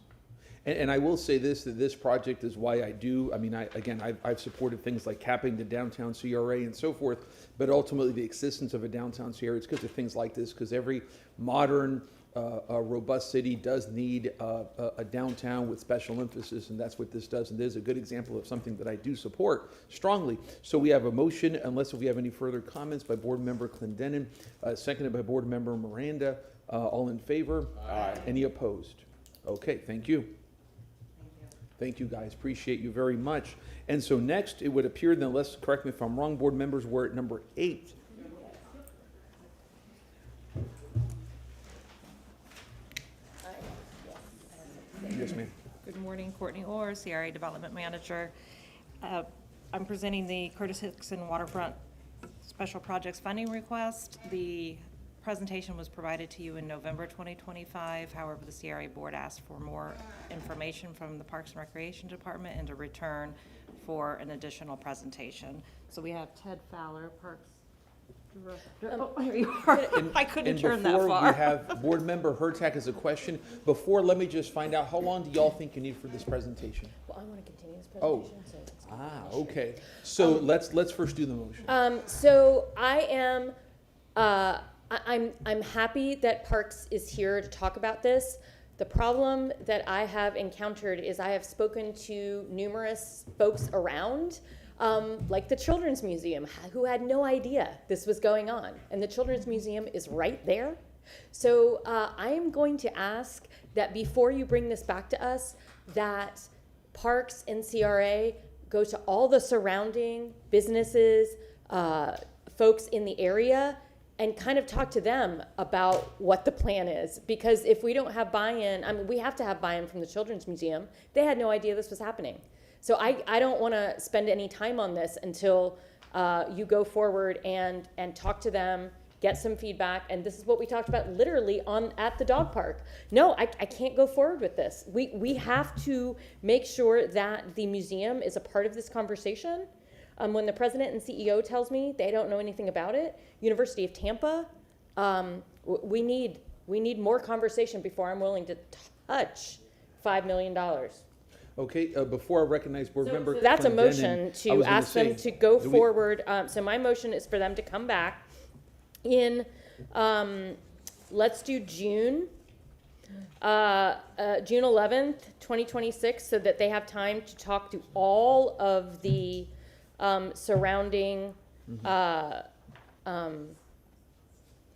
S1: And I will say this, that this project is why I do, I mean, I've supported things like capping the downtown CRA and so forth, but ultimately the existence of a downtown CRA, it's because of things like this, because every modern, robust city does need a downtown with special emphasis, and that's what this does. And this is a good example of something that I do support strongly. So we have a motion, unless we have any further comments, by Board Member Clendenin, seconded by Board Member Miranda. All in favor? Aye. Any opposed? Okay, thank you. Thank you, guys. Appreciate you very much. And so next, it would appear, then, let's correct me if I'm wrong, board members, we're at number 8. Yes, ma'am.
S9: Good morning, Courtney Orr, CRA Development Manager. I'm presenting the Curtis Hixon Waterfront Special Projects Funding Request. The presentation was provided to you in November 2025. However, the CRA Board asked for more information from the Parks and Recreation Department and to return for an additional presentation. So we have Ted Fowler, Parks Director. Oh, here you are. I couldn't turn that
S1: And before
S9: far.
S1: we have Board Member Hurtak as a question, let me just find out, how long do y'all think you need for this presentation?
S6: Well, I want to continue this
S1: Oh.
S6: presentation, so it's gonna be short.
S1: Okay. So let's first do the motion.
S6: So I am, I'm happy that Parks is here to talk about this. The problem that I have encountered is I have spoken to numerous folks around, like the Children's Museum, who had no idea this was going on. And the Children's Museum is right there. So I am going to ask that before you bring this back to us, that Parks and CRA go to all the surrounding businesses, folks in the area, and kind of talk to them about what the plan is. Because if we don't have buy-in, I mean, we have to have buy-in from the Children's Museum. They had no idea this was happening. So I don't want to spend any time on this until you go forward and talk to them, get some feedback. And this is what we talked about literally at the dog park. No, I can't go forward with this. We have to make sure that the museum is a part of this conversation. When the president and CEO tells me they don't know anything about it, University of Tampa, we need more conversation before I'm willing to touch $5 million.
S1: Okay, before I recognize Board Member
S6: That's a
S1: Clendenin,
S6: motion
S1: I
S6: to
S1: was gonna
S6: ask them
S1: say,
S6: to go
S1: do we-
S6: forward. So my motion is for them to come back in, let's do June 11th, 2026, so that they have time to talk to all of the surrounding,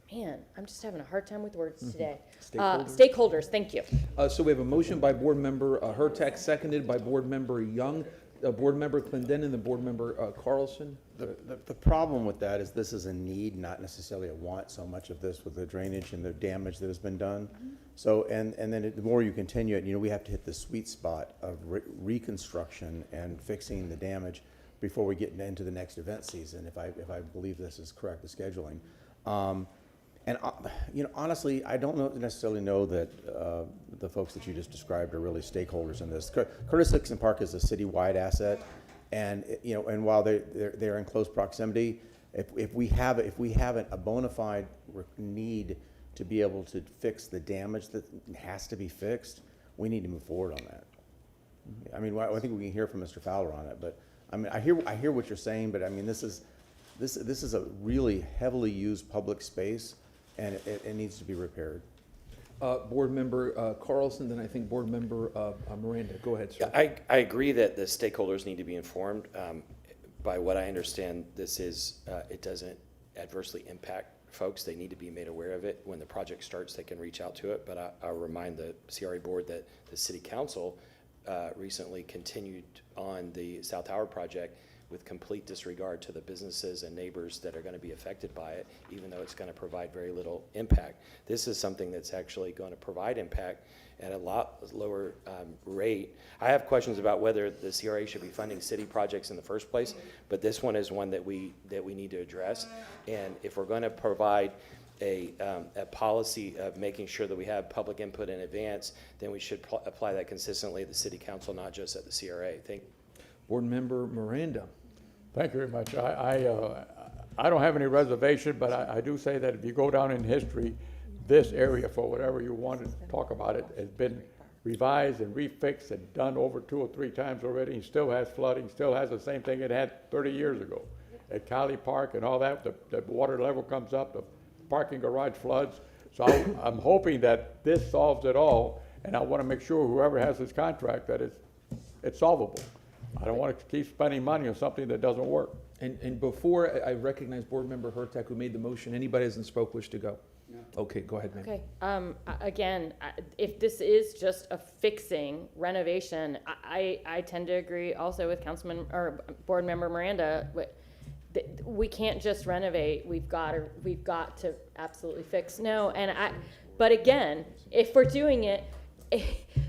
S6: man, I'm just having a hard time with words today. Stakeholders, thank you.
S1: So we have a motion by Board Member Hurtak, seconded by Board Member Young. Board Member Clendenin, then Board Member Carlson.
S12: The problem with that is this is a need, not necessarily a want, so much of this with the drainage and the damage that has been done. So, and then the more you continue it, we have to hit the sweet spot of reconstruction and fixing the damage before we get into the next event season, if I believe this is correct, the scheduling. Honestly, I don't necessarily know that the folks that you just described are really stakeholders in this. Curtis Hixon Park is a citywide asset, and and while they're in close proximity, if we have a bona fide need to be able to fix the damage that has to be fixed, we need to move forward on that. I mean, I think we can hear from Mr. Fowler on it, but I mean, I hear what you're saying, but I mean, this is a really heavily used public space, and it needs to be repaired.
S1: Board Member Carlson, then I think Board Member Miranda. Go ahead, sir.
S14: I agree that the stakeholders need to be informed. By what I understand, this is, it doesn't adversely impact folks. They need to be made aware of it. When the project starts, they can reach out to it. But I'll remind the CRA board that the City Council recently continued on the South Tower project with complete disregard to the businesses and neighbors that are going to be affected by it, even though it's going to provide very little impact. This is something that's actually going to provide impact at a lot lower rate. I have questions about whether the CRA should be funding city projects in the first place, but this one is one that we need to address. And if we're going to provide a policy of making sure that we have public input in advance, then we should apply that consistently at the City Council, not just at the CRA.
S1: Board Member Miranda.
S16: Thank you very much. I don't have any reservation, but I do say that if you go down in history, this area, for whatever you want to talk about it, has been revised and refixed and done over 2 or 3 times already, and still has flooding, still has the same thing it had 30 years ago. At Cali Park and all that, the water level comes up, the parking garage floods. So I'm hoping that this solves it all, and I want to make sure whoever has this contract that it's solvable. I don't want to keep spending money on something that doesn't work.
S1: And before I recognize Board Member Hurtak, who made the motion, anybody hasn't spoke wish to go? No. Okay, go ahead, ma'am.
S6: Okay, again, if this is just a fixing renovation, I tend to agree also with Councilman, or Board Member Miranda. We can't just renovate, we've got to absolutely fix. No, but again, if we're doing it,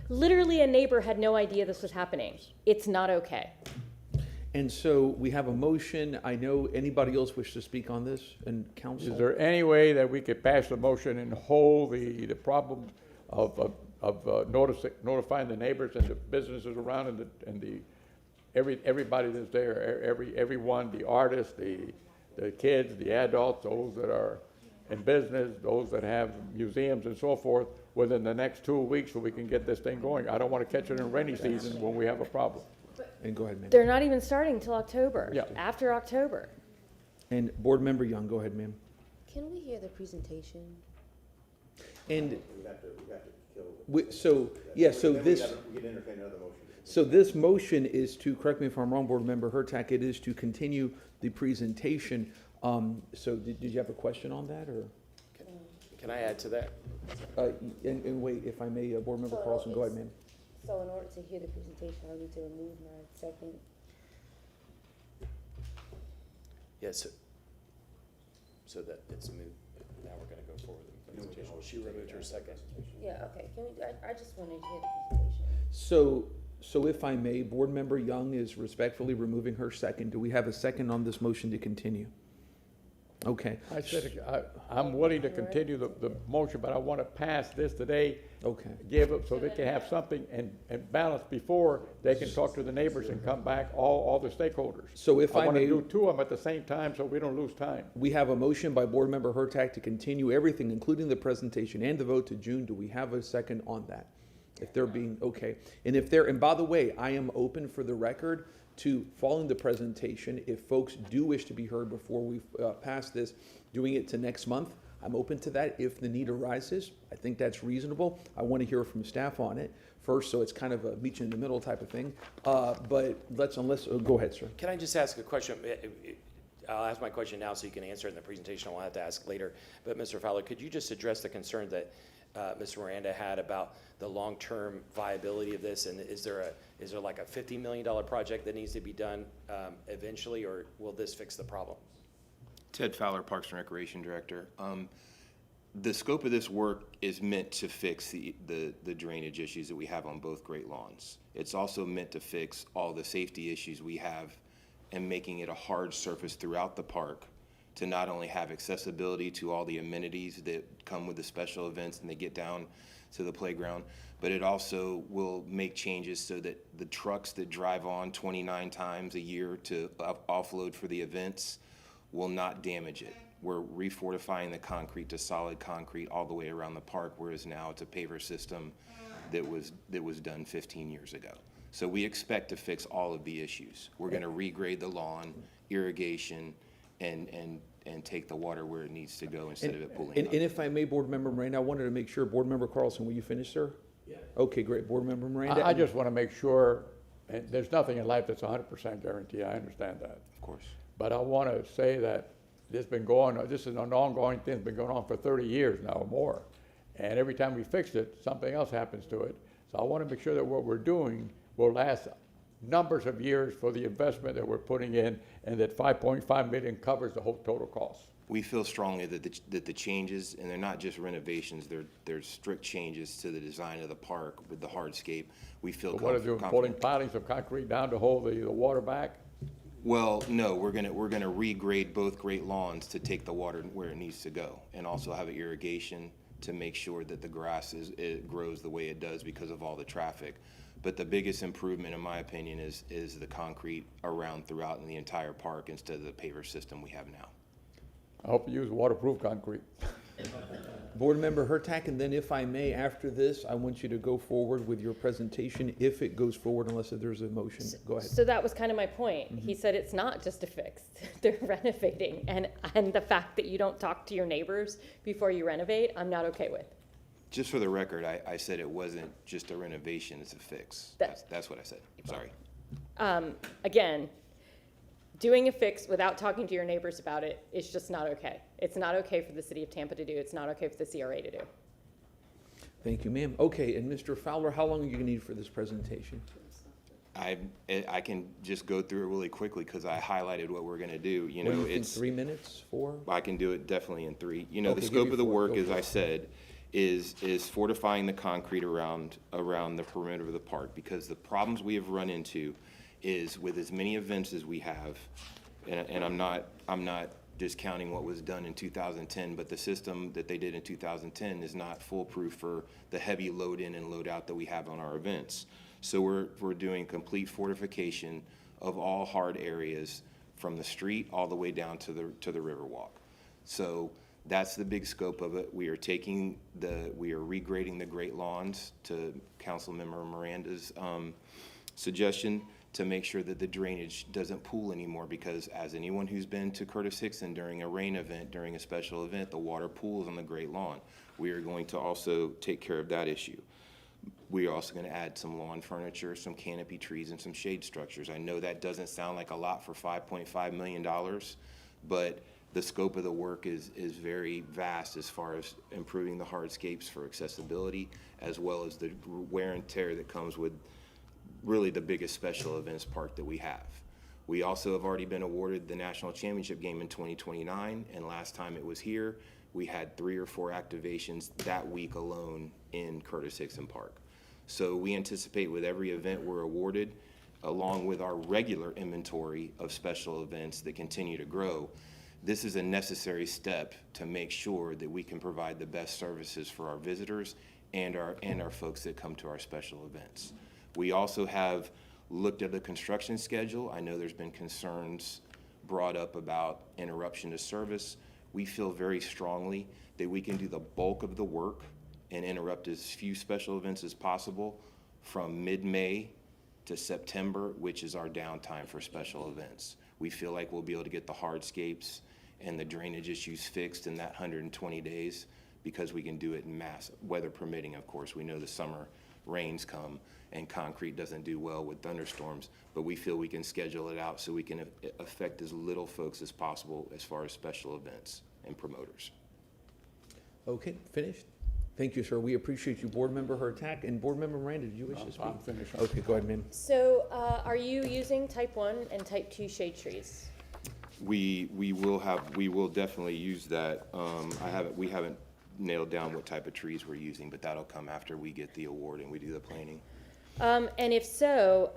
S6: literally a neighbor had no idea this was happening. It's not okay.
S1: And so we have a motion. I know anybody else wish to speak on this in council?
S16: Is there any way that we could pass the motion and hold the problem of notifying the neighbors and the businesses around and everybody that's there, everyone, the artists, the kids, the adults, those that are in business, those that have museums and so forth, within the next 2 weeks so we can get this thing going. I don't want to catch it in rainy season when we have a problem.
S1: And go ahead, ma'am.
S6: They're not even starting until October,
S16: Yeah.
S6: after October.
S1: And Board Member Young, go ahead, ma'am.
S13: Can we hear the presentation?
S1: And
S12: We have to
S1: so this.
S12: We can entertain another motion.
S1: So this motion is to, correct me if I'm wrong, Board Member Hurtak, it is to continue the presentation. So did you have a question on that, or?
S14: Can I add to that?
S1: And wait, if I may, Board Member Carlson, go ahead, ma'am.
S13: So in order to hear the presentation, I need to remove my second.
S14: Yes. So that it's moved. Now we're going to go forward with the presentation. She removed her second.
S13: Yeah, okay, can we, I just wanted to hear the presentation.
S1: So if I may, Board Member Young is respectfully removing her second. Do we have a second on this motion to continue? Okay.
S16: I said, I'm willing to continue the motion, but I want to pass this today.
S1: Okay.
S16: Give it so they can have something and balance before they can talk to the neighbors and come back, all the stakeholders.
S1: So if I
S16: want
S1: may,
S16: to do 2 of them at the same time so we don't lose time.
S1: we have a motion by Board Member Hurtak to continue everything, including the presentation and the vote to June. Do we have a second on that? If they're being, okay. And by the way, I am open for the record to, following the presentation, if folks do wish to be heard before we pass this, doing it to next month, I'm open to that if the need arises. I think that's reasonable. I want to hear from staff on it first, so it's kind of a meet you in the middle type of thing. But go ahead, sir.
S14: Can I just ask a question? I'll ask my question now so you can answer it in the presentation. I will have to ask later. But Mr. Fowler, could you just address the concern that Mr. Miranda had about the long-term viability of this, and is there like a $50 million project that needs to be done eventually, or will this fix the problem?
S5: Ted Fowler, Parks and Recreation Director. The scope of this work is meant to fix the drainage issues that we have on both great lawns. It's also meant to fix all the safety issues we have and making it a hard surface throughout the park to not only have accessibility to all the amenities that come with the special events and they get down to the playground, but it also will make changes so that the trucks that drive on 29 times a year to offload for the events will not damage it. We're refortifying the concrete to solid concrete all the way around the park, whereas now it's a paver system that was done 15 years ago. So we expect to fix all of the issues. We're going to regrade the lawn, irrigation, and take the water where it needs to go instead of it pooling up.
S1: And if I may, Board Member Miranda, I wanted to make sure, Board Member Carlson, will you finish, sir? Yeah. Okay, great. Board Member Miranda?
S16: I just want to make sure, and there's nothing in life that's 100% guaranteed, I understand that.
S5: Of course.
S16: But I want to say that this is an ongoing thing, it's been going on for 30 years now or more. And every time we fix it, something else happens to it. So I want to make sure that what we're doing will last numbers of years for the investment that we're putting in, and that $5.5 million covers the whole total cost.
S5: We feel strongly that the changes, and they're not just renovations, they're strict changes to the design of the park with the hardscape. We feel
S16: But what are doing, pulling pilings of concrete down to hold the water back?
S5: Well, no, we're gonna regrade both great lawns to take the water where it needs to go, and also have irrigation to make sure that the grass it grows the way it does because of all the traffic. But the biggest improvement, in my opinion, is the concrete throughout in the entire park instead of the paver system we have now.
S16: I hope you use waterproof concrete.
S1: Board Member Hurtak, and then if I may, after this, I want you to go forward with your presentation, if it goes forward, unless there's a motion. Go ahead.
S6: So that was kind of my point. He said it's not just a fix, they're renovating. And the fact that you don't talk to your neighbors before you renovate, I'm not okay with.
S5: Just for the record, I said it wasn't just a renovation, it's a fix. That's what I said. Sorry.
S6: Again, doing a fix without talking to your neighbors about it is just not okay. It's not okay for the city of Tampa to do. It's not okay for the CRA to do.
S1: Thank you, ma'am. Okay, and Mr. Fowler, how long are you gonna need for this presentation?
S5: I can just go through it really quickly because I highlighted what we're gonna do. You
S1: What do
S5: know,
S1: you think,
S5: it's
S1: 3 minutes, 4?
S5: I can do it definitely in 3. You know,
S1: Okay,
S5: the
S1: give
S5: scope
S1: me
S5: of the
S1: 4.
S5: work,
S1: Go
S5: as
S1: for
S5: I
S1: it.
S5: said, is fortifying the concrete around the perimeter of the park, because the problems we have run into is with as many events as we have, and I'm not discounting what was done in 2010, but the system that they did in 2010 is not foolproof for the heavy load in and load out that we have on our events. So we're doing complete fortification of all hard areas from the street all the way down to the Riverwalk. So that's the big scope of it. We are regrading the great lawns, to Councilmember Miranda's suggestion, to make sure that the drainage doesn't pool anymore, because as anyone who's been to Curtis Hixon during a rain event, during a special event, the water pools on the great lawn. We are going to also take care of that issue. We are also going to add some lawn furniture, some canopy trees, and some shade structures. I know that doesn't sound like a lot for $5.5 million, but the scope of the work is very vast as far as improving the hardscapes for accessibility, as well as the wear and tear that comes with really the biggest special events park that we have. We also have already been awarded the national championship game in 2029, and last time it was here, we had 3 or 4 activations that week alone in Curtis Hixon Park. So we anticipate with every event we're awarded, along with our regular inventory of special events that continue to grow, this is a necessary step to make sure that we can provide the best services for our visitors and our folks that come to our special events. We also have looked at the construction schedule. I know there's been concerns brought up about interruption to service. We feel very strongly that we can do the bulk of the work and interrupt as few special events as possible from mid-May to September, which is our downtime for special events. We feel like we'll be able to get the hardscapes and the drainage issues fixed in that 120 days because we can do it in mass, weather permitting, of course. We know the summer rains come and concrete doesn't do well with thunderstorms, but we feel we can schedule it out so we can affect as little folks as possible as far as special events and promoters.
S1: Okay, finished? Thank you, sir. We appreciate you. Board Member Hurtak and Board Member Miranda, did you wish to speak?
S16: I'm finished.
S1: Okay, go ahead, ma'am.
S6: So, are you using type 1 and type 2 shade trees?
S5: We will definitely use that. We haven't nailed down what type of trees we're using, but that'll come after we get the award and we do the planning.
S6: And if so,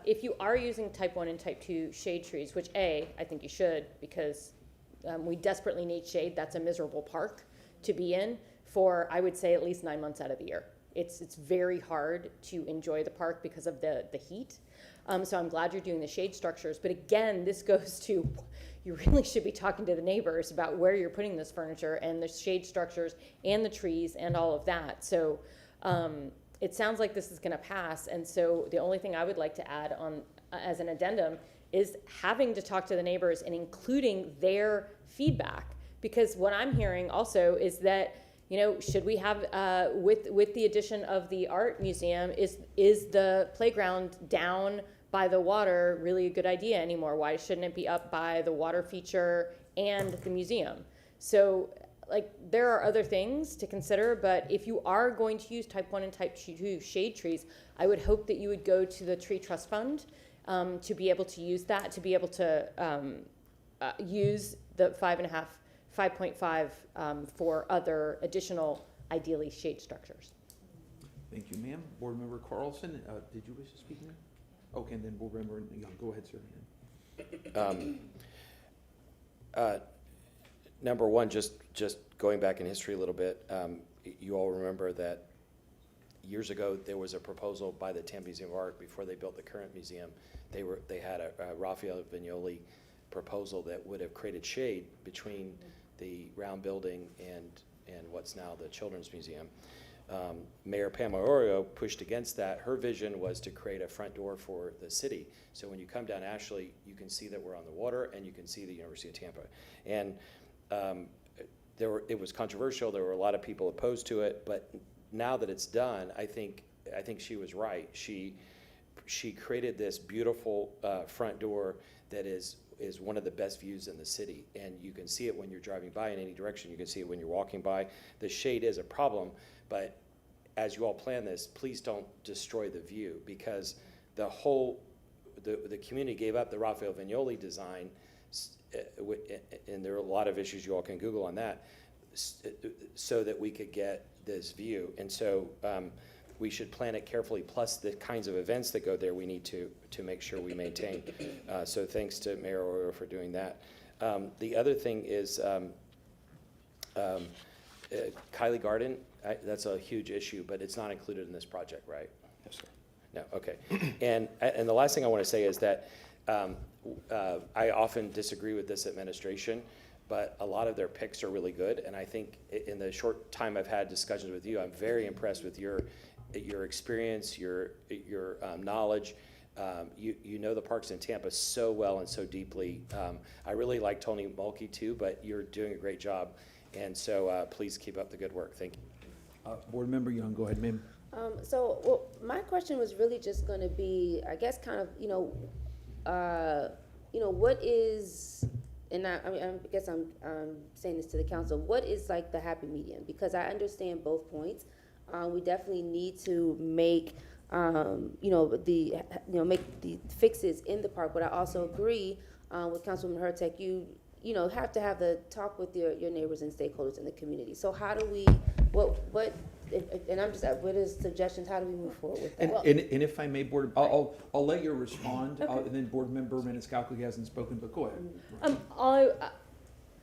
S6: if you are using type 1 and type 2 shade trees, which I think you should, because we desperately need shade. That's a miserable park to be in for, I would say, at least 9 months out of the year. It's very hard to enjoy the park because of the heat. So I'm glad you're doing the shade structures. But again, this goes to, you really should be talking to the neighbors about where you're putting this furniture and the shade structures and the trees and all of that. So it sounds like this is going to pass. And so the only thing I would like to add on as an addendum is having to talk to the neighbors and including their feedback. Because what I'm hearing also is that, you know, should we have, with the addition of the art museum, is the playground down by the water really a good idea anymore? Why shouldn't it be up by the water feature and the museum? So, like, there are other things to consider, but if you are going to use type 1 and type 2 shade trees, I would hope that you would go to the Tree Trust Fund to be able to use that, to be able to use the 5.5 for other additional, ideally, shade structures.
S1: Thank you, ma'am. Board Member Carlson, did you wish to speak, ma'am? Okay, and then Board Member Young, go ahead, sir.
S14: Number one, just going back in history a little bit, you all remember that years ago there was a proposal by the Tampa Museum of Art before they built the current museum. They had a Raphael Vignoli proposal that would have created shade between the round building and what's now the Children's Museum. Mayor Pam Arroyo pushed against that. Her vision was to create a front door for the city. So when you come down Ashley, you can see that we're on the water and you can see the University of Tampa. And it was controversial. There were a lot of people opposed to it, but now that it's done, I think she was right. She created this beautiful front door that is one of the best views in the city, and you can see it when you're driving by in any direction. You can see it when you're walking by. The shade is a problem, but as you all plan this, please don't destroy the view, because the community gave up the Raphael Vignoli design, and there are a lot of issues you all can Google on that, so that we could get this view. And so we should plan it carefully, plus the kinds of events that go there we need to make sure we maintain. So thanks to Mayor Arroyo for doing that. The other thing is Kylie Garden, that's a huge issue, but it's not included in this project, right?
S5: Yes, sir.
S14: No, okay. And the last thing I want to say is that I often disagree with this administration, but a lot of their picks are really good. And I think in the short time I've had discussions with you, I'm very impressed with your experience, your knowledge. You know the parks in Tampa so well and so deeply. I really like Tony Mulkey too, but you're doing a great job. And so please keep up the good work. Thank you.
S1: Board Member Young, go ahead, ma'am.
S13: So my question was really just going to be, I guess, kind of, what is, and I guess I'm saying this to the council, what is like the happy medium? Because I understand both points. We definitely need to make, make the fixes in the park, but I also agree with Councilwoman Hurtak. You have to have the talk with your neighbors and stakeholders in the community. So how do we, what is suggestions? How do we move forward with that?
S1: And if I may, Board, I'll let you respond, okay. And then Board Member Maniscalco hasn't spoken, but go ahead.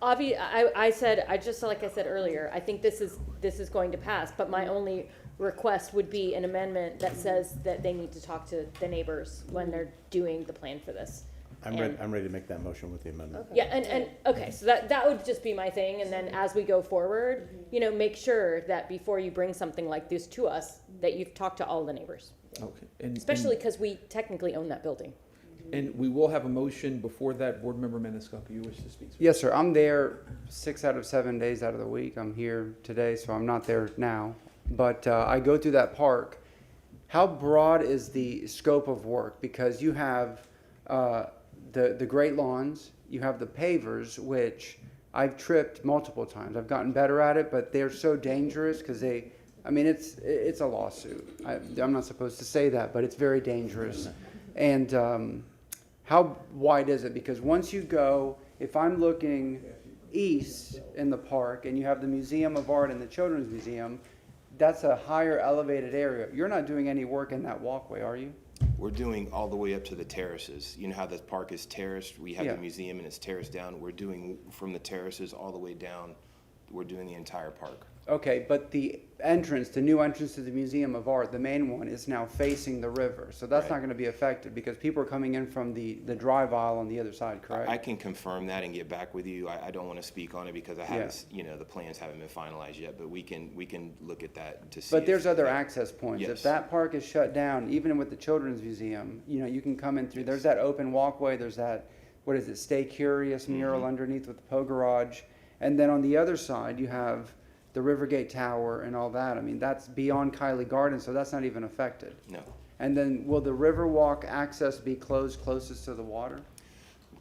S6: I said, just like I said earlier, I think this is going to pass, but my only request would be an amendment that says that they need to talk to the neighbors when they're doing the plan for this.
S12: I'm ready to make that motion with the amendment.
S6: Okay. Yeah, okay, so that would just be my thing, and then as we go forward, make sure that before you bring something like this to us, that you've talked to all the neighbors.
S1: Okay.
S6: Especially because we technically own that building.
S1: And we will have a motion before that. Board Member Maniscalco, you wish to speak?
S15: Yes, sir. I'm there 6 out of 7 days out of the week. I'm here today, so I'm not there now. But I go through that park. How broad is the scope of work? Because you have the great lawns, you have the pavers, which I've tripped multiple times. I've gotten better at it, but they're so dangerous because they I mean, it's a lawsuit. I'm not supposed to say that, but it's very dangerous. And how wide is it? Because once you go, if I'm looking east in the park and you have the Museum of Art and the Children's Museum, that's a higher elevated area. You're not doing any work in that walkway, are you?
S5: We're doing all the way up to the terraces. You know how the park is terraced? We have the museum and it's terraced down. We're doing from the terraces all the way down. We're doing the entire park.
S15: Okay, but the new entrance to the Museum of Art, the main one, is now facing the river. So that's not going to be affected because people are coming in from the drive aisle on the other side, correct?
S5: I can confirm that and get back with you. I don't want to speak on it because I haven't, the plans haven't been finalized yet, but we can look at that to see.
S15: But there's other access points.
S5: Yes.
S15: If that park is shut down, even with the Children's Museum, you can come in through. There's that open walkway. There's that, what is it, Stay Curious mural underneath with the Poe Garage. And then on the other side, you have the Rivergate Tower and all that. I mean, that's beyond Kylie Garden, so that's not even affected.
S5: No.
S15: And then will the Riverwalk access be closed closest to the water?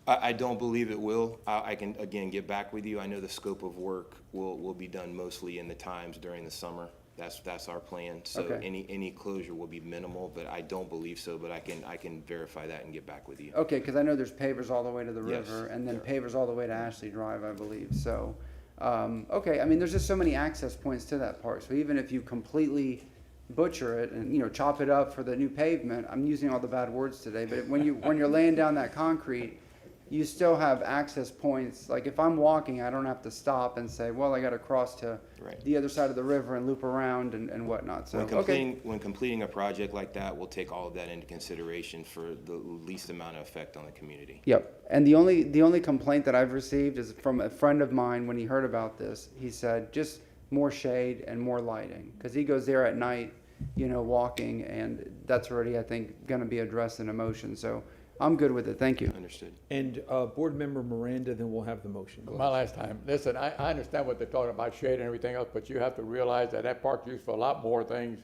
S5: I don't believe it will. I can, again, get back with you. I know the scope of work will be done mostly in the times during the summer. That's our plan. So any closure will be minimal, but I don't believe so. But I can verify that and get back with you.
S15: Okay, because I know there's pavers all the way to the river, and then pavers all the way to Ashley Drive, I believe. So, okay, I mean, there's just so many access points to that park. So even if you completely butcher it and chop it up for the new pavement, I'm using all the bad words today, but when you're laying down that concrete, you still have access points. Like if I'm walking, I don't have to stop and say, well, I got to cross to the other side of the river and loop around and whatnot. So
S5: when completing a project like that, we'll take all of that into consideration for the least amount of effect on the community.
S15: Yep. And the only complaint that I've received is from a friend of mine. When he heard about this, he said just more shade and more lighting, because he goes there at night, walking, and that's already, I think, going to be addressed in a motion. So I'm good with it. Thank you.
S5: Understood.
S1: And Board Member Miranda, then we'll have the motion. Go
S16: My
S1: ahead.
S16: last time. Listen, I understand what they're talking about, shade and everything else, but you have to realize that park's used for a lot more things,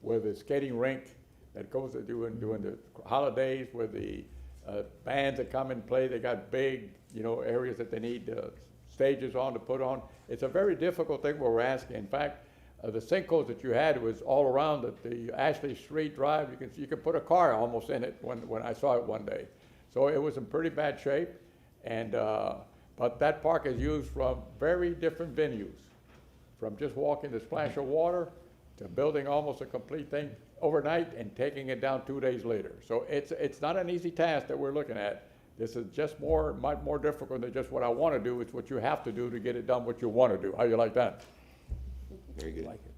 S16: with the skating rink that goes to during the holidays, with the bands that come and play. They got big, areas that they need stages on to put on. It's a very difficult thing what we're asking. In fact, the sinkholes that you had was all around the Ashley Street Drive. You could put a car almost in it when I saw it one day. So it was in pretty bad shape, and but that park is used from very different venues, from just walking the splash of water to building almost a complete thing overnight and taking it down 2 days later. So it's not an easy task that we're looking at. This is just much more difficult than just what I want to do. It's what you have to do to get it done what you want to do. How you like that?
S5: Very good.
S1: Like it.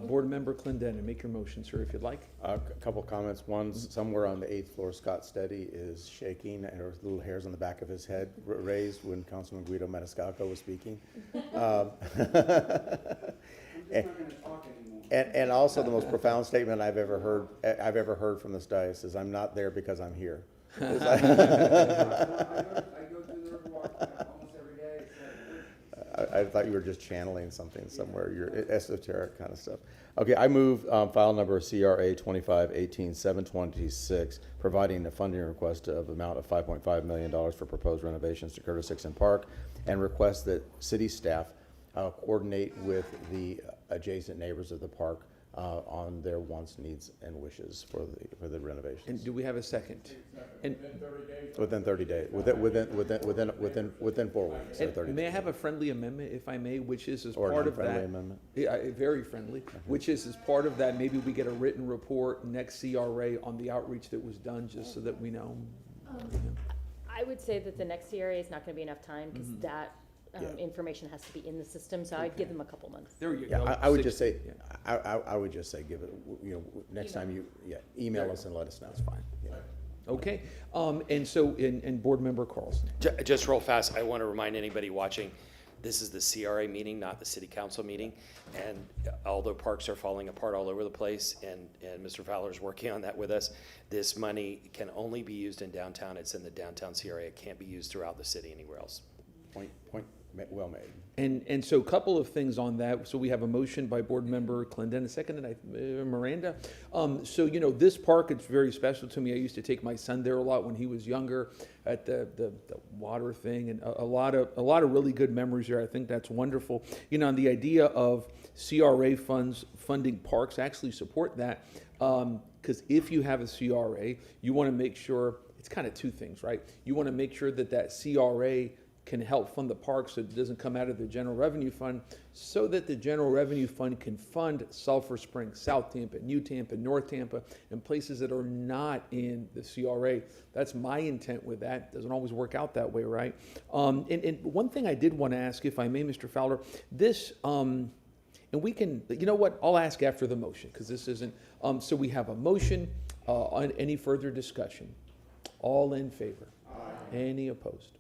S1: Board Member Clendenin, make your motion, sir, if you'd like.
S12: A couple comments. One, somewhere on the 8th floor, Scott Steady is shaking, and there was little hairs on the back of his head raised when Councilman Guido Maniscalco was speaking. And also the most profound statement I've ever heard from this dais is, "I'm not there because I'm here."
S15: I go through the Riverwalk almost every day.
S12: I thought you were just channeling something somewhere, your esoteric kind of stuff. Okay, I move file number CRA 2518-726, providing a funding request of amount of $5.5 million for proposed renovations to Curtis Hixon Park, and request that city staff coordinate with the adjacent neighbors of the park on their wants, needs, and wishes for the renovations.
S1: And do we have a second? And
S12: within 30 days, within 4 weeks.
S1: And may I have a friendly amendment, if I may, which is as
S12: Or
S1: part of
S12: non-friendly
S1: that.
S12: amendment.
S1: Yeah, very friendly, which is as part of that, maybe we get a written report next CRA on the outreach that was done, just so that we know.
S6: I would say that the next CRA is not going to be enough time, because that information has to be in the system, so I'd give them a couple months.
S1: There you
S12: Yeah,
S1: go.
S12: I would just say, I would just say, give it, next time you, email us and let us know.
S1: That's fine. Okay, and so, and Board Member Carlson.
S14: Just real fast, I want to remind anybody watching, this is the CRA meeting, not the city council meeting. And although parks are falling apart all over the place, and Mr. Fowler's working on that with us, this money can only be used in downtown. It's in the downtown CRA. It can't be used throughout the city anywhere else.
S12: Well made.
S1: And so a couple of things on that. So we have a motion by Board Member Clendon, a second, Miranda. So, you know, this park, it's very special to me. I used to take my son there a lot when he was younger at the water thing, and a lot of really good memories there. I think that's wonderful. You know, and the idea of CRA funds funding parks, I actually support that, because if you have a CRA, you want to make sure, it's kind of two things, right? You want to make sure that that CRA can help fund the park so it doesn't come out of the general revenue fund, so that the general revenue fund can fund Sulphur Springs, South Tampa, New Tampa, North Tampa, and places that are not in the CRA. That's my intent with that. Doesn't always work out that way, right? And one thing I did want to ask, if I may, Mr. Fowler, this, and we can, you know what, I'll ask after the motion, because this isn't, so we have a motion, on any further discussion. All in favor? Aye. Any opposed?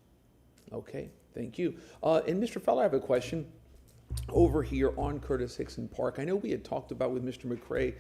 S1: Okay, thank you. And Mr. Fowler, I have a question over here on Curtis Hixon Park. I know we had talked about with Mr. McCray,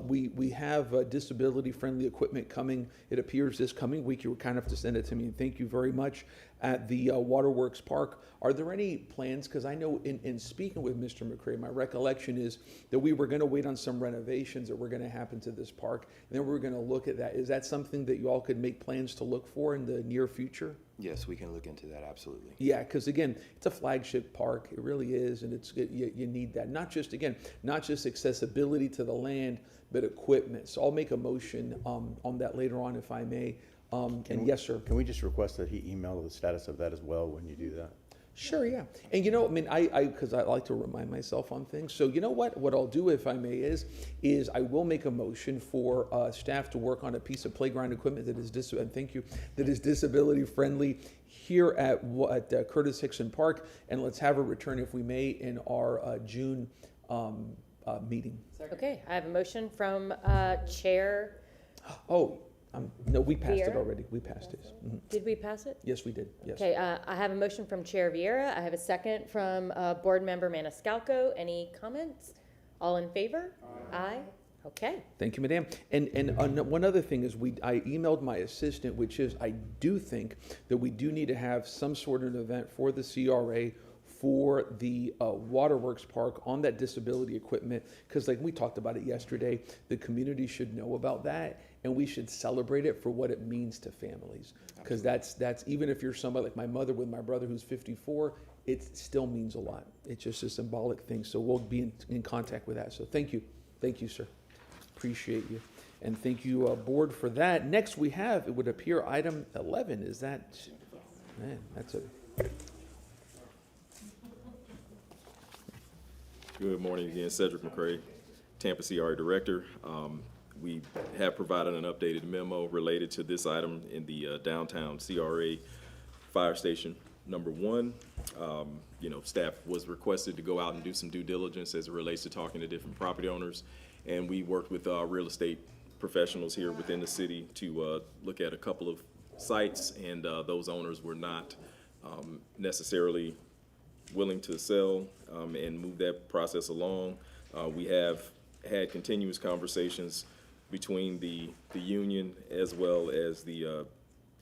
S1: we have disability-friendly equipment coming, it appears, this coming week. You were kind enough to send it to me, and thank you very much, at the Waterworks Park. Are there any plans, because I know in speaking with Mr. McCray, my recollection is that we were going to wait on some renovations that were going to happen to this park, and then we were going to look at that. Is that something that you all could make plans to look for in the near future?
S5: Yes, we can look into that, absolutely.
S1: Yeah, because again, it's a flagship park. It really is, and you need that. Not just accessibility to the land, but equipment. So I'll make a motion on that later on, if I may. Yes, sir.
S12: Can we just request that he email the status of that as well when you do that?
S1: Sure, yeah. And you know, I mean, because I like to remind myself on things. So you know what I'll do, if I may, is I will make a motion for staff to work on a piece of playground equipment that is disability friendly here at Curtis Hixon Park, and let's have a return, if we may, in our June meeting.
S6: Okay, I have a motion from Chair.
S1: Oh, no, we passed it
S6: Vieira?
S1: already. We passed it. Mhm.
S6: Did we pass it?
S1: Yes, we did. Yes.
S6: Okay, I have a motion from Chair Vieira. I have a second from Board Member Maniscalco. Any comments? All in favor? Aye. Okay.
S1: Thank you, Madam. And one other thing is, I emailed my assistant, which is, I do think that we do need to have some sort of an event for the CRA for the Waterworks Park on that disability equipment, because like we talked about it yesterday, the community should know about that, and we should celebrate it for what it means to families. Because that's even if you're somebody like my mother with my brother who's 54, it still means a lot. It's just a symbolic thing. So we'll be in contact with that. So thank you, sir. Appreciate you. And thank you, board, for that. Next we have, it would appear, item 11. Is that, man, that's a...
S24: Good morning again, Cedric McCray, Tampa CRA Director. We have provided an updated memo related to this item in the downtown CRA Fire Station number 1. You know, staff was requested to go out and do some due diligence as it relates to talking to different property owners, and we worked with real estate professionals here within the city to look at a couple of sites, and those owners were not necessarily willing to sell and move that process along. We have had continuous conversations between the union as well as the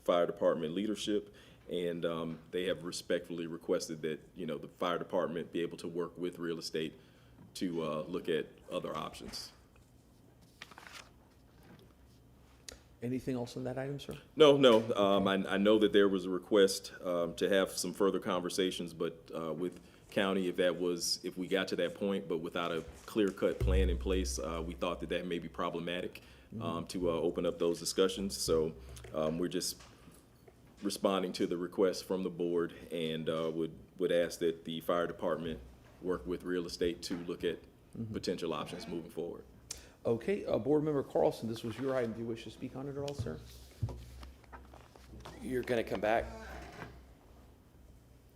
S24: fire department leadership, and they have respectfully requested that, you know, the fire department be able to work with real estate to look at other options.
S1: Anything else on that item, sir?
S24: No. I know that there was a request to have some further conversations, but with county, if we got to that point, but without a clear-cut plan in place, we thought that may be problematic to open up those discussions. So we're just responding to the request from the board, and would ask that the fire department work with real estate to look at potential options moving forward.
S1: Okay, Board Member Carlson, this was your item. Do you wish to speak on it at all, sir?
S14: You're going to come back?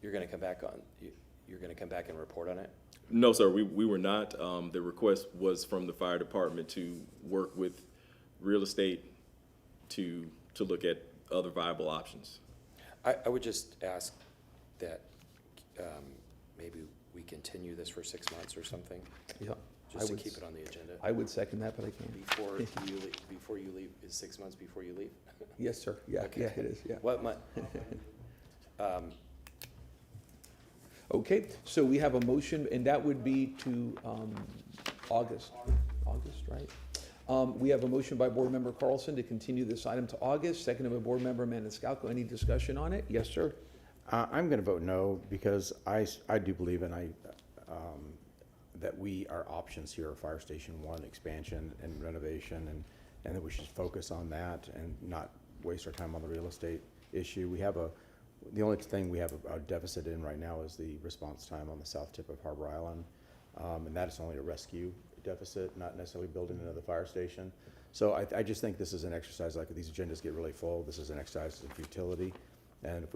S14: You're going to come back and report on it?
S24: No, sir, we were not. The request was from the fire department to work with real estate to look at other viable options.
S14: I would just ask that maybe we continue this for 6 months or something.
S1: Yeah.
S14: Just to keep it on the agenda.
S1: I would second that, but I can't.
S14: Before you leave, is 6 months before you leave?
S1: Yes, sir. Yeah,
S14: Okay.
S1: yeah, it is, yeah.
S14: What
S1: Okay, so we have a motion, and that would be to August, right? We have a motion by Board Member Carlson to continue this item to August, seconded by Board Member Maniscalco. Any discussion on it? Yes, sir.
S12: I'm going to vote no because I do believe that our options here are Fire Station 1 expansion and renovation, and that we should focus on that and not waste our time on the real estate issue. The only thing we have a deficit in right now is the response time on the south tip of Harbor Island, and that is only a rescue deficit, not necessarily building another fire station. So I just think this is an exercise, like these agendas get really full, this is an exercise in futility. And if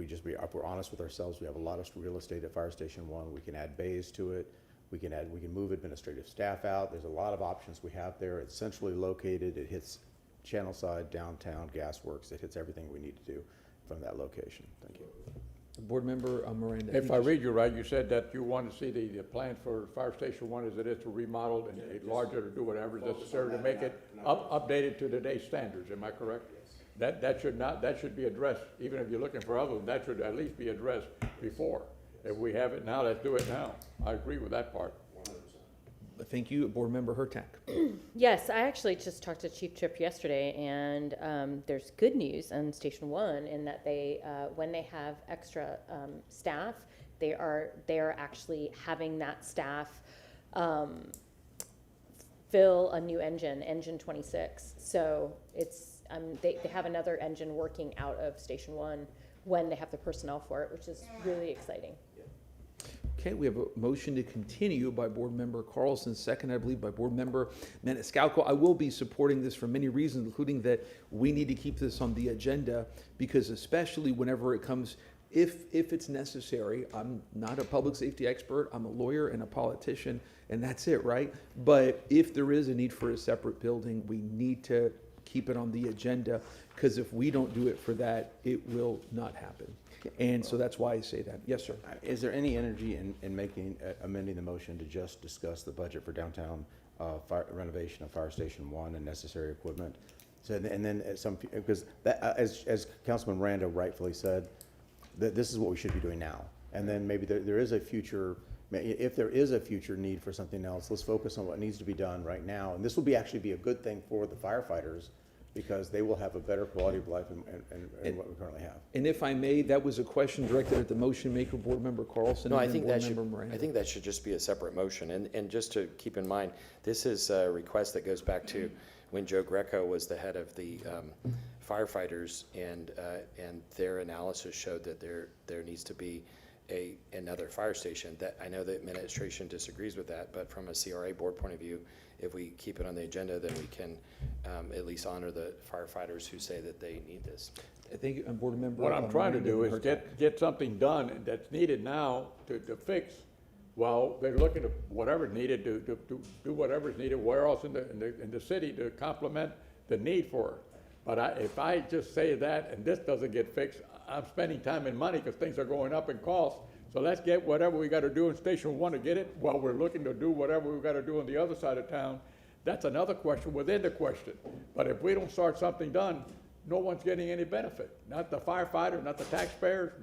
S12: we're honest with ourselves, we have a lot of real estate at Fire Station 1. We can add bays to it. We can move administrative staff out. There's a lot of options we have there. It's centrally located. It hits Channelside, downtown, Gasworks. It hits everything we need to do from that location. Thank you.
S1: Board Member Miranda.
S16: If I read you right, you said that you want to see the plans for Fire Station 1 as it is to remodel and enlarge it or do whatever is necessary to make it updated to today's standards. Am I correct? That should be addressed, even if you're looking for others, that should at least be addressed before. If we have it now, let's do it now. I agree with that part.
S1: 100%. Thank you. Board Member Hurtak.
S6: Yes, I actually just talked to Chief Tripp yesterday, and there's good news on Station 1 in that they, when they have extra staff, they are actually having that staff fill a new engine 26. So it's they have another engine working out of Station 1 when they have the personnel for it, which is really exciting.
S1: Okay, we have a motion to continue by Board Member Carlson, second, I believe, by Board Member Maniscalco. I will be supporting this for many reasons, including that we need to keep this on the agenda because especially whenever it comes, if it's necessary, I'm not a public safety expert, I'm a lawyer and a politician, and that's it, right? But if there is a need for a separate building, we need to keep it on the agenda because if we don't do it for that, it will not happen. And so that's why I say that. Yes, sir.
S12: Is there any energy in amending the motion to just discuss the budget for downtown renovation of Fire Station 1 and necessary equipment? So, and then because as Councilman Miranda rightfully said, this is what we should be doing now. And then maybe there is a future, if there is a future need for something else, let's focus on what needs to be done right now. And this will actually be a good thing for the firefighters because they will have a better quality of life and what we currently have.
S1: And if I may, that was a question directed at the motion maker, Board Member Carlson.
S14: No,
S1: and
S14: I think
S1: Board
S14: that
S1: Member Miranda.
S14: I think that should just be a separate motion. And just to keep in mind, this is a request that goes back to when Joe Greco was the head of the firefighters, and their analysis showed that there needs to be another fire station. That I know the administration disagrees with that, but from a CRA board point of view, if we keep it on the agenda, then we can at least honor the firefighters who say that they need this.
S1: I think, Board Member.
S16: What I'm trying to do is get something done that's needed now to fix while they're looking at whatever's needed to do whatever's needed where else in the city to complement the need for it. But if I just say that and this doesn't get fixed, I'm spending time and money because things are going up in cost. So let's get whatever we got to do in Station 1 to get it while we're looking to do whatever we got to do on the other side of town. That's another question within the question. But if we don't start something done, no one's getting any benefit. Not the firefighter, not the taxpayers,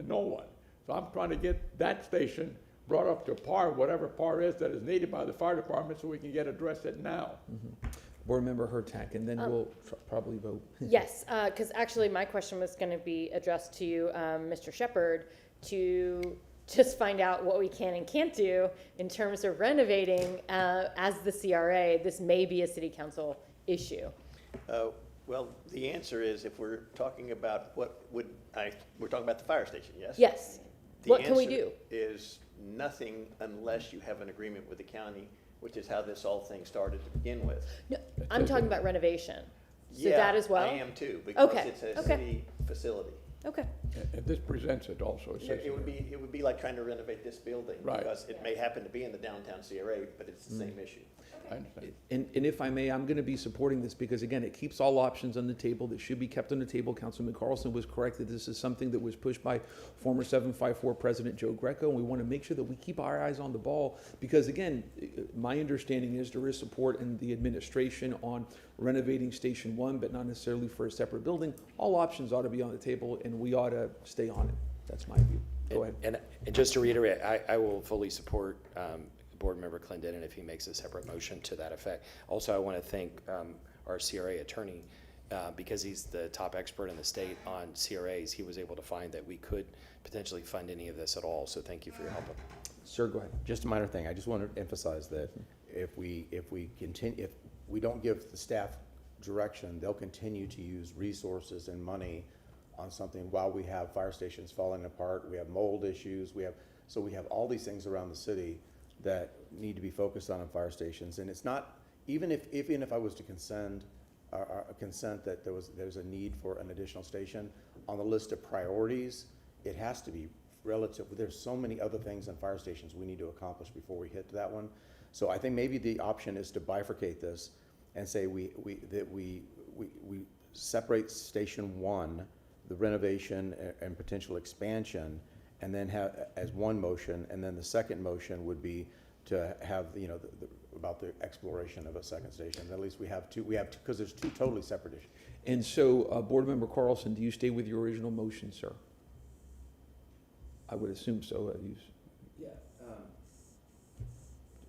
S16: no one. So I'm trying to get that station brought up to par, whatever par is that is needed by the fire department so we can address it now.
S1: Mm-hmm. Board Member Hurtak, and then we'll probably vote.
S6: Yes, because actually my question was going to be addressed to you, Mr. Shepherd, to just find out what we can and can't do in terms of renovating as the CRA. This may be a city council issue.
S17: Well, the answer is if we're talking about we're talking about the fire station, yes?
S6: Yes. What can we
S17: answer
S6: do?
S17: Is nothing unless you have an agreement with the county, which is how this whole thing started to begin with.
S6: No, I'm talking about renovation. So
S17: Yeah,
S6: that as well?
S17: I am too, because
S6: Okay,
S17: it's a
S6: okay.
S17: city facility.
S6: Okay.
S16: And this presents it also.
S17: It would be like trying to renovate this building.
S16: Right.
S17: Because it may happen to be in the downtown CRA, but it's the same issue.
S16: I understand.
S1: And if I may, I'm going to be supporting this because, again, it keeps all options on the table that should be kept on the table. Councilman Carlson was correct that this is something that was pushed by former 754 President Joe Greco, and we want to make sure that we keep our eyes on the ball because, again, my understanding is there is support in the administration on renovating Station 1, but not necessarily for a separate building. All options ought to be on the table, and we ought to stay on it. That's my view. Go ahead.
S14: And just to reiterate, I will fully support Board Member Clendenin if he makes a separate motion to that effect. Also, I want to thank our CRA attorney because he's the top expert in the state on CRAs. He was able to find that we could potentially fund any of this at all. So thank you for your help.
S1: Sir, go ahead.
S12: Just a minor thing. I just want to emphasize that if we don't give the staff direction, they'll continue to use resources and money on something while we have fire stations falling apart, we have mold issues, we have all these things around the city that need to be focused on fire stations. And it's not, even if I was to consent that there's a need for an additional station, on the list of priorities, it has to be relative. There's so many other things on fire stations we need to accomplish before we hit that one. So I think maybe the option is to bifurcate this and say we separate Station 1, the renovation and potential expansion, and then have as one motion, and then the second motion would be to have, about the exploration of a second station. At least we have two, because there's two totally separate issues.
S1: And so, Board Member Carlson, do you stay with your original motion, sir? I would assume so.
S12: Yeah.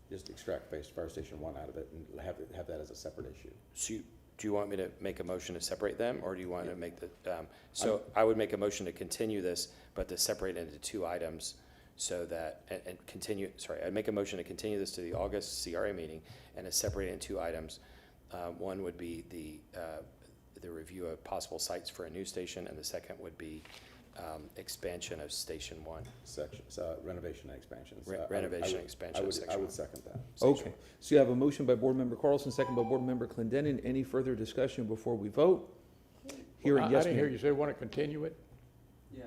S12: Just extract Fire Station 1 out of it and have that as a separate issue.
S14: So do you want me to make a motion to separate them, or do you want to make the, so I would make a motion to continue this, but to separate it into two items so that, I'd make a motion to continue this to the August CRA meeting and to separate it in two items. One would be the review of possible sites for a new station, and the second would be expansion of Station 1.
S12: Renovation and expansion.
S14: Renovation and expansion of Section 1.
S12: I would second that.
S1: Okay, so you have a motion by Board Member Carlson, second by Board Member Clendenin. Any further discussion before we vote? Hearing,
S16: I
S1: yes,
S16: didn't hear
S1: ma'am.
S16: you say want to continue it?
S14: Yeah,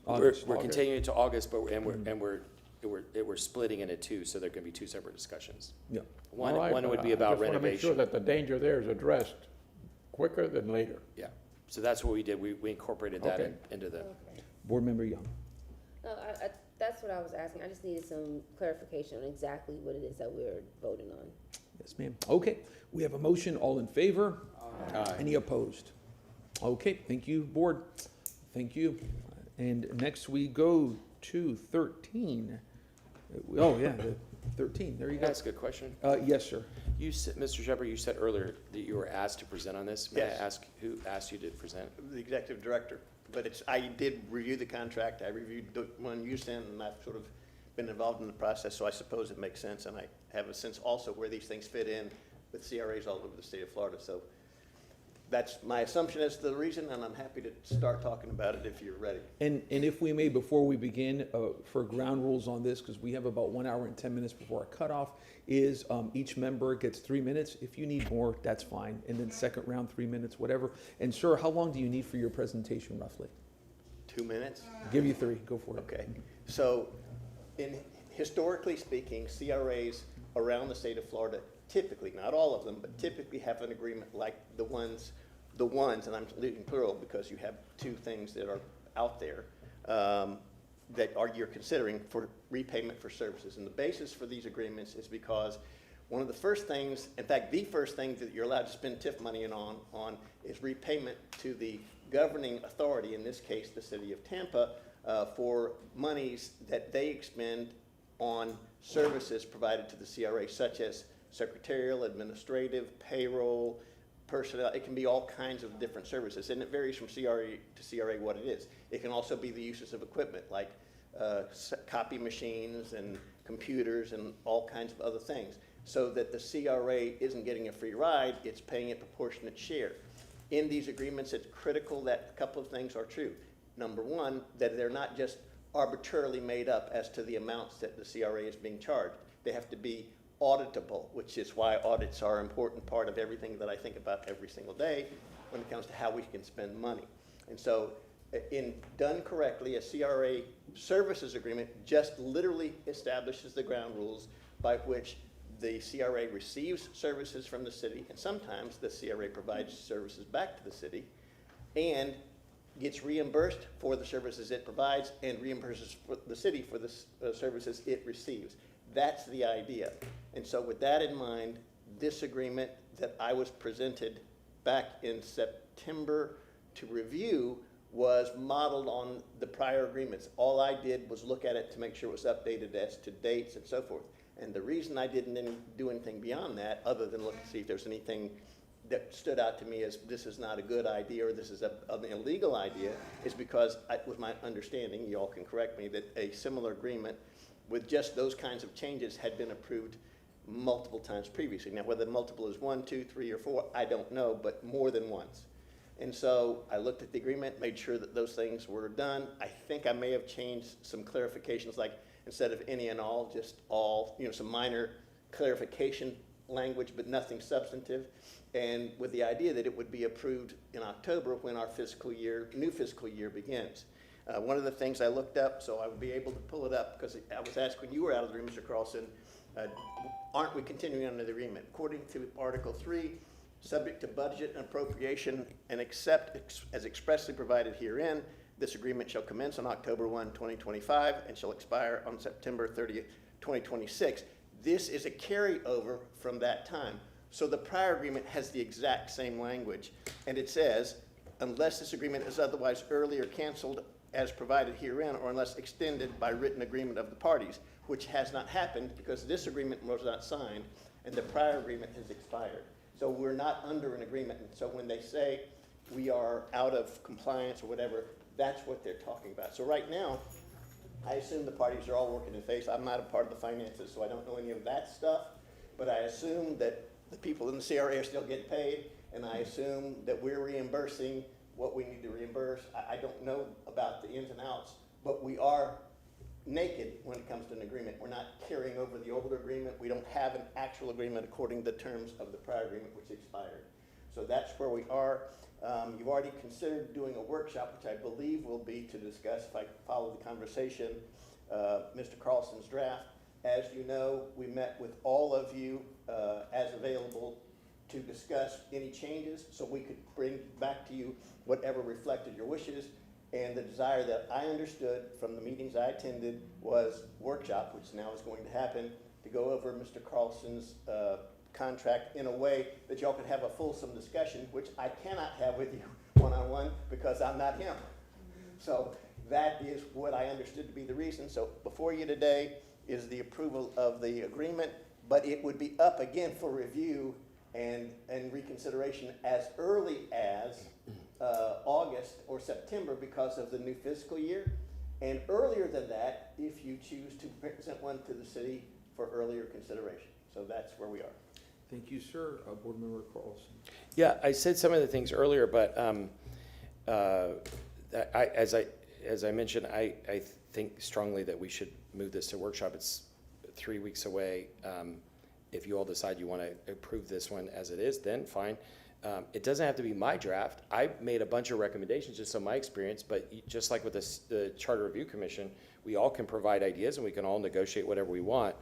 S1: August.
S14: we're continuing it to August, but we're splitting it into two, so there can be two separate discussions.
S1: Yeah.
S14: One
S16: All right,
S14: would
S16: but
S14: be about
S16: I just want to make sure
S14: renovation.
S16: that the danger there is addressed quicker than later.
S14: Yeah, so that's what we did. We incorporated that
S1: Okay.
S14: into the.
S1: Board Member Young.
S13: No, that's what I was asking. I just needed some clarification on exactly what it is that we're voting on.
S1: Yes, ma'am. Okay, we have a motion. All in favor?
S12: Aye.
S1: Any opposed? Okay, thank you, Board. Thank you. And next we go to 13. Oh, yeah, 13. There you
S14: Can I
S1: go.
S14: ask a question?
S1: Yes, sir.
S14: You said, Mr. Shepherd, you said earlier that you were asked to present on this. May
S17: Yes.
S14: I ask who asked you to present?
S17: The executive director. But I did review the contract, I reviewed the one you sent, and I've sort of been involved in the process, so I suppose it makes sense, and I have a sense also where these things fit in with CRAs all over the state of Florida. So that's my assumption as to the reason, and I'm happy to start talking about it if you're ready.
S1: And if we may, before we begin, for ground rules on this, because we have about 1 hour and 10 minutes before our cutoff, is each member gets 3 minutes. If you need more, that's fine. And then second round, 3 minutes, whatever. And sir, how long do you need for your presentation roughly?
S17: 2 minutes?
S1: Give you 3, go for it.
S17: Okay. So historically speaking, CRAs around the state of Florida typically, not all of them, but typically have an agreement like the ones, and I'm leaving plural because you have two things that are out there, you're considering for repayment for services. And the basis for these agreements is because one of the first things, in fact, the first thing that you're allowed to spend TIF money on is repayment to the governing authority, in this case, the city of Tampa, for monies that they expend on services provided to the CRA, such as secretarial, administrative, payroll, personnel. It can be all kinds of different services, and it varies from CRA to CRA what it is. It can also be the uses of equipment like copy machines and computers and all kinds of other things, so that the CRA isn't getting a free ride, it's paying a proportionate share. In these agreements, it's critical that a couple of things are true. Number one, that they're not just arbitrarily made up as to the amounts that the CRA is being charged. They have to be auditable, which is why audits are an important part of everything that I think about every single day when it comes to how we can spend money. And so, done correctly, a CRA services agreement just literally establishes the ground rules by which the CRA receives services from the city, and sometimes the CRA provides services back to the city and gets reimbursed for the services it provides and reimburses the city for the services it receives. That's the idea. And so with that in mind, this agreement that I was presented back in September to review was modeled on the prior agreements. All I did was look at it to make sure it was updated as to dates and so forth. And the reason I didn't do anything beyond that, other than look to see if there's anything that stood out to me as this is not a good idea or this is an illegal idea, is because with my understanding, you all can correct me, that a similar agreement with just those kinds of changes had been approved multiple times previously. Now, whether multiple is 1, 2, 3, or 4, I don't know, but more than once. And so I looked at the agreement, made sure that those things were done. I think I may have changed some clarifications, like instead of any and all, just all, some minor clarification language, but nothing substantive. And with the idea that it would be approved in October when our new fiscal year begins. One of the things I looked up, so I would be able to pull it up, because I was asked when you were out of the room, Mr. Carlson, aren't we continuing under the agreement? According to Article 3, subject to budget and appropriation and except as expressly provided herein, this agreement shall commence on October 1, 2025 and shall expire on September 30th, 2026. This is a carryover from that time. So the prior agreement has the exact same language. And it says, unless this agreement is otherwise earlier canceled as provided herein or unless extended by written agreement of the parties, which has not happened because this agreement was not signed and the prior agreement has expired. So we're not under an agreement. And so when they say we are out of compliance or whatever, that's what they're talking about. So right now, I assume the parties are all working in phase. I'm not a part of the finances, so I don't know any of that stuff. But I assume that the people in the CRA are still getting paid, and I assume that we're reimbursing what we need to reimburse. I don't know about the ins and outs, but we are naked when it comes to an agreement. We're not carrying over the older agreement. We don't have an actual agreement according to the terms of the prior agreement, which expired. So that's where we are. You've already considered doing a workshop, which I believe will be to discuss, if I follow the conversation, Mr. Carlson's draft. As you know, we met with all of you as available to discuss any changes so we could bring back to you whatever reflected your wishes. And the desire that I understood from the meetings I attended was workshop, which now is going to happen, to go over Mr. Carlson's contract in a way that y'all could have a fulsome discussion, which I cannot have with you one-on-one because I'm not him. So that is what I understood to be the reason. So before you today is the approval of the agreement, but it would be up again for review and reconsideration as early as August or September because of the new fiscal year, and earlier than that if you choose to present one to the city for earlier consideration. So that's where we are.
S1: Thank you, sir. Board Member Carlson.
S14: Yeah, I said some of the things earlier, but as I mentioned, I think strongly that we should move this to workshop. It's 3 weeks away. If you all decide you want to approve this one as it is, then fine. It doesn't have to be my draft. I made a bunch of recommendations just on my experience, but just like with the Charter Review Commission, we all can provide ideas and we can all negotiate whatever we want.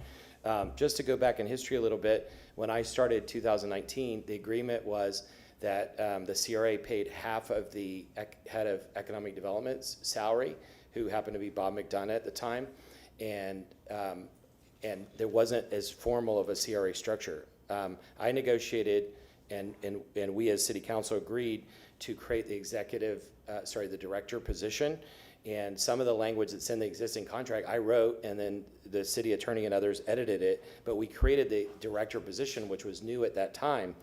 S14: Just to go back in history a little bit, when I started 2019, the agreement was that the CRA paid half of the head of economic development's salary, who happened to be Bob McDonough at the time, and there wasn't as formal of a CRA structure. I negotiated, and we as City Council agreed to create the director position. And some of the language that's in the existing contract, I wrote, and then the city attorney and others edited it. But we created the director position, which was new at that time.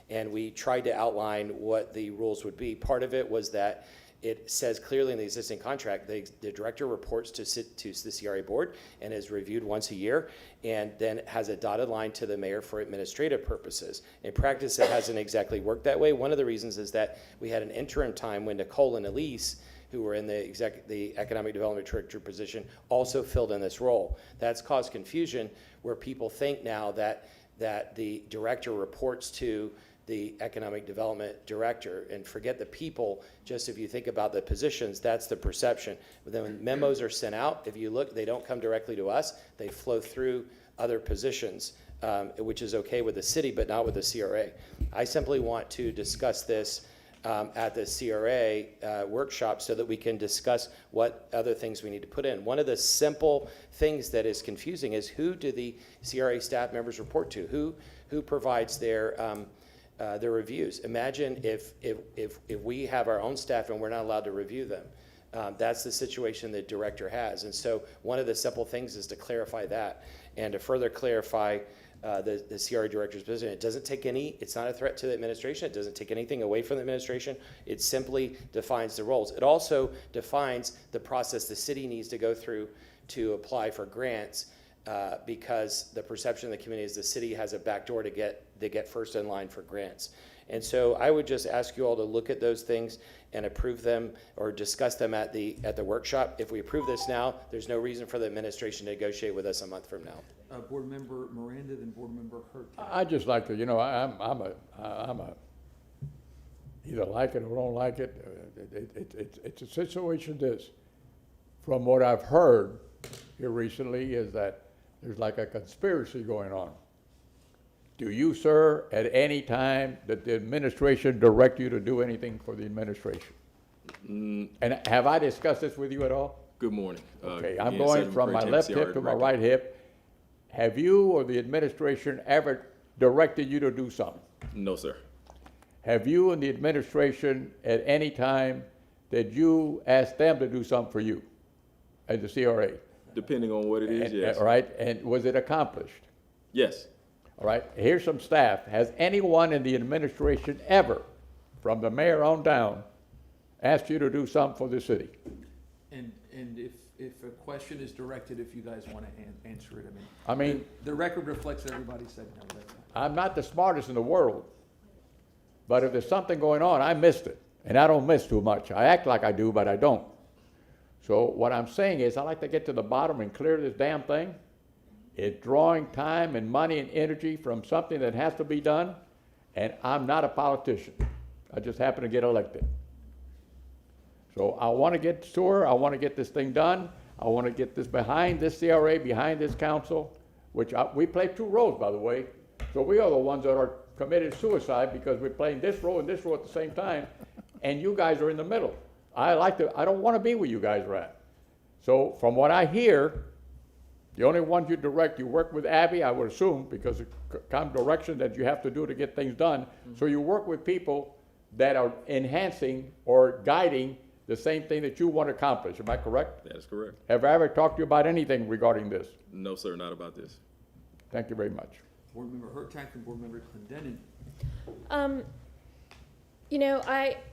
S14: And we tried to outline what the rules would be. Part of it was that it says clearly in the existing contract, the director reports to the CRA board and is reviewed once a year, and then has a dotted line to the mayor for administrative purposes. In practice, it hasn't exactly worked that way. One of the reasons is that we had an interim time when Nicole and Elise, who were in the economic development director position, also filled in this role. That's caused confusion where people think now that the director reports to the economic development director, and forget the people. Just if you think about the positions, that's the perception. But then when memos are sent out, if you look, they don't come directly to us. They flow through other positions, which is okay with the city, but not with the CRA. I simply want to discuss this at the CRA workshop so that we can discuss what other things we need to put in. One of the simple things that is confusing is, who do the CRA staff members report to? Who provides their their reviews. Imagine if we have our own staff and we're not allowed to review them. That's the situation the director has. And so one of the simple things is to clarify that and to further clarify the CRA director's position. It doesn't take it's not a threat to the administration. It doesn't take anything away from the administration. It simply defines the roles. It also defines the process the city needs to go through to apply for grants, because the perception of the community is the city has a backdoor to get first in line for grants. And so I would just ask you all to look at those things and approve them or discuss them at the workshop. If we approve this now, there's no reason for the administration to negotiate with us a month from now.
S1: Board Member Miranda, then Board Member Hurt.
S16: I just like to, I'm a either like it or don't like it. It's a situation this, from what I've heard here recently, is that there's like a conspiracy going on. Do you, sir, at any time that the administration direct you to do anything for the administration? And have I discussed this with you at all?
S24: Good morning.
S16: Okay, I'm going from my left hip to my right hip. Have you or the administration ever directed you to do something?
S24: No, sir.
S16: Have you and the administration at any time that you asked them to do something for you as the CRA?
S24: Depending on what it is, yes.
S16: All right, and was it accomplished?
S24: Yes.
S16: All right, here's some staff. Has anyone in the administration ever, from the mayor on down, asked you to do something for the city?
S1: And if a question is directed, if you guys want to answer it,
S16: I mean,
S1: the record reflects everybody said no. That's all.
S16: I'm not the smartest in the world, but if there's something going on, I missed it. And I don't miss too much. I act like I do, but I don't. So what I'm saying is I like to get to the bottom and clear this damn thing. It's drawing time and money and energy from something that has to be done, and I'm not a politician. I just happen to get elected. So I want to get sewer, I want to get this thing done, I want to get this behind this CRA, behind this council, we play two roles, by the way. So we are the ones that are committed suicide because we're playing this role and this role at the same time, and you guys are in the middle. I don't want to be where you guys are at. So from what I hear, the only ones you direct, you work with Abby, I would assume, because of the kind of direction that you have to do to get things done. Mm-hmm. So you work with people that are enhancing or guiding the same thing that you want to accomplish. Am I correct?
S24: That is correct.
S16: Have I ever talked to you about anything regarding this?
S24: No, sir, not about this.
S16: Thank you very much.
S1: Board Member Hurtak and Board Member Clendenin.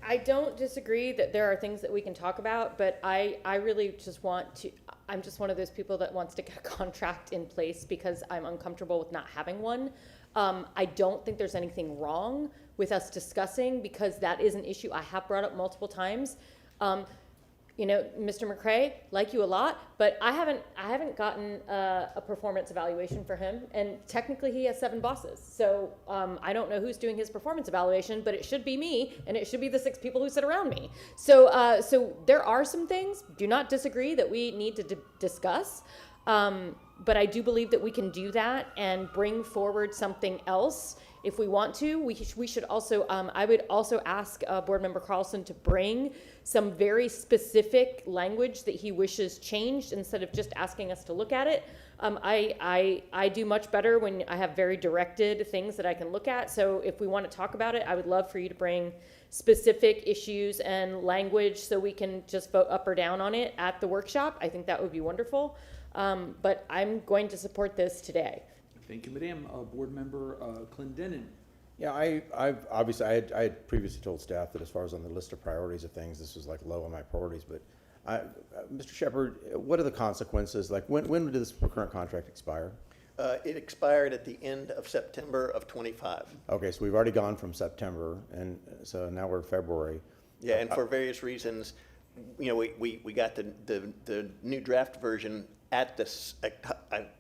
S6: I don't disagree that there are things that we can talk about, but I really just want to, I'm just one of those people that wants to get a contract in place because I'm uncomfortable with not having one. I don't think there's anything wrong with us discussing, because that is an issue I have brought up multiple times. Mr. McCrae, like you a lot, but I haven't gotten a performance evaluation for him, and technically he has 7 bosses. So I don't know who's doing his performance evaluation, but it should be me, and it should be the 6 people who sit around me. So there are some things, do not disagree, that we need to discuss. But I do believe that we can do that and bring forward something else if we want to. We should also, I would also ask Board Member Carlson to bring some very specific language that he wishes changed instead of just asking us to look at it. I do much better when I have very directed things that I can look at. So if we want to talk about it, I would love for you to bring specific issues and language so we can just vote up or down on it at the workshop. I think that would be wonderful. But I'm going to support this today.
S1: Thank you, Madam. Board Member Clendenin.
S12: Yeah, I've obviously, I had previously told staff that as far as on the list of priorities of things, this was like low on my priorities, but Mr. Shepard, what are the consequences? Like when did this current contract expire?
S17: It expired at the end of September of 25.
S12: Okay, so we've already gone from September, and so now we're February.
S17: Yeah, and for various reasons, we got the new draft version at the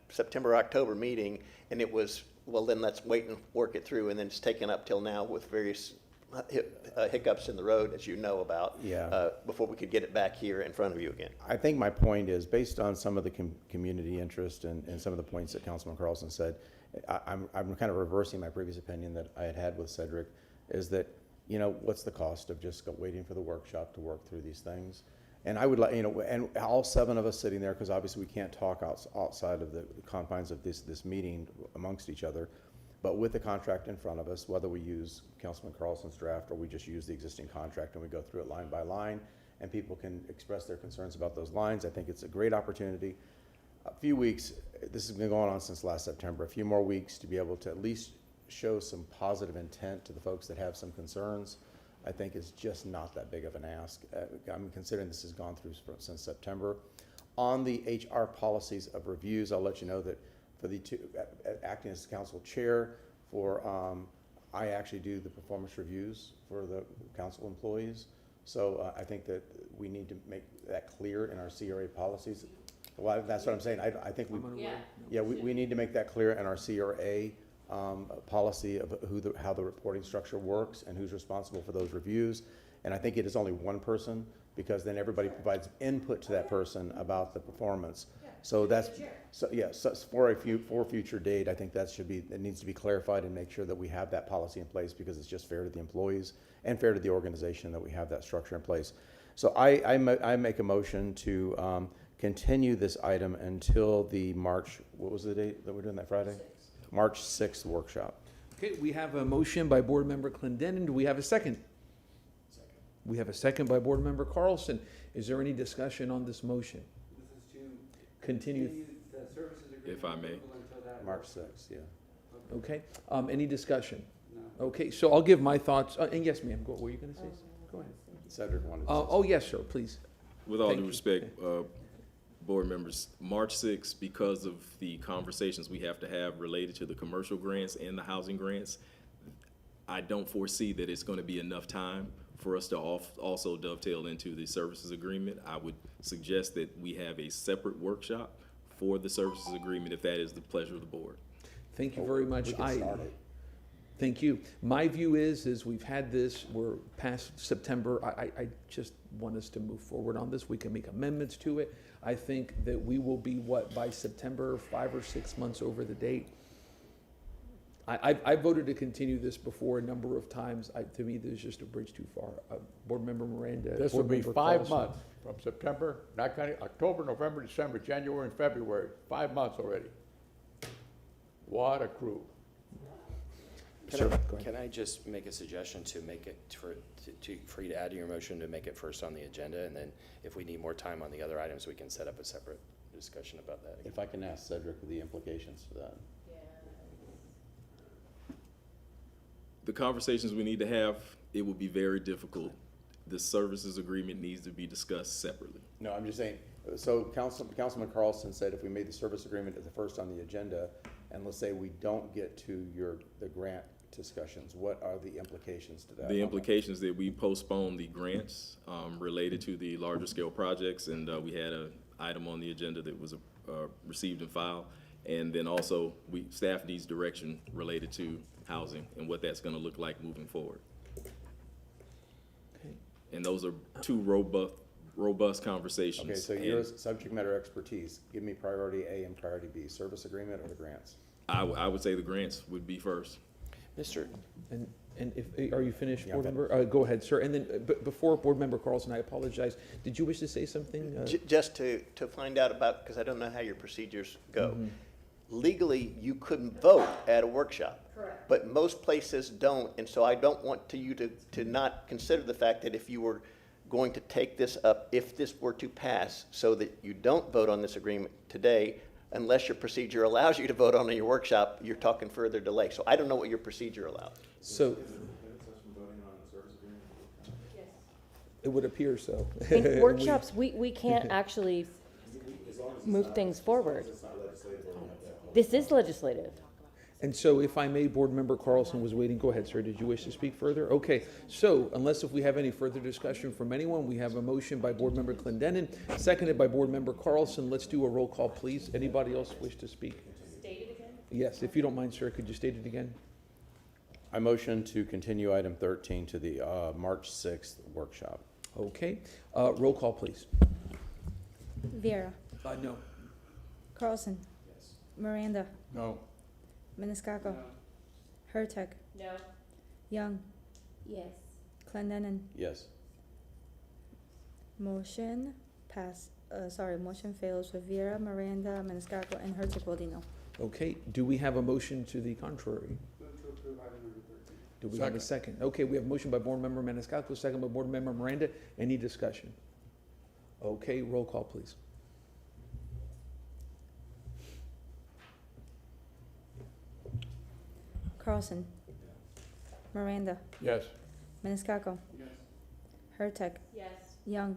S17: September, October meeting, and it was, well, then let's wait and work it through, and then it's taken up till now with various hiccups in the road, as you know about, before we could get it back here in front of you again.
S12: I think my point is, based on some of the community interest and some of the points that Councilman Carlson said, I'm kind of reversing my previous opinion that I had with Cedric, is that, what's the cost of just waiting for the workshop to work through these things? And I would like, and all 7 of us sitting there, because obviously we can't talk outside of the confines of this meeting amongst each other. But with the contract in front of us, whether we use Councilman Carlson's draft or we just use the existing contract and we go through it line by line, and people can express their concerns about those lines, I think it's a great opportunity. A few weeks, this has been going on since last September, a few more weeks to be able to at least show some positive intent to the folks that have some concerns, I think is just not that big of an ask. I'm considering this has gone through since September. On the HR policies of reviews, I'll let you know that for the two, acting as council chair for, I actually do the performance reviews for the council employees. So I think that we need to make that clear in our CRA policies. Well, that's what I'm saying. I think we need to make that clear in our CRA policy of how the reporting structure works and who's responsible for those reviews. And I think it is only one person, because then everybody provides input to that person about the performance. So that's, so for a future date, I think it needs to be clarified and make sure that we have that policy in place, because it's just fair to the employees and fair to the organization that we have that structure in place. So I make a motion to continue this item until the March, what was the date that we're doing that Friday? March 6th workshop.
S1: Okay, we have a motion by Board Member Clendenin. Do we have a second? We have a second by Board Member Carlson. Is there any discussion on this motion?
S15: This is to
S1: Continue.
S15: the services agreement.
S24: If I may.
S12: March 6th, yeah.
S1: Okay, any discussion?
S15: No.
S1: Okay, so I'll give my thoughts, and yes, ma'am, were you gonna say something? Go ahead.
S12: Cedric wanted to.
S1: Oh, yes, sir, please.
S24: With all
S1: Thank
S24: due
S1: you.
S24: respect, board members, March 6th, because of the conversations we have to have related to the commercial grants and the housing grants, I don't foresee that it's going to be enough time for us to also dovetail into the services agreement. I would suggest that we have a separate workshop for the services agreement, if that is the pleasure of the board.
S1: Thank you very much.
S12: We can start it.
S1: Thank you. My view is we've had this, we're past September. I just want us to move forward on this. We can make amendments to it. I think that we will be, by September, 5 or 6 months over the date. I voted to continue this before a number of times. To me, there's just a bridge too far. Board Member Miranda.
S16: This will
S1: Board
S16: be
S1: Member
S16: 5
S1: Carlson.
S16: months from September, not counting October, November, December, January, and February. 5 months already. What a crew.
S14: Can I just make a suggestion to make it for you to add to your motion to make it first on the agenda, and then if we need more time on the other items, we can set up a separate discussion about that.
S12: If I can ask Cedric the implications for that.
S24: The conversations we need to have, it will be very difficult. The services agreement needs to be discussed separately.
S12: No, I'm just saying, so Councilman Carlson said if we made the service agreement as the first on the agenda, and let's say we don't get to the grant discussions, what are the implications to that?
S24: The implications that we postpone the grants related to the larger scale projects, and we had an item on the agenda that was received and filed. And then also, staff needs direction related to housing and what that's gonna look like moving forward.
S1: Okay.
S24: And those are two robust conversations.
S12: Okay, so your subject matter expertise, give me priority A and priority B, service agreement or the grants?
S24: I would say the grants would be first.
S14: Mr.
S1: And if, are you finished,
S12: Yeah,
S1: Board
S12: I'm
S1: Member? Go ahead, sir. And then, before Board Member Carlson, I apologize. Did you wish to say something?
S17: Just to find out about, because I don't know how your procedures go. Legally, you couldn't vote at a workshop. Correct. But most places don't, and so I don't want you to not consider the fact that if you were going to take this up, if this were to pass, so that you don't vote on this agreement today, unless your procedure allows you to vote on your workshop, you're talking further delay. So I don't know what your procedure allows.
S1: So, it would appear so.
S6: In workshops, we can't actually move things forward. This is legislative.
S1: And so if I may, Board Member Carlson was waiting. Go ahead, sir. Did you wish to speak further? Okay. So unless if we have any further discussion from anyone, we have a motion by Board Member Clendenin, seconded by Board Member Carlson. Let's do a roll call, please. Anybody else wish to speak?
S6: State it again?
S1: Yes, if you don't mind, sir, could you state it again?
S12: I motion to continue item 13 to the March 6th workshop.
S1: Okay. Roll call, please.
S10: Viera,
S1: No.
S10: Carlson. Miranda,
S16: No.
S10: Maniscalco. Hurtak,
S6: No.
S10: Young,
S13: Yes.
S10: Clendenin.
S12: Yes.
S10: Motion passed motion fails with Viera, Miranda, Maniscalco, and Herzog voting no.
S1: Okay, do we have a motion to the contrary? Do we have a second? Okay, we have a motion by Board Member Maniscalco, second by Board Member Miranda. Any discussion? Okay, roll call, please.
S10: Carlson. Miranda.
S16: Yes.
S10: Maniscalco. Herzog.
S6: Yes.
S10: Young.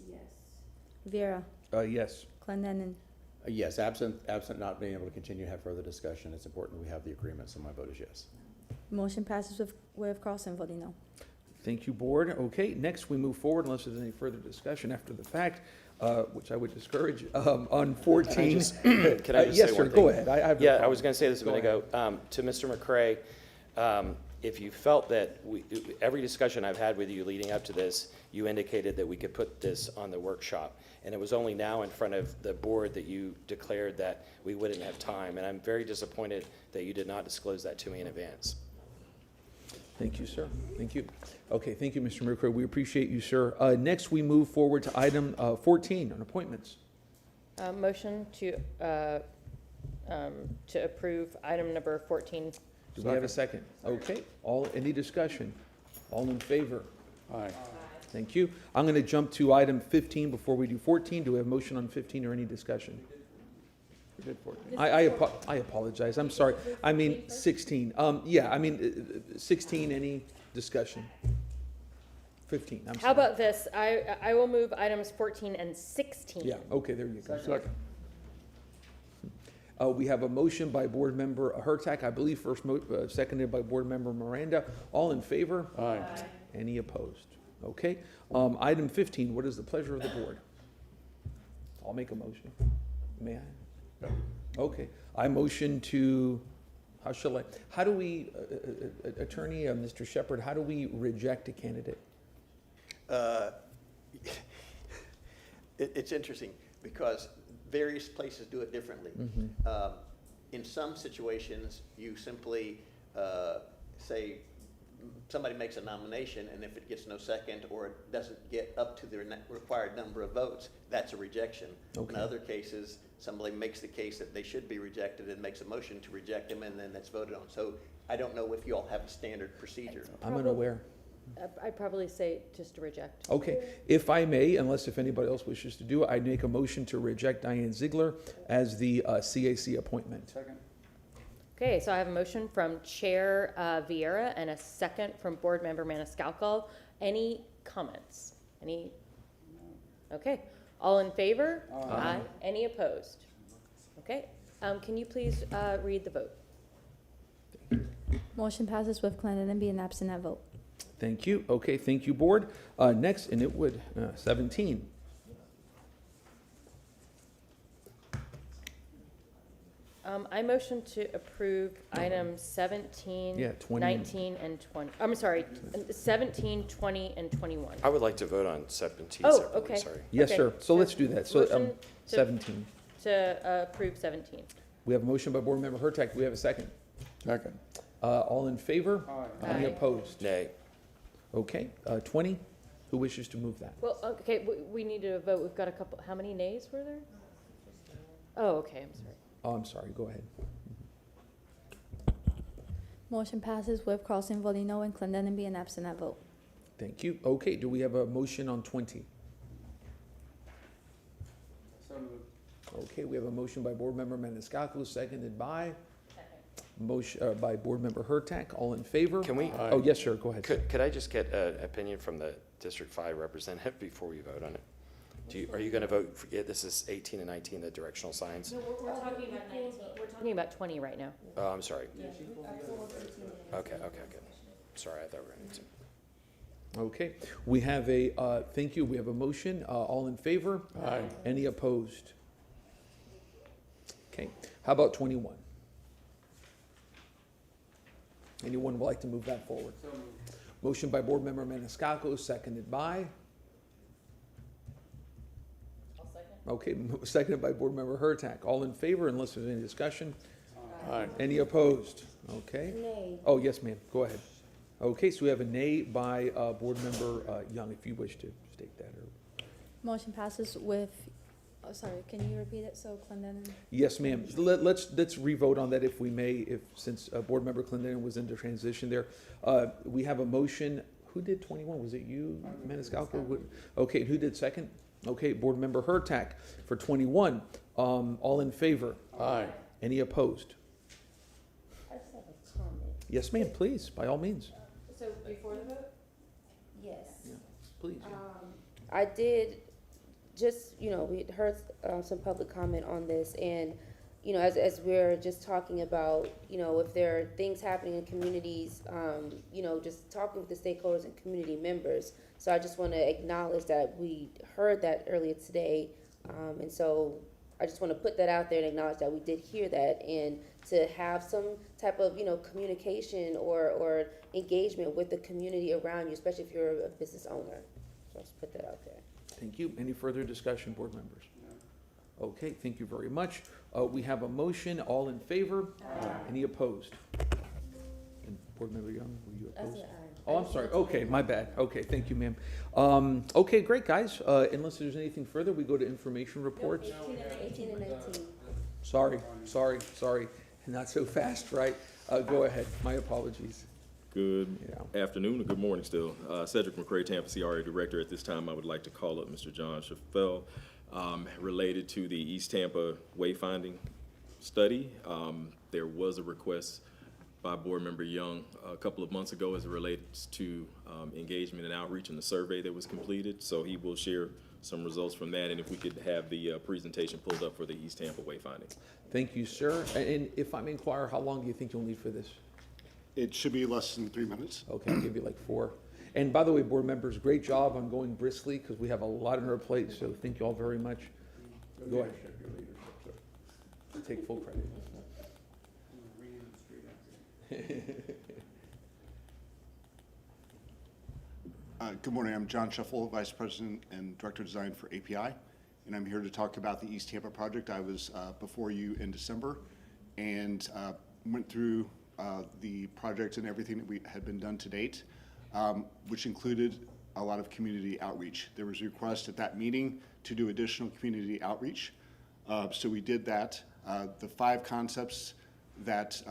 S6: Yes.
S10: Viera.
S1: Yes.
S10: Clendenin.
S12: Yes, absent not being able to continue to have further discussion, it's important we have the agreement, so my vote is yes.
S10: Motion passes with Carlson voting no.
S1: Thank you, Board. Okay, next we move forward unless there's any further discussion after the fact, which I would discourage, on 14.
S14: Can I just say
S1: Yes, sir,
S14: one
S1: go
S14: thing?
S1: ahead. I have no
S14: Yeah, I
S1: problem.
S14: was going to say this a minute ago. To Mr. McCray, if you felt that every discussion I've had with you leading up to this, you indicated that we could put this on the workshop. And it was only now in front of the board that you declared that we wouldn't have time. And I'm very disappointed that you did not disclose that to me in advance.
S1: Thank you, sir. Thank you. Okay, thank you, Mr. McCray. We appreciate you, sir. Next, we move forward to item 14 on appointments.
S6: Motion to approve item number 14.
S1: Do we have a second? Okay, any discussion? All in favor?
S16: Aye.
S1: Thank you. I'm going to jump to item 15 before we do 14. Do we have a motion on 15 or any discussion?
S16: We did 14.
S1: I apologize. I'm sorry. I mean 16. 16, any discussion? 15, I'm
S6: How
S1: sorry.
S6: about this? I will move items 14 and 16.
S1: Yeah, okay, there you go.
S16: Second.
S1: We have a motion by Board Member Hurtak, I believe seconded by Board Member Miranda. All in favor?
S16: Aye.
S1: Any opposed? Okay. Item 15, what is the pleasure of the board? I'll make a motion. May I?
S16: Yeah.
S1: Okay. I motion to, how do we, Attorney Mr. Shepherd, how do we reject a candidate?
S17: It's interesting because various places do it differently. In some situations, you simply say somebody makes a nomination, and if it gets no second or it doesn't get up to the required number of votes, that's a rejection.
S1: Okay.
S17: In other cases, somebody makes the case that they should be rejected and makes a motion to reject them, and then that's voted on. So I don't know if you all have a standard procedure.
S1: I'm unaware.
S6: I'd probably say just to reject.
S1: Okay, if I may, if anybody else wishes to do it, I'd make a motion to reject Diane Ziegler as the CAC appointment.
S16: Second.
S6: Okay, so I have a motion from Chair Vieira and a second from Board Member Maniscalco. Any comments? Okay, all in favor? Aye. Any opposed? Okay, can you please read the vote?
S10: Motion passes with Clendenin being absent at vote.
S1: Thank you. Okay, thank you, Board. Next, and it would, 17.
S6: I motion to approve items 17,
S1: Yeah, 20.
S6: 19, and 20. I'm sorry, 17, 20, and 21.
S14: I would like to vote on 17
S6: Oh,
S14: separately,
S6: okay.
S14: sorry.
S1: Yes,
S6: Okay,
S1: sir. So let's do that. So,
S6: motion to-
S1: 17.
S6: To approve 17.
S1: We have a motion by Board Member Hurtak. Do we have a second?
S16: Second.
S1: All in favor? Any
S6: Aye.
S1: opposed?
S14: Nay.
S1: Okay, 20. Who wishes to move that?
S6: Well, okay, we need to vote. We've got a couple, how many nays were there? Oh, okay, I'm sorry.
S1: Oh, I'm sorry. Go ahead.
S10: Motion passes with Carlson voting no and Clendenin being absent at vote.
S1: Thank you. Okay, do we have a motion on 20? Okay, we have a motion by Board Member Maniscalco, seconded by? Motion by Board Member Hurtak. All in favor?
S14: Can we?
S1: Oh, yes, sir. Go ahead.
S14: Could I just get an opinion from the District 5 representative before we vote on it? Are you going to vote, this is 18 and 19, the directional signs?
S6: No, we're talking about 19. We're talking about 20 right now.
S14: Oh, I'm sorry. Okay, good. Sorry, I thought we were going to.
S1: Okay, we have thank you, we have a motion. All in favor?
S16: Aye.
S1: Any opposed? Okay, how about 21? Anyone would like to move that forward? Motion by Board Member Maniscalco, seconded by?
S6: I'll second.
S1: Okay, seconded by Board Member Hurtak. All in favor, unless there's any discussion?
S16: Aye.
S1: Any opposed? Okay.
S13: Nay.
S1: Oh, yes, ma'am, go ahead. Okay, so we have a nay by Board Member Young, if you wish to state that. Or
S10: Motion passes with, oh, sorry, can you repeat it so Clendon?
S1: Yes, ma'am. Let's revote on that if we may, since Board Member Clendenin was into transition there. We have a motion. Who did 21? Was it you, Maniscalco? Okay, who did second? Okay, Board Member Hurtak for 21. All in favor?
S16: Aye.
S1: Any opposed?
S13: I just have a comment.
S1: Yes, ma'am, please, by all means.
S6: So before the vote?
S13: Yes.
S1: Please.
S13: I did just, we had heard some public comment on this, and, as we're just talking about, if there are things happening in communities, just talking with the stakeholders and community members. So I just want to acknowledge that we heard that earlier today, and so I just want to put that out there and acknowledge that we did hear that, and to have some type of, communication or engagement with the community around you, especially if you're a business owner. So I'll just put that out there.
S1: Thank you. Any further discussion, board members? Okay, thank you very much. We have a motion. All in favor? Any opposed? And Board Member Young, were you opposed? Oh, I'm sorry. Okay, my bad. Okay, thank you, ma'am. Okay, great, guys. Unless there's anything further, we go to information reports.
S13: 18 and 19.
S1: Sorry. Not so fast, right? Go ahead. My apologies.
S24: Good afternoon or good morning still. Cedric McCray, Tampa CRA Director. At this time, I would like to call up Mr. John Chaffel related to the East Tampa Wayfinding study. There was a request by Board Member Young a couple of months ago as it relates to engagement and outreach in the survey that was completed. So he will share some results from that, and if we could have the presentation pulled up for the East Tampa Wayfinding.
S1: Thank you, sir. And if I may inquire, how long do you think you'll need for this?
S7: It should be less than 3 minutes.
S1: Okay, I'll give you like 4. And by the way, board members, great job on going briskly because we have a lot on our plate, so thank you all very much. Go ahead. Take full credit.
S7: Good morning, I'm John Shuffle, Vice President and Director of Design for API, and I'm here to talk about the East Tampa project. I was before you in December and went through the project and everything that we had been done to date, which included a lot of community outreach. There was a request at that meeting to do additional community outreach, so we did that. The 5 concepts that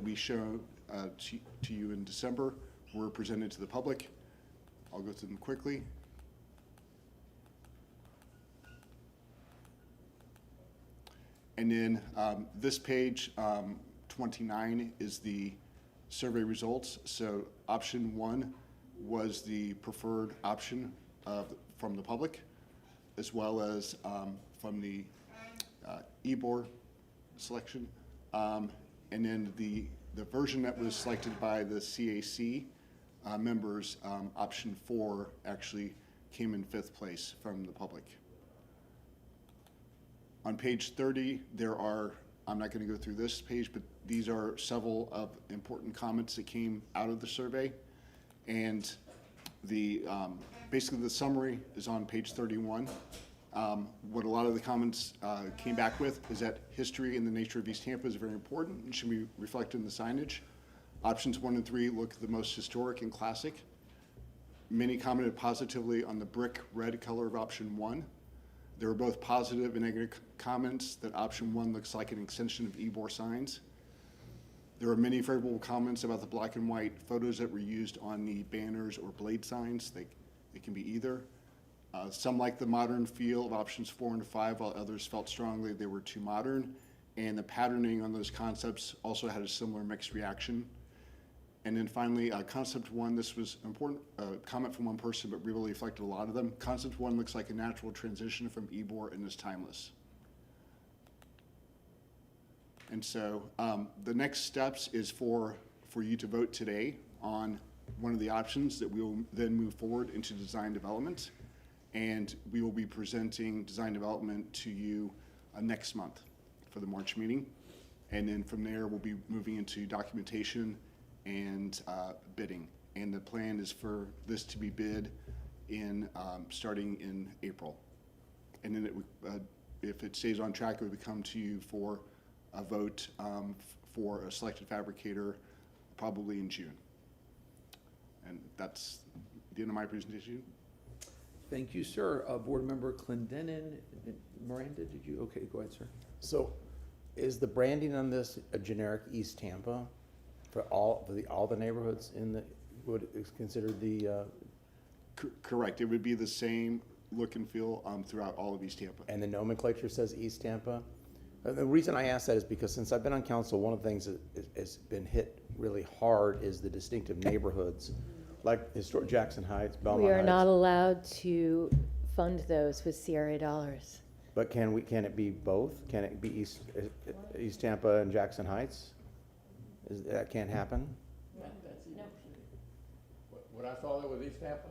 S7: we showed to you in December were presented to the public. I'll go through them quickly. And then this page 29 is the survey results. So option 1 was the preferred option from the public, as well as from the EBOR selection. And then the version that was selected by the CAC members, option 4 actually came in 5th place from the public. On page 30, there are, I'm not going to go through this page, but these are several of important comments that came out of the survey. And the basically the summary is on page 31. What a lot of the comments came back with is that history and the nature of East Tampa is very important and should be reflected in the signage. Options 1 and 3 look the most historic and classic. Many commented positively on the brick red color of option 1. There were both positive and negative comments that option 1 looks like an extension of EBOR signs. There were many favorable comments about the black and white photos that were used on the banners or blade signs. They can be either. Some liked the modern feel of options 4 and 5, while others felt strongly they were too modern. And the patterning on those concepts also had a similar mixed reaction. And then finally, concept 1, this was important comment from one person, but really reflected a lot of them. Concept 1 looks like a natural transition from EBOR and is timeless. And so the next steps is for you to vote today on one of the options that we will then move forward into design development. And we will be presenting design development to you next month for the March meeting. And then from there, we'll be moving into documentation and bidding. And the plan is for this to be bid in starting in April. And then if it stays on track, it would come to you for a vote for a selected fabricator probably in June. And that's the end of my presentation.
S1: Thank you, sir. Board Member Clendenin, Miranda, did you, okay, go ahead, sir.
S12: So is the branding on this a generic East Tampa for all the neighborhoods in the, would is considered the,
S7: Correct. It would be the same look and feel throughout all of East Tampa.
S12: and the nomenclature says East Tampa? The reason I ask that is because since I've been on council, one of the things that has been hit really hard is the distinctive neighborhoods, like historic Jackson Heights, Belmont
S6: We
S12: Heights.
S6: are not allowed to fund those with CRA dollars.
S12: But can it be both? Can it be East Tampa and Jackson Heights? That can't happen?
S16: When I saw that with East Tampa,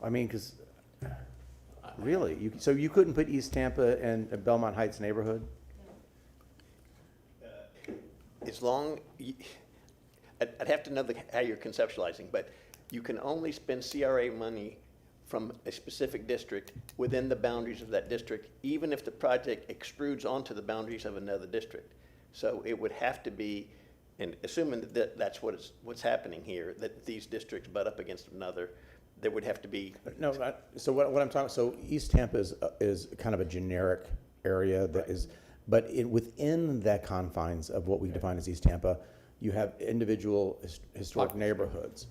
S12: I mean, because, really, so you couldn't put East Tampa and Belmont Heights neighborhood?
S17: As long, I'd have to know how you're conceptualizing, but you can only spend CRA money from a specific district within the boundaries of that district, even if the project extrudes onto the boundaries of another district. So it would have to be, and assuming that that's what's happening here, that these districts butt up against another, there would have to be.
S12: No, so what I'm talking, so East Tampa is kind of a generic area that is, but within that confines of what we define as East Tampa, you have individual historic neighborhoods.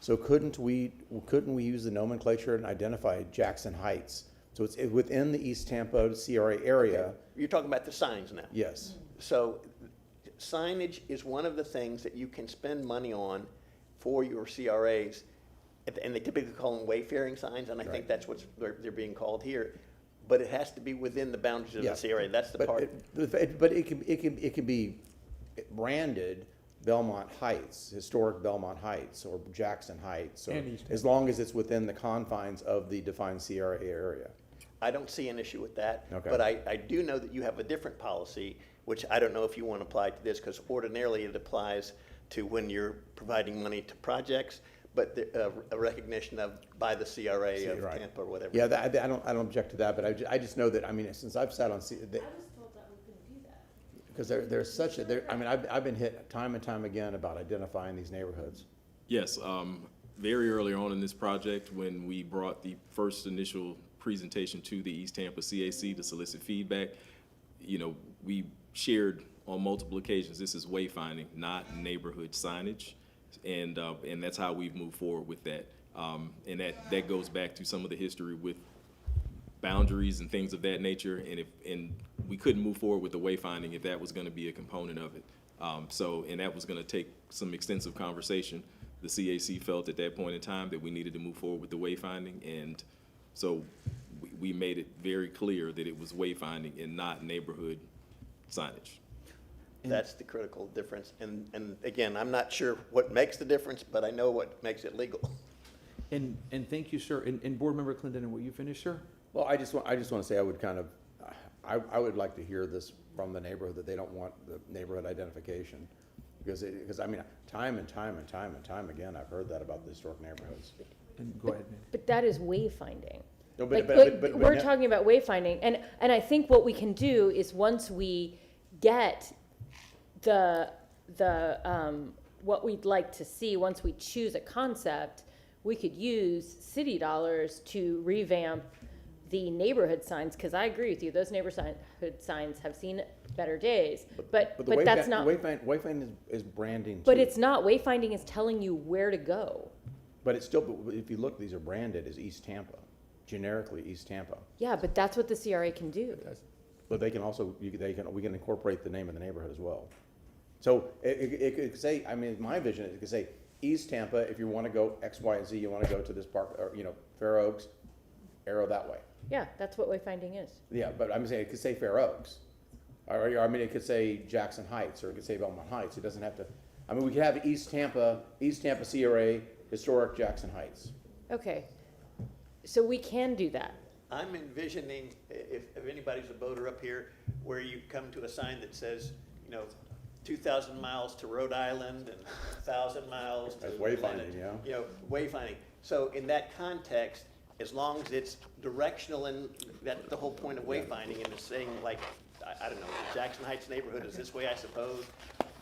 S12: So couldn't we use the nomenclature and identify Jackson Heights? So it's within the East Tampa CRA area.
S17: Okay. You're talking about the signs now.
S12: Yes.
S17: So signage is one of the things that you can spend money on for your CRAs. And they typically call them wayfaring signs, and I think that's what they're being called here. But it has to be within the boundaries of the CRA. That's the part.
S12: But it can be branded Belmont Heights, historic Belmont Heights, or Jackson Heights, or as long as it's within the confines of the defined CRA area.
S17: I don't see an issue with that.
S12: Okay.
S17: But I do know that you have a different policy, which I don't know if you want to apply to this, because ordinarily it applies to when you're providing money to projects, but a recognition of by the CRA of
S12: right.
S17: Tampa or whatever.
S12: Yeah, I don't object to that, but I just know that, I mean, since I've sat on, because there's such a, I mean, I've been hit time and time again about identifying these neighborhoods.
S24: Yes, very early on in this project, when we brought the first initial presentation to the East Tampa CAC to solicit feedback, we shared on multiple occasions, this is wayfinding, not neighborhood signage. And that's how we've moved forward with that. And that goes back to some of the history with boundaries and things of that nature. And we couldn't move forward with the wayfinding if that was going to be a component of it. And that was going to take some extensive conversation. The CAC felt at that point in time that we needed to move forward with the wayfinding. And so we made it very clear that it was wayfinding and not neighborhood signage.
S17: That's the critical difference. And again, I'm not sure what makes the difference, but I know what makes it legal.
S1: And thank you, sir. And Board Member Clendenin, will you finish, sir?
S12: Well, I just want to say I would kind of, I would like to hear this from the neighborhood that they don't want the neighborhood identification. Because I mean, time and time again, I've heard that about the historic neighborhoods.
S1: And go ahead,
S6: But that is wayfinding.
S12: No,
S6: Like,
S12: but
S6: we're talking about wayfinding, and I think what we can do is once we get what we'd like to see, once we choose a concept, we could use city dollars to revamp the neighborhood signs, because I agree with you, those neighborhood signs have seen better days, but that's not.
S12: Wayfinding is branding too.
S6: But it's not, wayfinding is telling you where to go.
S12: But it's still, if you look, these are branded as East Tampa, generically East Tampa.
S6: Yeah, but that's what the CRA can do.
S12: But they can also, we can incorporate the name of the neighborhood as well. So it could say, I mean, my vision is it could say East Tampa, if you want to go X, Y, and Z, you want to go to this park, or, Fair Oaks, arrow that way.
S6: Yeah, that's what wayfinding is.
S12: Yeah, but I'm saying it could say Fair Oaks. Or, I mean, it could say Jackson Heights, or it could say Belmont Heights. It doesn't have to, I mean, we could have East Tampa CRA, historic Jackson Heights.
S6: Okay, so we can do that.
S17: I'm envisioning, if anybody's a boater up here, where you come to a sign that says, 2,000 miles to Rhode Island and 1,000 miles to
S12: That's wayfinding, yeah.
S17: Wayfinding. So in that context, as long as it's directional, and that's the whole point of wayfinding, and it's saying, like, I don't know, the Jackson Heights neighborhood is this way, I suppose.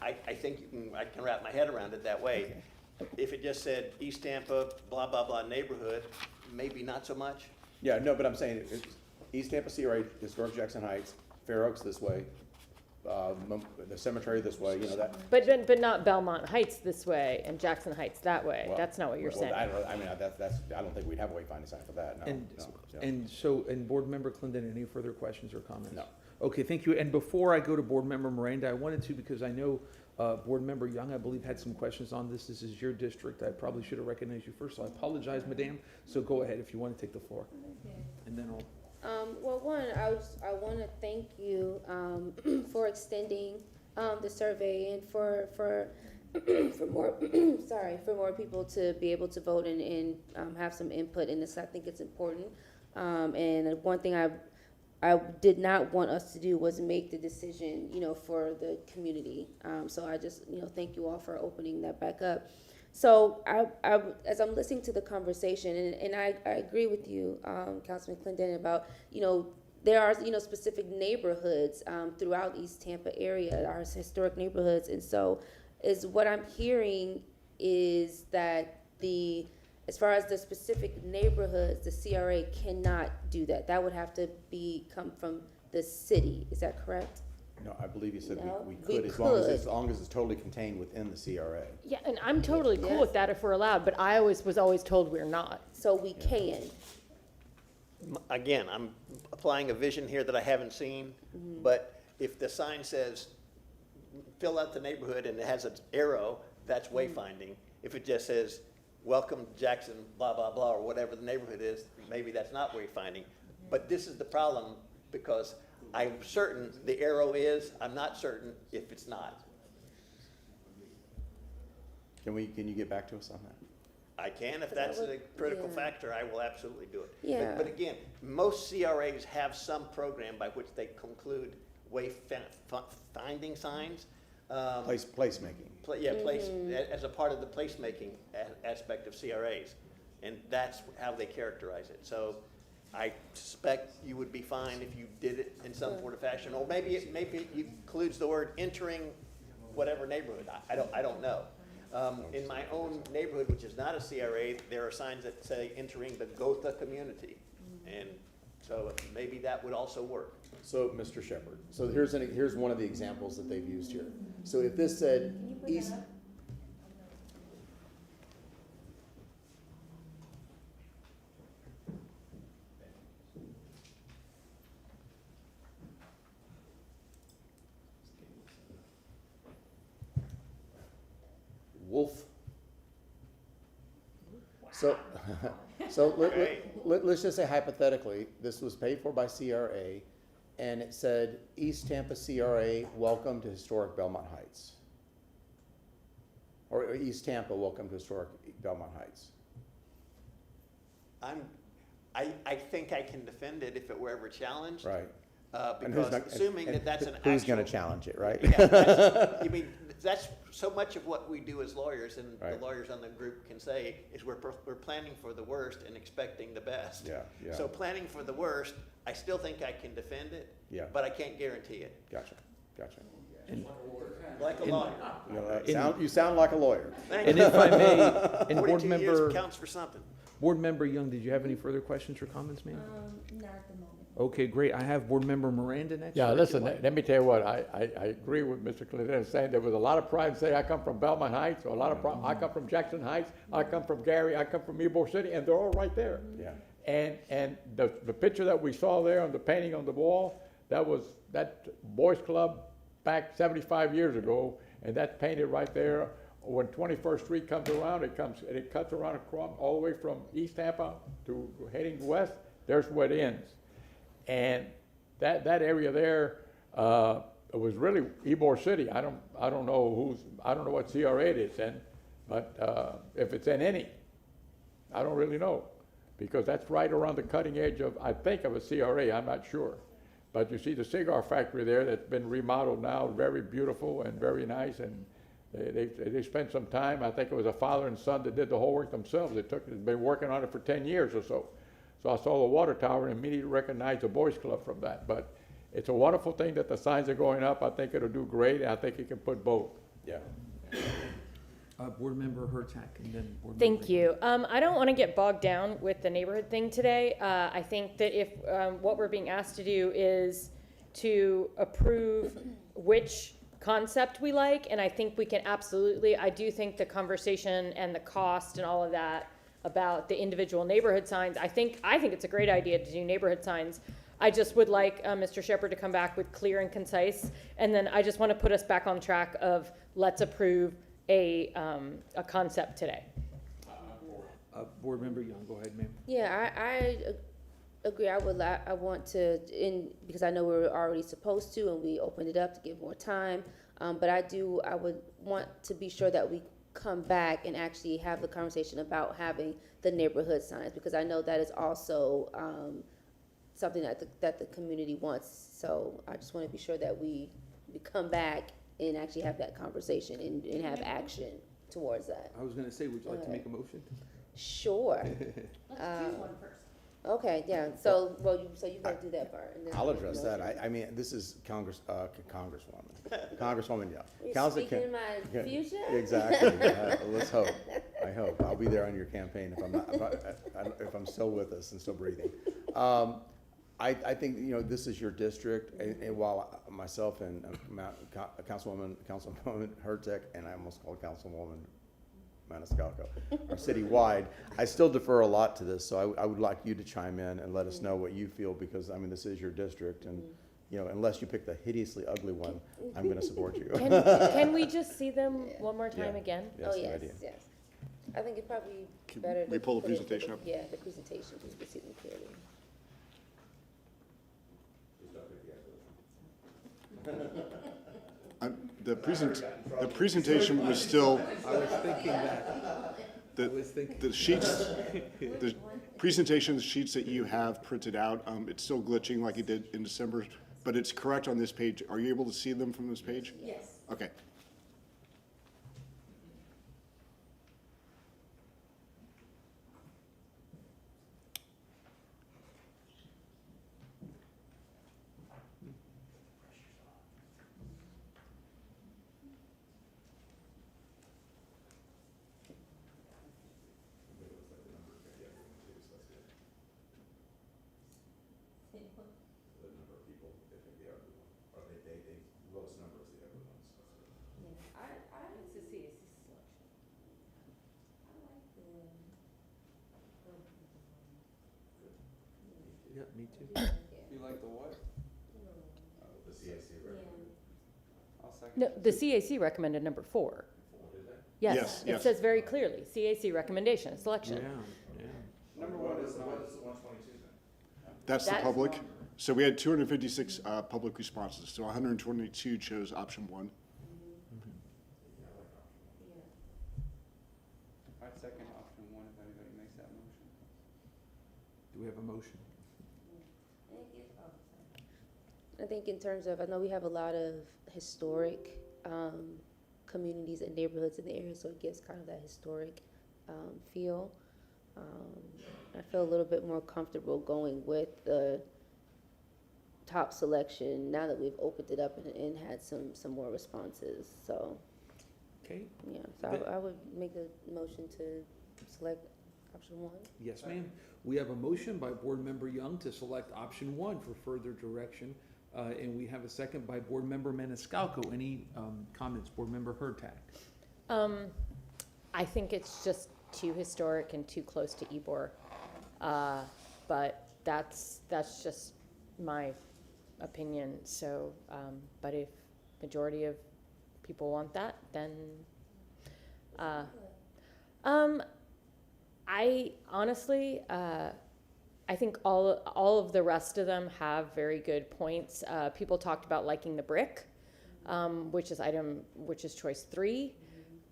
S17: I think I can wrap my head around it that way. If it just said East Tampa, blah, blah, blah neighborhood, maybe not so much.
S12: Yeah, no, but I'm saying, East Tampa CRA, historic Jackson Heights, Fair Oaks this way, the cemetery this way, you know, that.
S6: But not Belmont Heights this way and Jackson Heights that way.
S12: Well,
S6: That's not what you're
S12: well,
S6: saying.
S12: I don't think we'd have a wayfinding sign for that, no.
S1: And,
S12: no, yeah.
S1: and Board Member Clendon, any further questions or comments?
S12: No.
S1: Okay, thank you. And before I go to Board Member Miranda, I wanted to, because I know Board Member Young, I believe, had some questions on this. This is your district. I probably should have recognized you first, so I apologize, Madam. So go ahead if you want to take the floor. And then I'll.
S13: Well, one, I want to thank you for extending the survey and for more for more people to be able to vote and have some input in this. I think it's important. And one thing I did not want us to do was make the decision, for the community. So I just, thank you all for opening that back up. So I as I'm listening to the conversation, and I agree with you, Councilman Clendon, about, there are, specific neighborhoods throughout East Tampa area, our historic neighborhoods. And so is what I'm hearing is that as far as the specific neighborhoods, the CRA cannot do that. That would have to come from the city. Is that correct?
S12: No, I believe you said
S13: No,
S12: we
S13: we
S12: could, as long as it's totally contained within the CRA.
S6: Yeah, and I'm totally cool with that if we're allowed, but I was always told we're not.
S13: So we can.
S17: Again, I'm applying a vision here that I haven't seen, but if the sign says, fill out the neighborhood, and it has an arrow, that's wayfinding. If it just says, welcome Jackson, blah, blah, blah, or whatever the neighborhood is, maybe that's not wayfinding. But this is the problem, because I'm certain the arrow is, I'm not certain if it's not.
S12: Can you get back to us on that?
S17: I can, if that's a critical factor, I will absolutely do it.
S13: Yeah.
S17: But again, most CRAs have some program by which they conclude wayfinding signs.
S12: Placemaking.
S17: As a part of the placemaking aspect of CRAs. And that's how they characterize it. So I suspect you would be fine if you did it in some sort of fashion, or maybe it includes the word entering whatever neighborhood. I don't know. In my own neighborhood, which is not a CRA, there are signs that say entering the Gotha community, and so maybe that would also work.
S12: So, Mr. Shepherd, so here's one of the examples that they've used here. So if this said East. Wolf. So let's just say hypothetically, this was paid for by CRA, and it said, East Tampa CRA, welcome to historic Belmont Heights. Or East Tampa, welcome to historic Belmont Heights.
S17: I think I can defend it if it were ever challenged.
S12: Right.
S17: Because assuming that that's an actual.
S12: Who's gonna challenge it, right?
S17: Yeah, that's so much of what we do as lawyers, and
S12: Right.
S17: the lawyers on the group can say, is we're planning for the worst and expecting the best.
S12: Yeah.
S17: So planning for the worst, I still think I can defend it.
S12: Yeah.
S17: But I can't guarantee it.
S12: Gotcha.
S17: Like a lawyer.
S12: You sound like a lawyer.
S1: And if I may, and Board
S17: 42 years
S1: Member.
S17: counts for something.
S1: Board Member Young, did you have any further questions or comments, ma'am?
S10: Not at the moment.
S1: Okay, great. I have Board Member Miranda next.
S16: Yeah,
S1: Or if
S16: listen,
S1: you like-
S16: let me tell you what, I agree with Mr. Clinton saying there was a lot of pride in saying I come from Belmont Heights, or a lot of pride, I come from Jackson Heights, I come from Gary, I come from Ybor City, and they're all right there.
S12: Yeah.
S16: And the picture that we saw there on the painting on the wall, that boys club back 75 years ago, and that's painted right there. When 21st Street comes around, it cuts around across, all the way from East Tampa to heading west, there's where it ends. And that area there, it was really Ybor City. I don't know what CRA it is in, but if it's in any, I don't really know, because that's right around the cutting edge of, I think, of a CRA. I'm not sure, but you see the cigar factory there that's been remodeled now, very beautiful and very nice, and they spent some time. I think it was a father and son that did the whole work themselves. They've been working on it for 10 years or so. So I saw the water tower and immediately recognized the boys club from that. But it's a wonderful thing that the signs are going up. I think it'll do great, and I think you can put both.
S12: Yeah.
S1: Board Member Hurtak, and then Board Member.
S6: Thank you. I don't want to get bogged down with the neighborhood thing today. I think that if what we're being asked to do is to approve which concept we like, and I think we can absolutely, I do think the conversation and the cost and all of that about the individual neighborhood signs, I think it's a great idea to do neighborhood signs. I just would like Mr. Shepherd to come back with clear and concise, and then I just want to put us back on track of let's approve a concept today.
S1: Board Member Young, go ahead, ma'am.
S13: Yeah, I agree. I want to, because I know we're already supposed to, and we opened it up to give more time. But I would want to be sure that we come back and actually have the conversation about having the neighborhood signs, because I know that is also something that the community wants. So I just want to be sure that we come back and actually have that conversation and have action towards that.
S1: I was gonna say, would you like to make a motion?
S13: Sure.
S6: Let's choose one first.
S13: Okay, yeah, so, you gotta do that part. And then
S12: I'll
S13: make a
S12: address that.
S13: motion.
S12: I mean, this is Congresswoman. Congresswoman, yeah.
S13: You're
S12: Council
S13: speaking
S12: can-
S13: my future?
S12: Exactly. Let's hope. I hope. I'll be there on your campaign if I'm not, if I'm still with us and still breathing. I think, this is your district, and while myself and Councilwoman Hurtak, and I almost called Councilwoman Maniscalco, are citywide, I still defer a lot to this, so I would like you to chime in and let us know what you feel, because, this is your district, and, unless you pick the hideously ugly one, I'm gonna support you.
S6: Can we just see them one more time
S12: Yeah.
S6: again?
S13: Oh, yes, yes. I think it'd probably be better.
S7: we
S13: to
S7: pull the
S13: put it-
S7: presentation up?
S13: Yeah, the presentation, so you can see them clearly.
S7: The presentation was still,
S1: I was thinking that.
S7: the sheets, the presentation sheets that you have printed out, it's still glitching like it did in December, but it's correct on this page. Are you able to see them from this page?
S13: Yes.
S7: Okay.
S1: Yeah, me too.
S15: You like the what?
S12: The CAC
S15: I'll second.
S6: No, the CAC recommended number 4.
S7: Yes,
S6: Yes, it
S7: yes.
S6: says very clearly, CAC recommendation, selection.
S1: Yeah.
S15: Number one is not.
S12: What is 122 then?
S7: That's the
S6: That's-
S7: public. So we had 256 public responses, so 122 chose option 1.
S15: I'd second option 1 if anybody makes that motion.
S1: Do we have a motion?
S13: I think in terms of, I know we have a lot of historic communities and neighborhoods in the area, so it gives kind of that historic feel. I feel a little bit more comfortable going with the top selection now that we've opened it up and had some more responses. So,
S1: Okay,
S13: yeah, so I would make a motion to select option 1.
S1: yes, ma'am. We have a motion by Board Member Young to select option 1 for further direction. And we have a second by Board Member Maniscalco. Any comments, Board Member Hurtak?
S6: I think it's just too historic and too close to Ybor. But that's just my opinion. So, but if majority of people want that, then, I honestly, I think all of the rest of them have very good points. People talked about liking the brick, which is choice 3.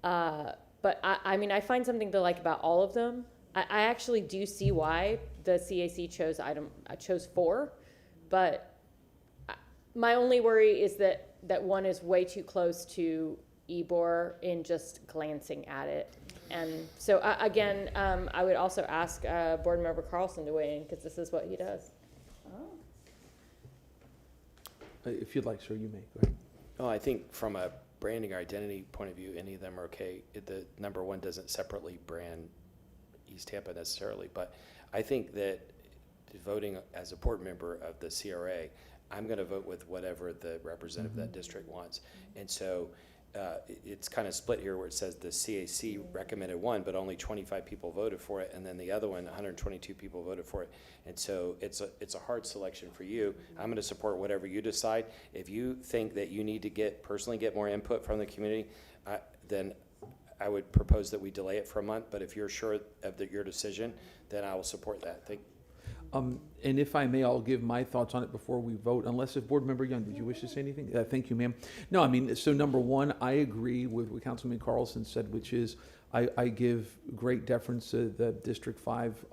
S6: But I mean, I find something to like about all of them. I actually do see why the CAC chose 4, but my only worry is that one is way too close to Ybor in just glancing at it. And so, again, I would also ask Board Member Carlson to weigh in, because this is what he does.
S1: If you'd like, sir, you may. Go ahead.
S14: Oh, I think from a branding or identity point of view, any of them are okay. The number one doesn't separately brand East Tampa necessarily, but I think that voting as a board member of the CRA, I'm going to vote with whatever the representative of that district wants. And so it's kind of split here where it says the CAC recommended one, but only 25 people voted for it, and then the other one, 122 people voted for it. And so it's a hard selection for you. I'm going to support whatever you decide. If you think that you need to personally get more input from the community, then I would propose that we delay it for a month. But if you're sure of your decision, then I will support that.
S1: And if I may, I'll give my thoughts on it before we vote, unless if Board Member Young, did you wish to say anything? Thank you, ma'am. No, I mean, so number one, I agree with what Councilman Carlson said, which is I give great deference to the District 5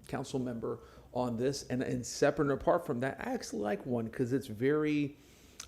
S1: council member on this. And separate and apart from that, I actually like one because it's very,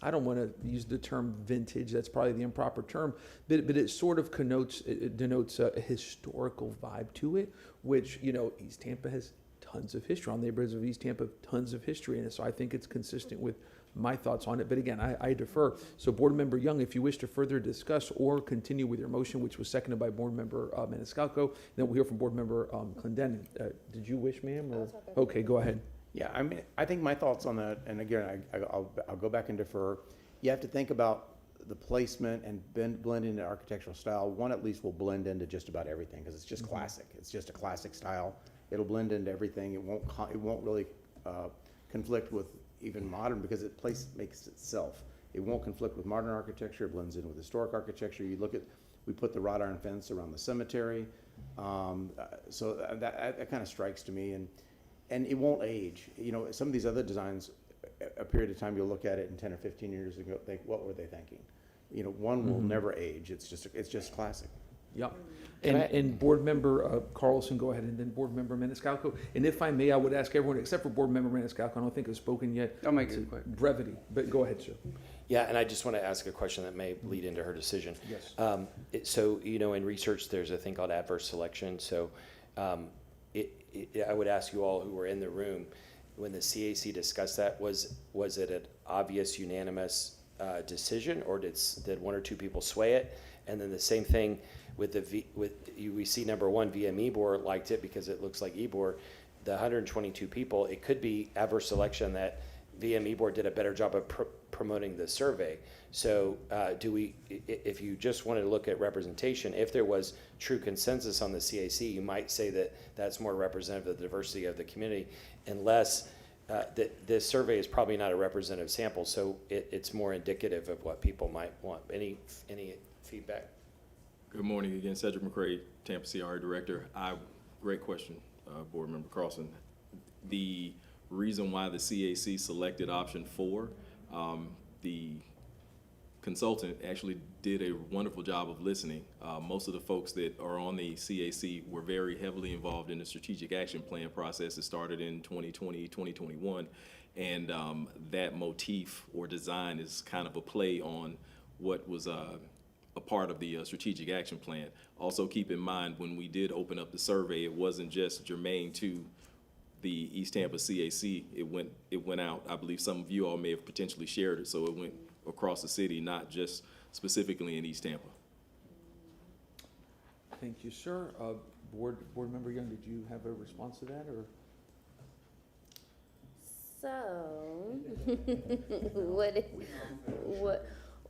S1: I don't want to use the term vintage, that's probably the improper term, but it sort of denotes a historical vibe to it, which, you know, East Tampa has tons of history. All neighborhoods of East Tampa have tons of history in it, so I think it's consistent with my thoughts on it. But again, I defer. So Board Member Young, if you wish to further discuss or continue with your motion, which was seconded by Board Member Maniscalco, then we'll hear from Board Member Clendenin. Did you wish, ma'am? Or? Okay, go ahead.
S12: Yeah, I mean, I think my thoughts on that, and again, I'll go back and defer. You have to think about the placement and blending the architectural style. One at least will blend into just about everything because it's just classic. It's just a classic style. It'll blend into everything. It won't really conflict with even modern because makes itself. It won't conflict with modern architecture. It blends in with historic architecture. You look at, we put the wrought iron fence around the cemetery. So that kind of strikes to me, and it won't age. You know, some of these other designs, a period of time you'll look at it in 10 or 15 years ago, think, what were they thinking? You know, one will never age. It's just classic.
S1: Yep. And Board Member Carlson, go ahead, and then Board Member Maniscalco. And if I may, I would ask everyone, except for Board Member Maniscalco, I don't think has spoken yet.
S15: I'll make it quick.
S1: Brevity, but go ahead, sir.
S14: Yeah, and I just want to ask a question that may lead into her decision.
S1: Yes.
S14: So, you know, in research, there's a thing called adverse selection. So I would ask you all who were in the room, when the CAC discussed that, was it an obvious unanimous decision, or did one or two people sway it? And then the same thing with we see number one, VM Ybor liked it because it looks like Ybor. The 122 people, it could be adverse selection that VM Ybor did a better job of promoting the survey. So if you just wanted to look at representation, if there was true consensus on the CAC, you might say that that's more representative of the diversity of the community, unless that this survey is probably not a representative sample, so it's more indicative of what people might want. Any feedback?
S24: Good morning again, Cedric McCray, Tampa CRA Director. Great question, Board Member Carlson. The reason why the CAC selected option 4, the consultant actually did a wonderful job of listening. Most of the folks that are on the CAC were very heavily involved in the strategic action plan process that started in 2020, 2021. And that motif or design is kind of a play on what was a part of the strategic action plan. Also keep in mind, when we did open up the survey, it wasn't just germane to the East Tampa CAC. It went out. I believe some of you all may have potentially shared it, so it went across the city, not just specifically in East Tampa.
S1: Thank you, sir. Board Member Young, did you have a response to that, or?
S13: So,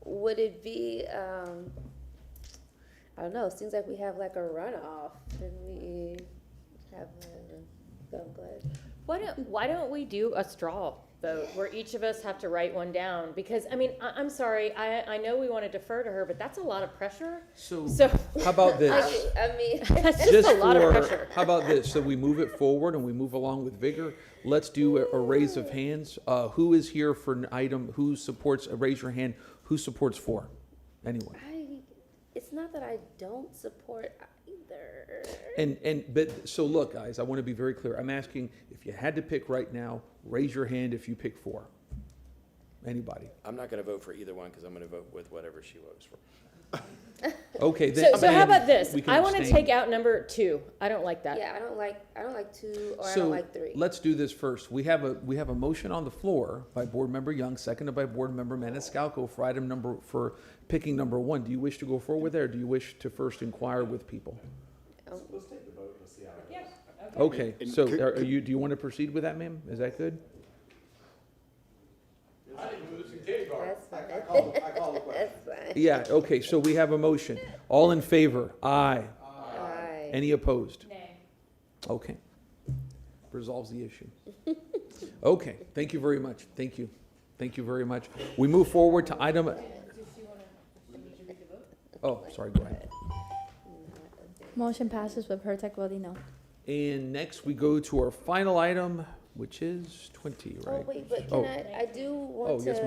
S13: would it be, I don't know, it seems like we have like a runoff. Did we have go ahead.
S6: Why don't we do a straw vote where each of us have to write one down? Because, I mean, I'm sorry, I know we want to defer to her, but that's a lot of pressure.
S1: So how about this?
S13: I mean,
S6: that's just a lot of pressure.
S1: How about this? So we move it forward and we move along with vigor. Let's do a raise of hands. Who is here for an item? Who supports, raise your hand. Who supports 4? Anyone?
S13: it's not that I don't support either.
S1: But so look, guys, I want to be very clear. I'm asking, if you had to pick right now, raise your hand if you pick 4. Anybody?
S14: I'm not going to vote for either one because I'm going to vote with whatever she votes for.
S1: Okay, then.
S6: So how about this?
S1: we can
S6: I want to
S1: abstain.
S6: take out number 2. I don't like that.
S13: Yeah, I don't like 2, or I
S1: So
S13: don't like 3.
S1: let's do this first. We have a motion on the floor by Board Member Young, seconded by Board Member Maniscalco for picking number 1. Do you wish to go forward there, or do you wish to first inquire with people?
S13: Oh.
S12: Let's take the vote, let's see how it goes.
S1: Okay,
S7: And
S1: so
S7: could-
S1: do you want to proceed with that, ma'am? Is that good?
S13: That's fine.
S12: I call the question.
S13: That's fine.
S1: Yeah, okay, so we have a motion. All in favor? Aye.
S13: Aye.
S1: Any opposed?
S4: Nay.
S1: Okay. Resolves the issue. Okay, thank you very much. Thank you. Thank you very much. We move forward to item. Oh, sorry, go ahead.
S10: Motion passes with Hurtak voting no.
S1: And next, we go to our final item, which is 20,
S13: Oh,
S1: right?
S13: wait, but
S1: Oh.
S13: I do want
S1: yes,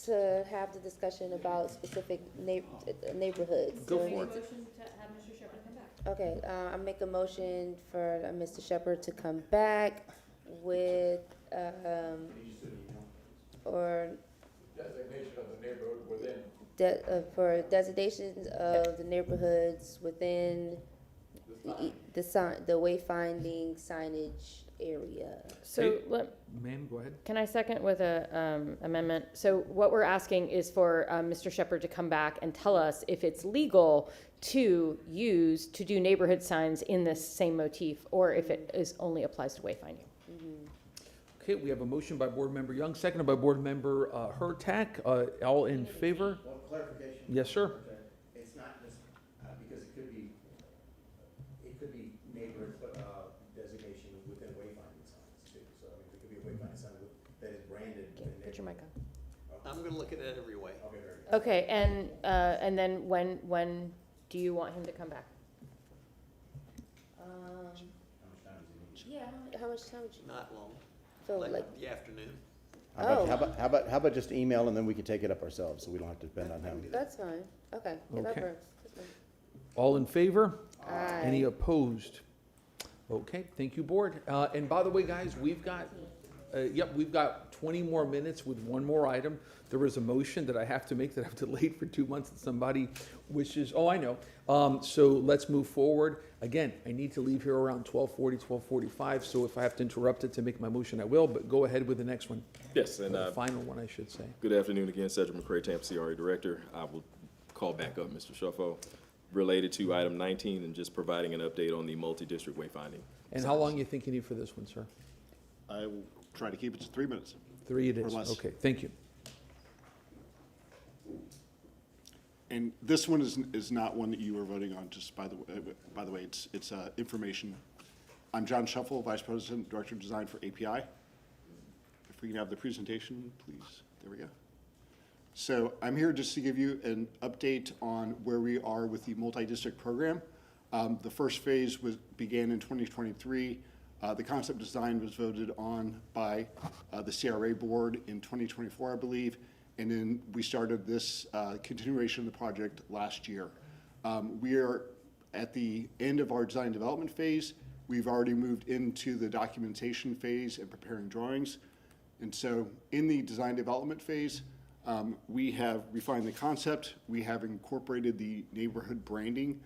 S13: to have the discussion about specific neighborhoods.
S1: Go
S13: Do we
S1: for
S13: need
S1: it.
S13: to- Okay, I make a motion for Mr. Shepherd to come back with, or
S16: Designation of the neighborhood within.
S13: for designations of the neighborhoods within the wayfinding signage area.
S6: So
S1: Ma'am, go ahead.
S6: can I second with a amendment? So what we're asking is for Mr. Shepherd to come back and tell us if it's legal to do neighborhood signs in this same motif, or if it is only applies to wayfinding.
S1: Okay, we have a motion by Board Member Young, seconded by Board Member Hurtak. All in favor?
S12: One clarification.
S1: Yes, sir.
S12: Okay. It's not just, because it could be neighborhood, designation within wayfinding signs too. So, I mean, it could be a wayfinding sign that is branded.
S6: Put your mic on.
S17: I'm gonna look at it every way.
S12: Okay, very good.
S6: Okay, and then when do you want him to come back?
S12: How much time does he need?
S13: Yeah, how much time would you?
S17: Not long,
S13: So
S17: like
S13: like,
S17: the afternoon.
S13: Oh.
S12: How about just email and then we can take it up ourselves, so we don't have to depend on him.
S13: that's fine. Okay, yeah, that
S1: Okay.
S13: works. That's fine.
S1: All in favor?
S13: Aye.
S1: Any opposed? Okay, thank you, Board. And by the way, guys, we've got 20 more minutes with one more item. There is a motion that I have to make that I've delayed for 2 months that somebody wishes, I know. So let's move forward. Again, I need to leave here around 12:40, 12:45, so if I have to interrupt it to make my motion, I will, but go ahead with the next one.
S24: Yes, and
S1: The final one, I should say.
S24: good afternoon again, Cedric McCray, Tampa CRA Director. I will call back up Mr. Shuffo related to item 19 and just providing an update on the multi-district wayfinding.
S1: And how long you think you need for this one, sir?
S7: I will try to keep it to 3 minutes.
S1: 3 it
S7: Or
S1: is.
S7: less.
S1: Okay, thank you.
S7: And this one is not one that you are voting on, just by the way, it's information. I'm John Shuffle, Vice President, Director of Design for API. If we can have the presentation, please. There we go. So I'm here just to give you an update on where we are with the multi-district program. The first phase began in 2023. The concept design was voted on by the CRA board in 2024, I believe. And then we started this continuation of the project last year. We are at the end of our design development phase. We've already moved into the documentation phase and preparing drawings. And so in the design development phase, we have refined the concept. We have incorporated the neighborhood branding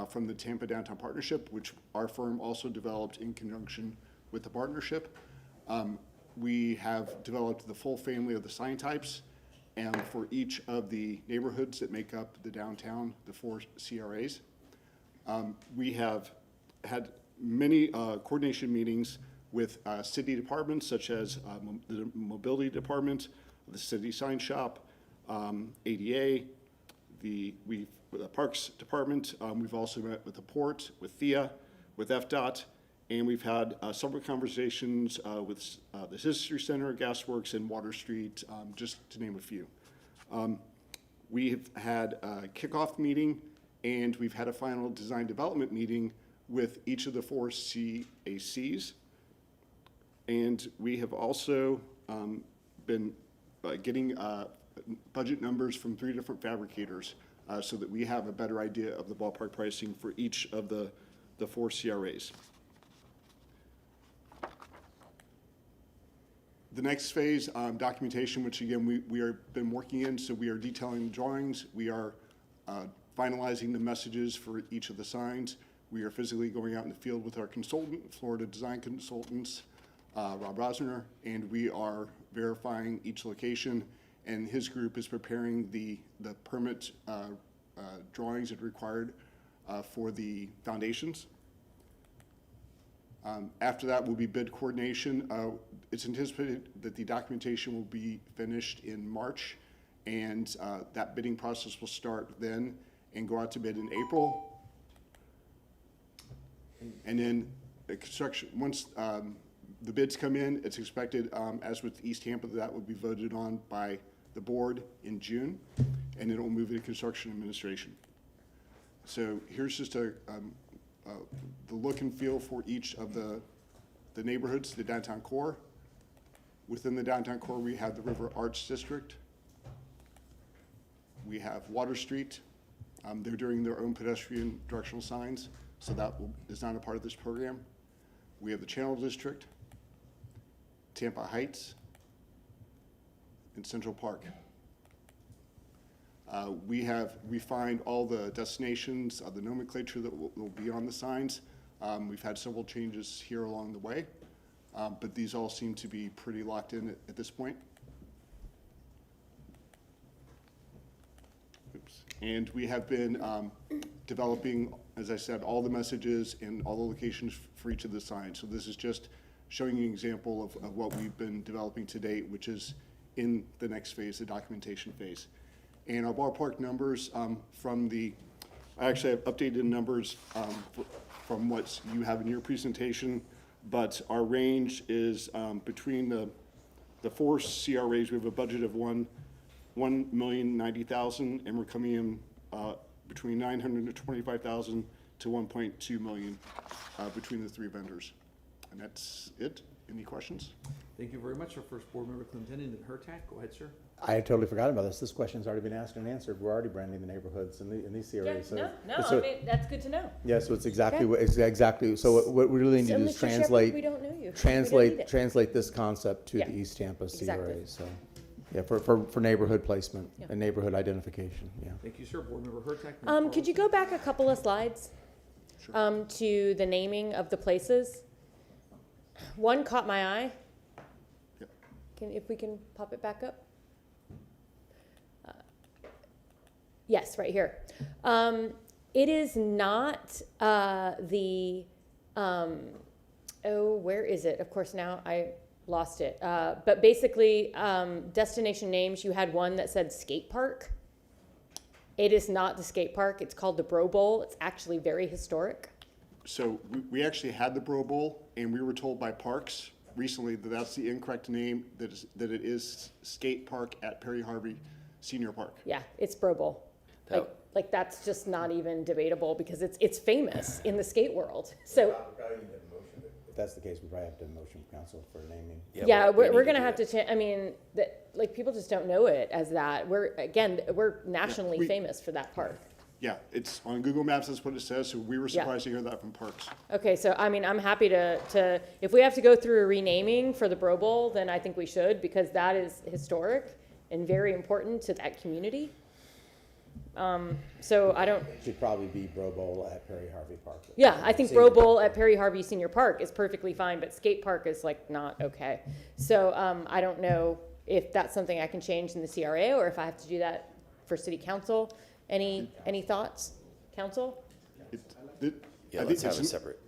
S7: from the Tampa Downtown Partnership, which our firm also developed in conjunction with the partnership. We have developed the full family of the sign types. And for each of the neighborhoods that make up the downtown, the 4 CRAs. We have had many coordination meetings with city departments such as the Mobility Department, the City Sign Shop, ADA, the Parks Department. We've also met with the Port, with THEA, with FDOT, and we've had several conversations with the History Center, Gasworks, and Water Street, just to name a few. We've had a kickoff meeting, and we've had a final design development meeting with each of the 4 CACs. And we have also been getting budget numbers from 3 different fabricators so that we have a better idea of the ballpark pricing for each of the 4 CRAs. The next phase, documentation, which again, we are been working in, so we are detailing drawings. We are finalizing the messages for each of the signs. We are physically going out in the field with our consultant, Florida Design Consultants, Rob Rosner, and we are verifying each location, and his group is preparing the permit drawings that are required for the foundations. After that will be bid coordination. It's anticipated that the documentation will be finished in March, and that bidding process will start then and go out to bid in April. And then the construction, once the bids come in, it's expected, as with East Tampa, that will be voted on by the board in June, and it will move into construction administration. So here's just the look and feel for each of the neighborhoods, the downtown core. Within the downtown core, we have the River Arts District. We have Water Street. They're doing their own pedestrian directional signs, so that is not a part of this program. We have the Channel District, Tampa Heights, and Central Park. We refined all the destinations of the nomenclature that will be on the signs. We've had several changes here along the way, but these all seem to be pretty locked in at this point. Oops. And we have been developing, as I said, all the messages and all the locations for each of the signs. So this is just showing you an example of what we've been developing to date, which is in the next phase, the documentation phase. And our ballpark numbers I actually have updated numbers from what you have in your presentation, but our range is between the four CRAs. We have a budget of $1,090,000, and we're coming in between $925,000 to $1.2 million between the three vendors. And that's it. Any questions?
S1: Thank you very much. Our first board member, Clinton Hurtak. Go ahead, sir.
S12: I had totally forgotten about this. This question's already been asked and answered. We're already branding the neighborhoods in these CRAs.
S6: Yeah,
S12: So, so,
S6: I mean, that's good to know.
S12: yeah, so it's exactly
S6: Okay.
S12: exactly. So what we really need
S6: So,
S12: to do is
S6: Mr. Shepherd,
S12: translate
S6: we don't know you. We don't need it.
S12: translate this concept to
S6: Yeah,
S12: the East Tampa CRAs.
S6: exactly.
S12: So, yeah, for neighborhood placement
S6: Yeah.
S12: and neighborhood identification. Yeah.
S1: Thank you, sir. Board member Hurtak.
S6: Could you go back a couple of slides?
S7: Sure.
S6: To the naming of the places? One caught my eye.
S7: Yep.
S6: If we can pop it back up? Yes, right here. It is not where is it? Of course, now I lost it. But basically, destination names, you had one that said skate park. It is not the skate park. It's called the Bro Bowl. It's actually very historic.
S7: So we actually had the Bro Bowl, and we were told by Parks recently that that's the incorrect name, that it is Skate Park at Perry Harvey Senior Park.
S6: Yeah, it's Bro Bowl. Like that's just not even debatable because it's famous in the skate world. So
S12: If that's the case, we probably have to motion council for naming.
S6: yeah, we're gonna have to change. I mean, people just don't know it as that. We're nationally famous for that park.
S7: Yeah, it's on Google Maps, that's what it says, so we were surprised to hear that from Parks.
S6: Okay, so I mean, I'm happy to if we have to go through a renaming for the Bro Bowl, then I think we should because that is historic and very important to that community. So I don't.
S12: It should probably be Bro Bowl at Perry Harvey Park.
S6: Yeah, I think Bro Bowl at Perry Harvey Senior Park is perfectly fine, but skate park is like not okay. So I don't know if that's something I can change in the CRA or if I have to do that for city council. Any thoughts, council?
S14: Yeah, let's have a separate.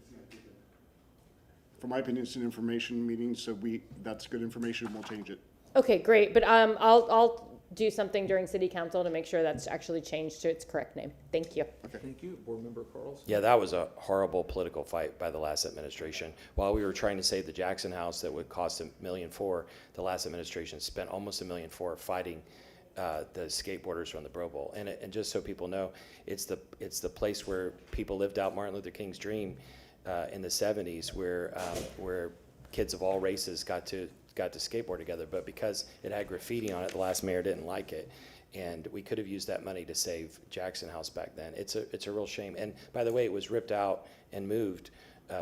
S7: For my opinion, it's an information meeting, so that's good information, we'll change it.
S6: Okay, great, but I'll do something during city council to make sure that's actually changed to its correct name. Thank you.
S7: Okay.
S1: Thank you. Board member Carlson.
S14: Yeah, that was a horrible political fight by the last administration. While we were trying to save the Jackson House that would cost $1.4 million, the last administration spent almost $1.4 million fighting the skateboarders from the Bro Bowl. And just so people know, it's the place where people lived out Martin Luther King's dream in the 70s, where kids of all races got to skateboard together. But because it had graffiti on it, the last mayor didn't like it. And we could have used that money to save Jackson House back then. It's a real shame. And by the way, it was ripped out and moved,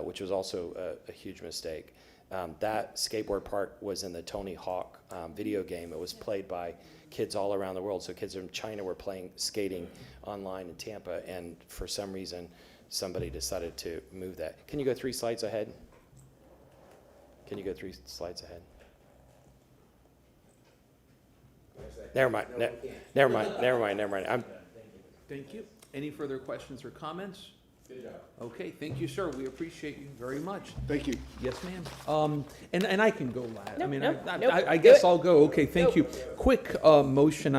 S14: which was also a huge mistake. That skateboard park was in the Tony Hawk video game. It was played by kids all around the world. So kids in China were skating online in Tampa, and for some reason, somebody decided to move that. Can you go 3 slides ahead? Can you go 3 slides ahead? Never mind. Never mind.
S1: Thank you. Any further questions or comments? Okay, thank you, sir. We appreciate you very much.
S7: Thank you.
S1: Yes, ma'am. And I can go last. I mean,
S6: nope.
S1: I
S6: Do
S1: guess
S6: it.
S1: I'll go. Okay, thank you. Quick motion.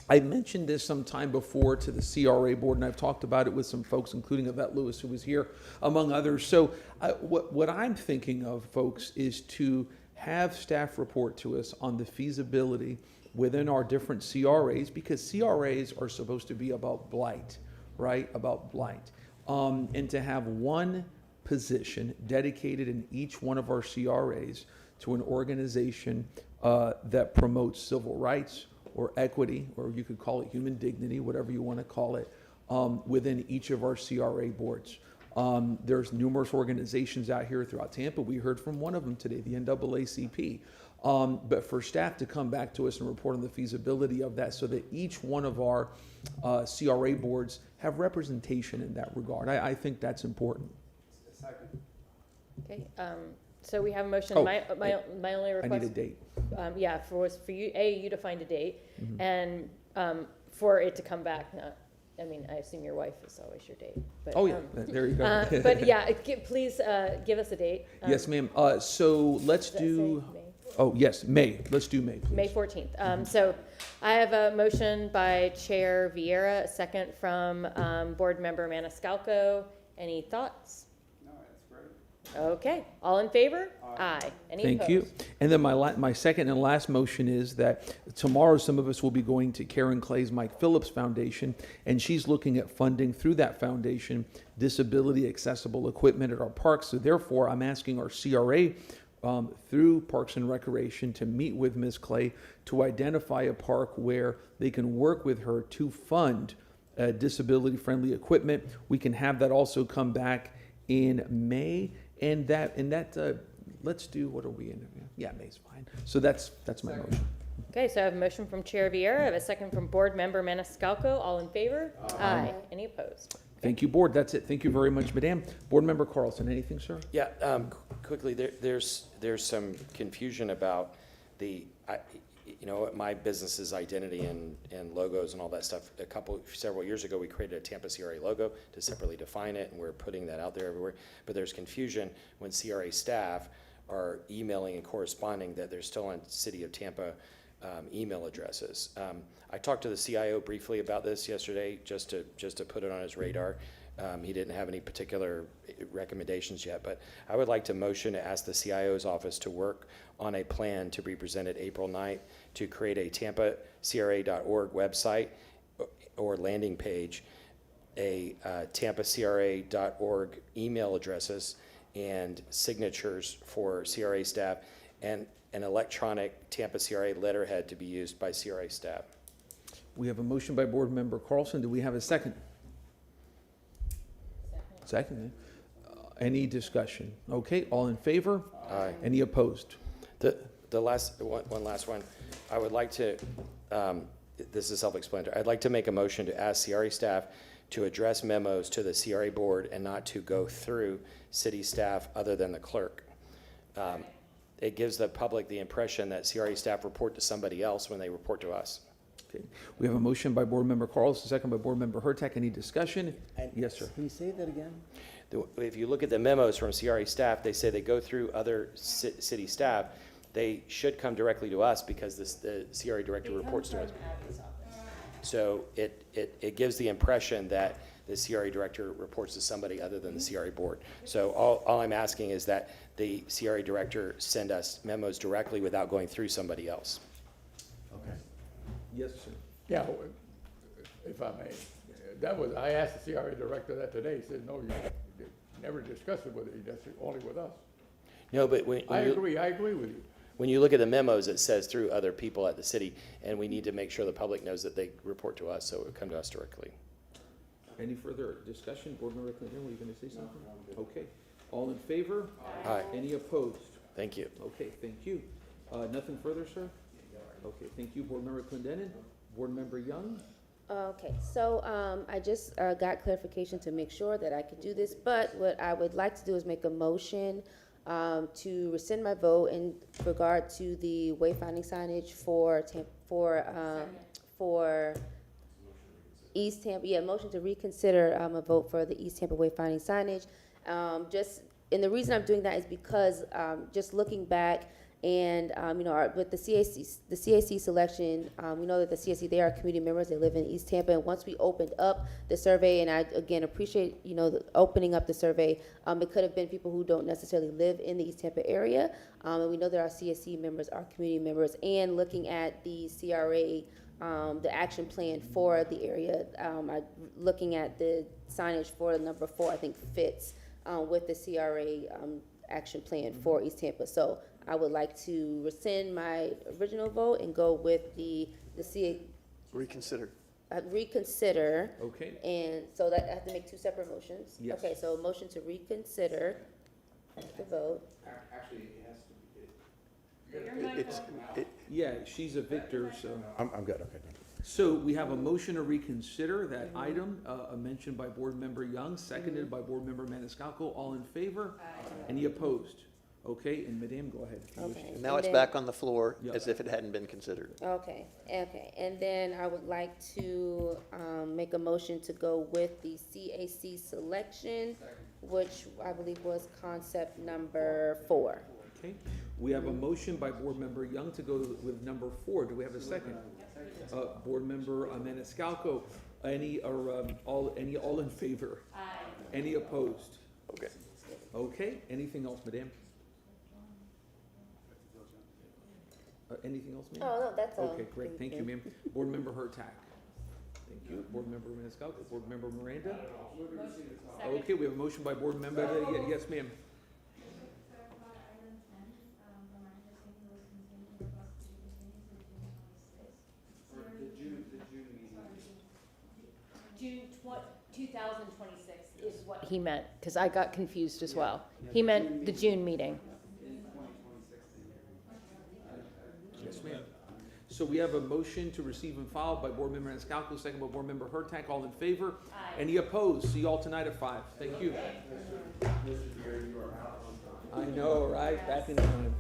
S1: I mentioned this some time before to the CRA board, and I've talked about it with some folks, including Yvette Lewis, who was here, among others. So what I'm thinking of, folks, is to have staff report to us on the feasibility within our different CRAs, because CRAs are supposed to be about blight, right? About blight. And to have one position dedicated in each one of our CRAs to an organization that promotes civil rights or equity, or you could call it human dignity, whatever you want to call it, within each of our CRA boards. There's numerous organizations out here throughout Tampa. We heard from one of them today, the NAACP. But for staff to come back to us and report on the feasibility of that, so that each one of our CRA boards have representation in that regard. I think that's important.
S6: Okay, so we have a motion.
S1: Oh,
S6: My only request.
S1: I need a date.
S6: Yeah, for you to find a date,
S1: Mhm.
S6: and for it to come back. I mean, I assume your wife is always your date. But,
S1: Oh, yeah, there you go.
S6: But yeah, please give us a date.
S1: Yes, ma'am. So let's
S6: does that
S1: do,
S6: say May?
S1: oh, yes, May. Let's do May, please.
S6: May 14th. So I have a motion by Chair Vieira, a second from Board Member Maniscalco. Any thoughts? No, that's great. Okay, all in favor? Aye. Any
S1: Thank you.
S6: opposed?
S1: And then my second and last motion is that tomorrow some of us will be going to Karen Clay's Mike Phillips Foundation, and she's looking at funding through that foundation disability accessible equipment at our parks. So therefore, I'm asking our CRA through Parks and Recreation to meet with Ms. Clay to identify a park where they can work with her to fund disability-friendly equipment. We can have that also come back in May, and let's do, what are we in? Yeah, May's fine. So that's my motion.
S6: Okay, so I have a motion from Chair Vieira. I have a second from Board Member Maniscalco. All in favor? Aye. Any opposed?
S1: Thank you, Board. That's it. Thank you very much, Madam. Board Member Carlson, anything, sir?
S14: Yeah, quickly, there's some confusion about my business's identity and logos and all that stuff. Several years ago, we created a Tampa CRA logo to separately define it, and we're putting that out there everywhere. But there's confusion when CRA staff are emailing and corresponding that they're still on City of Tampa email addresses. I talked to the CIO briefly about this yesterday, just to put it on his radar. He didn't have any particular recommendations yet, but I would like to motion to ask the CIO's office to work on a plan to be presented April 9th to create a tampacra.org website or landing page, a tampacra.org email addresses and signatures for CRA staff, and an electronic Tampa CRA letterhead to be used by CRA staff.
S1: We have a motion by Board Member Carlson. Do we have a second? Second. Any discussion? Okay, all in favor?
S14: Aye.
S1: Any opposed?
S14: The last one, I would like to, this is self-explanatory. I'd like to make a motion to ask CRA staff to address memos to the CRA board and not to go through city staff other than the clerk. It gives the public the impression that CRA staff report to somebody else when they report to us.
S1: Okay. We have a motion by Board Member Carlson, second by Board Member Hurtak. Any discussion? Yes, sir.
S12: Can you say that again?
S14: If you look at the memos from CRA staff, they say they go through other city staff. They should come directly to us because the CRA director reports to us. So it gives the impression that the CRA director reports to somebody other than the CRA board. So all I'm asking is that the CRA director send us memos directly without going through somebody else.
S1: Okay. Yes, sir.
S16: Yeah, if I may, I asked the CRA director that today. He said, no, you never discussed it with it, that's only with us.
S14: No, but
S16: I agree with you.
S14: When you look at the memos, it says through other people at the city, and we need to make sure the public knows that they report to us, so it would come to us directly.
S1: Any further discussion? Board Member Clinton, were you going to say something? Okay. All in favor?
S14: Aye.
S1: Any opposed?
S14: Thank you.
S1: Okay, thank you. Nothing further, sir? Okay, thank you. Board Member Clendenin. Board Member Young.
S13: Okay, so I just got clarification to make sure that I could do this, but what I would like to do is make a motion to rescind my vote in regard to the wayfinding signage for East Tampa. Yeah, motion to reconsider a vote for the East Tampa wayfinding signage. And the reason I'm doing that is because just looking back. And, with the CAC selection, we know that the CAC, they are community members, they live in East Tampa. And once we opened up the survey, and I, again, appreciate, the opening up the survey, it could have been people who don't necessarily live in the East Tampa area. And we know that our CAC members are community members. And looking at the CRA, the action plan for the area, looking at the signage for number 4, I think fits with the CRA action plan for East Tampa. So I would like to rescind my original vote and go with the CA.
S17: Reconsider.
S13: Reconsider.
S1: Okay.
S13: And so that I have to make 2 separate motions?
S1: Yes.
S13: Okay, so a motion to reconsider the vote.
S12: Actually, it has to be.
S1: Yeah, she's a victor, so.
S12: I'm good, okay.
S1: So we have a motion to reconsider that item, mentioned by Board Member Young, seconded by Board Member Maniscalco. All in favor? Any opposed? Okay, and Madame, go ahead. If you wish
S13: Okay.
S1: to.
S17: And now it's
S13: then-
S17: back on the floor
S1: Yeah.
S17: as if it hadn't been considered.
S13: Okay, and then I would like to make a motion to go with the CAC selection, which I believe was concept number 4.
S1: Okay, we have a motion by Board Member Young to go with number 4. Do we have a second? Board Member Maniscalco. All in favor? Aye. Any opposed?
S17: Okay.
S1: Okay, anything else, Madame? Anything else, ma'am?
S13: Oh, no, that's all.
S1: Okay, great, thank you, ma'am. Board Member Hurtak. Thank you. Board Member Maniscalco. Board Member Miranda? Okay, we have a motion by Board Member, yes, ma'am.
S6: June 2026 is what he meant, because I got confused as well. He meant the June meeting.
S1: Yes, ma'am. So we have a motion to receive and file by Board Member Maniscalco, second by Board Member Hurtak. All in favor? Aye. Any opposed? See you all tonight at 5. Thank you. I know, right? Back in time.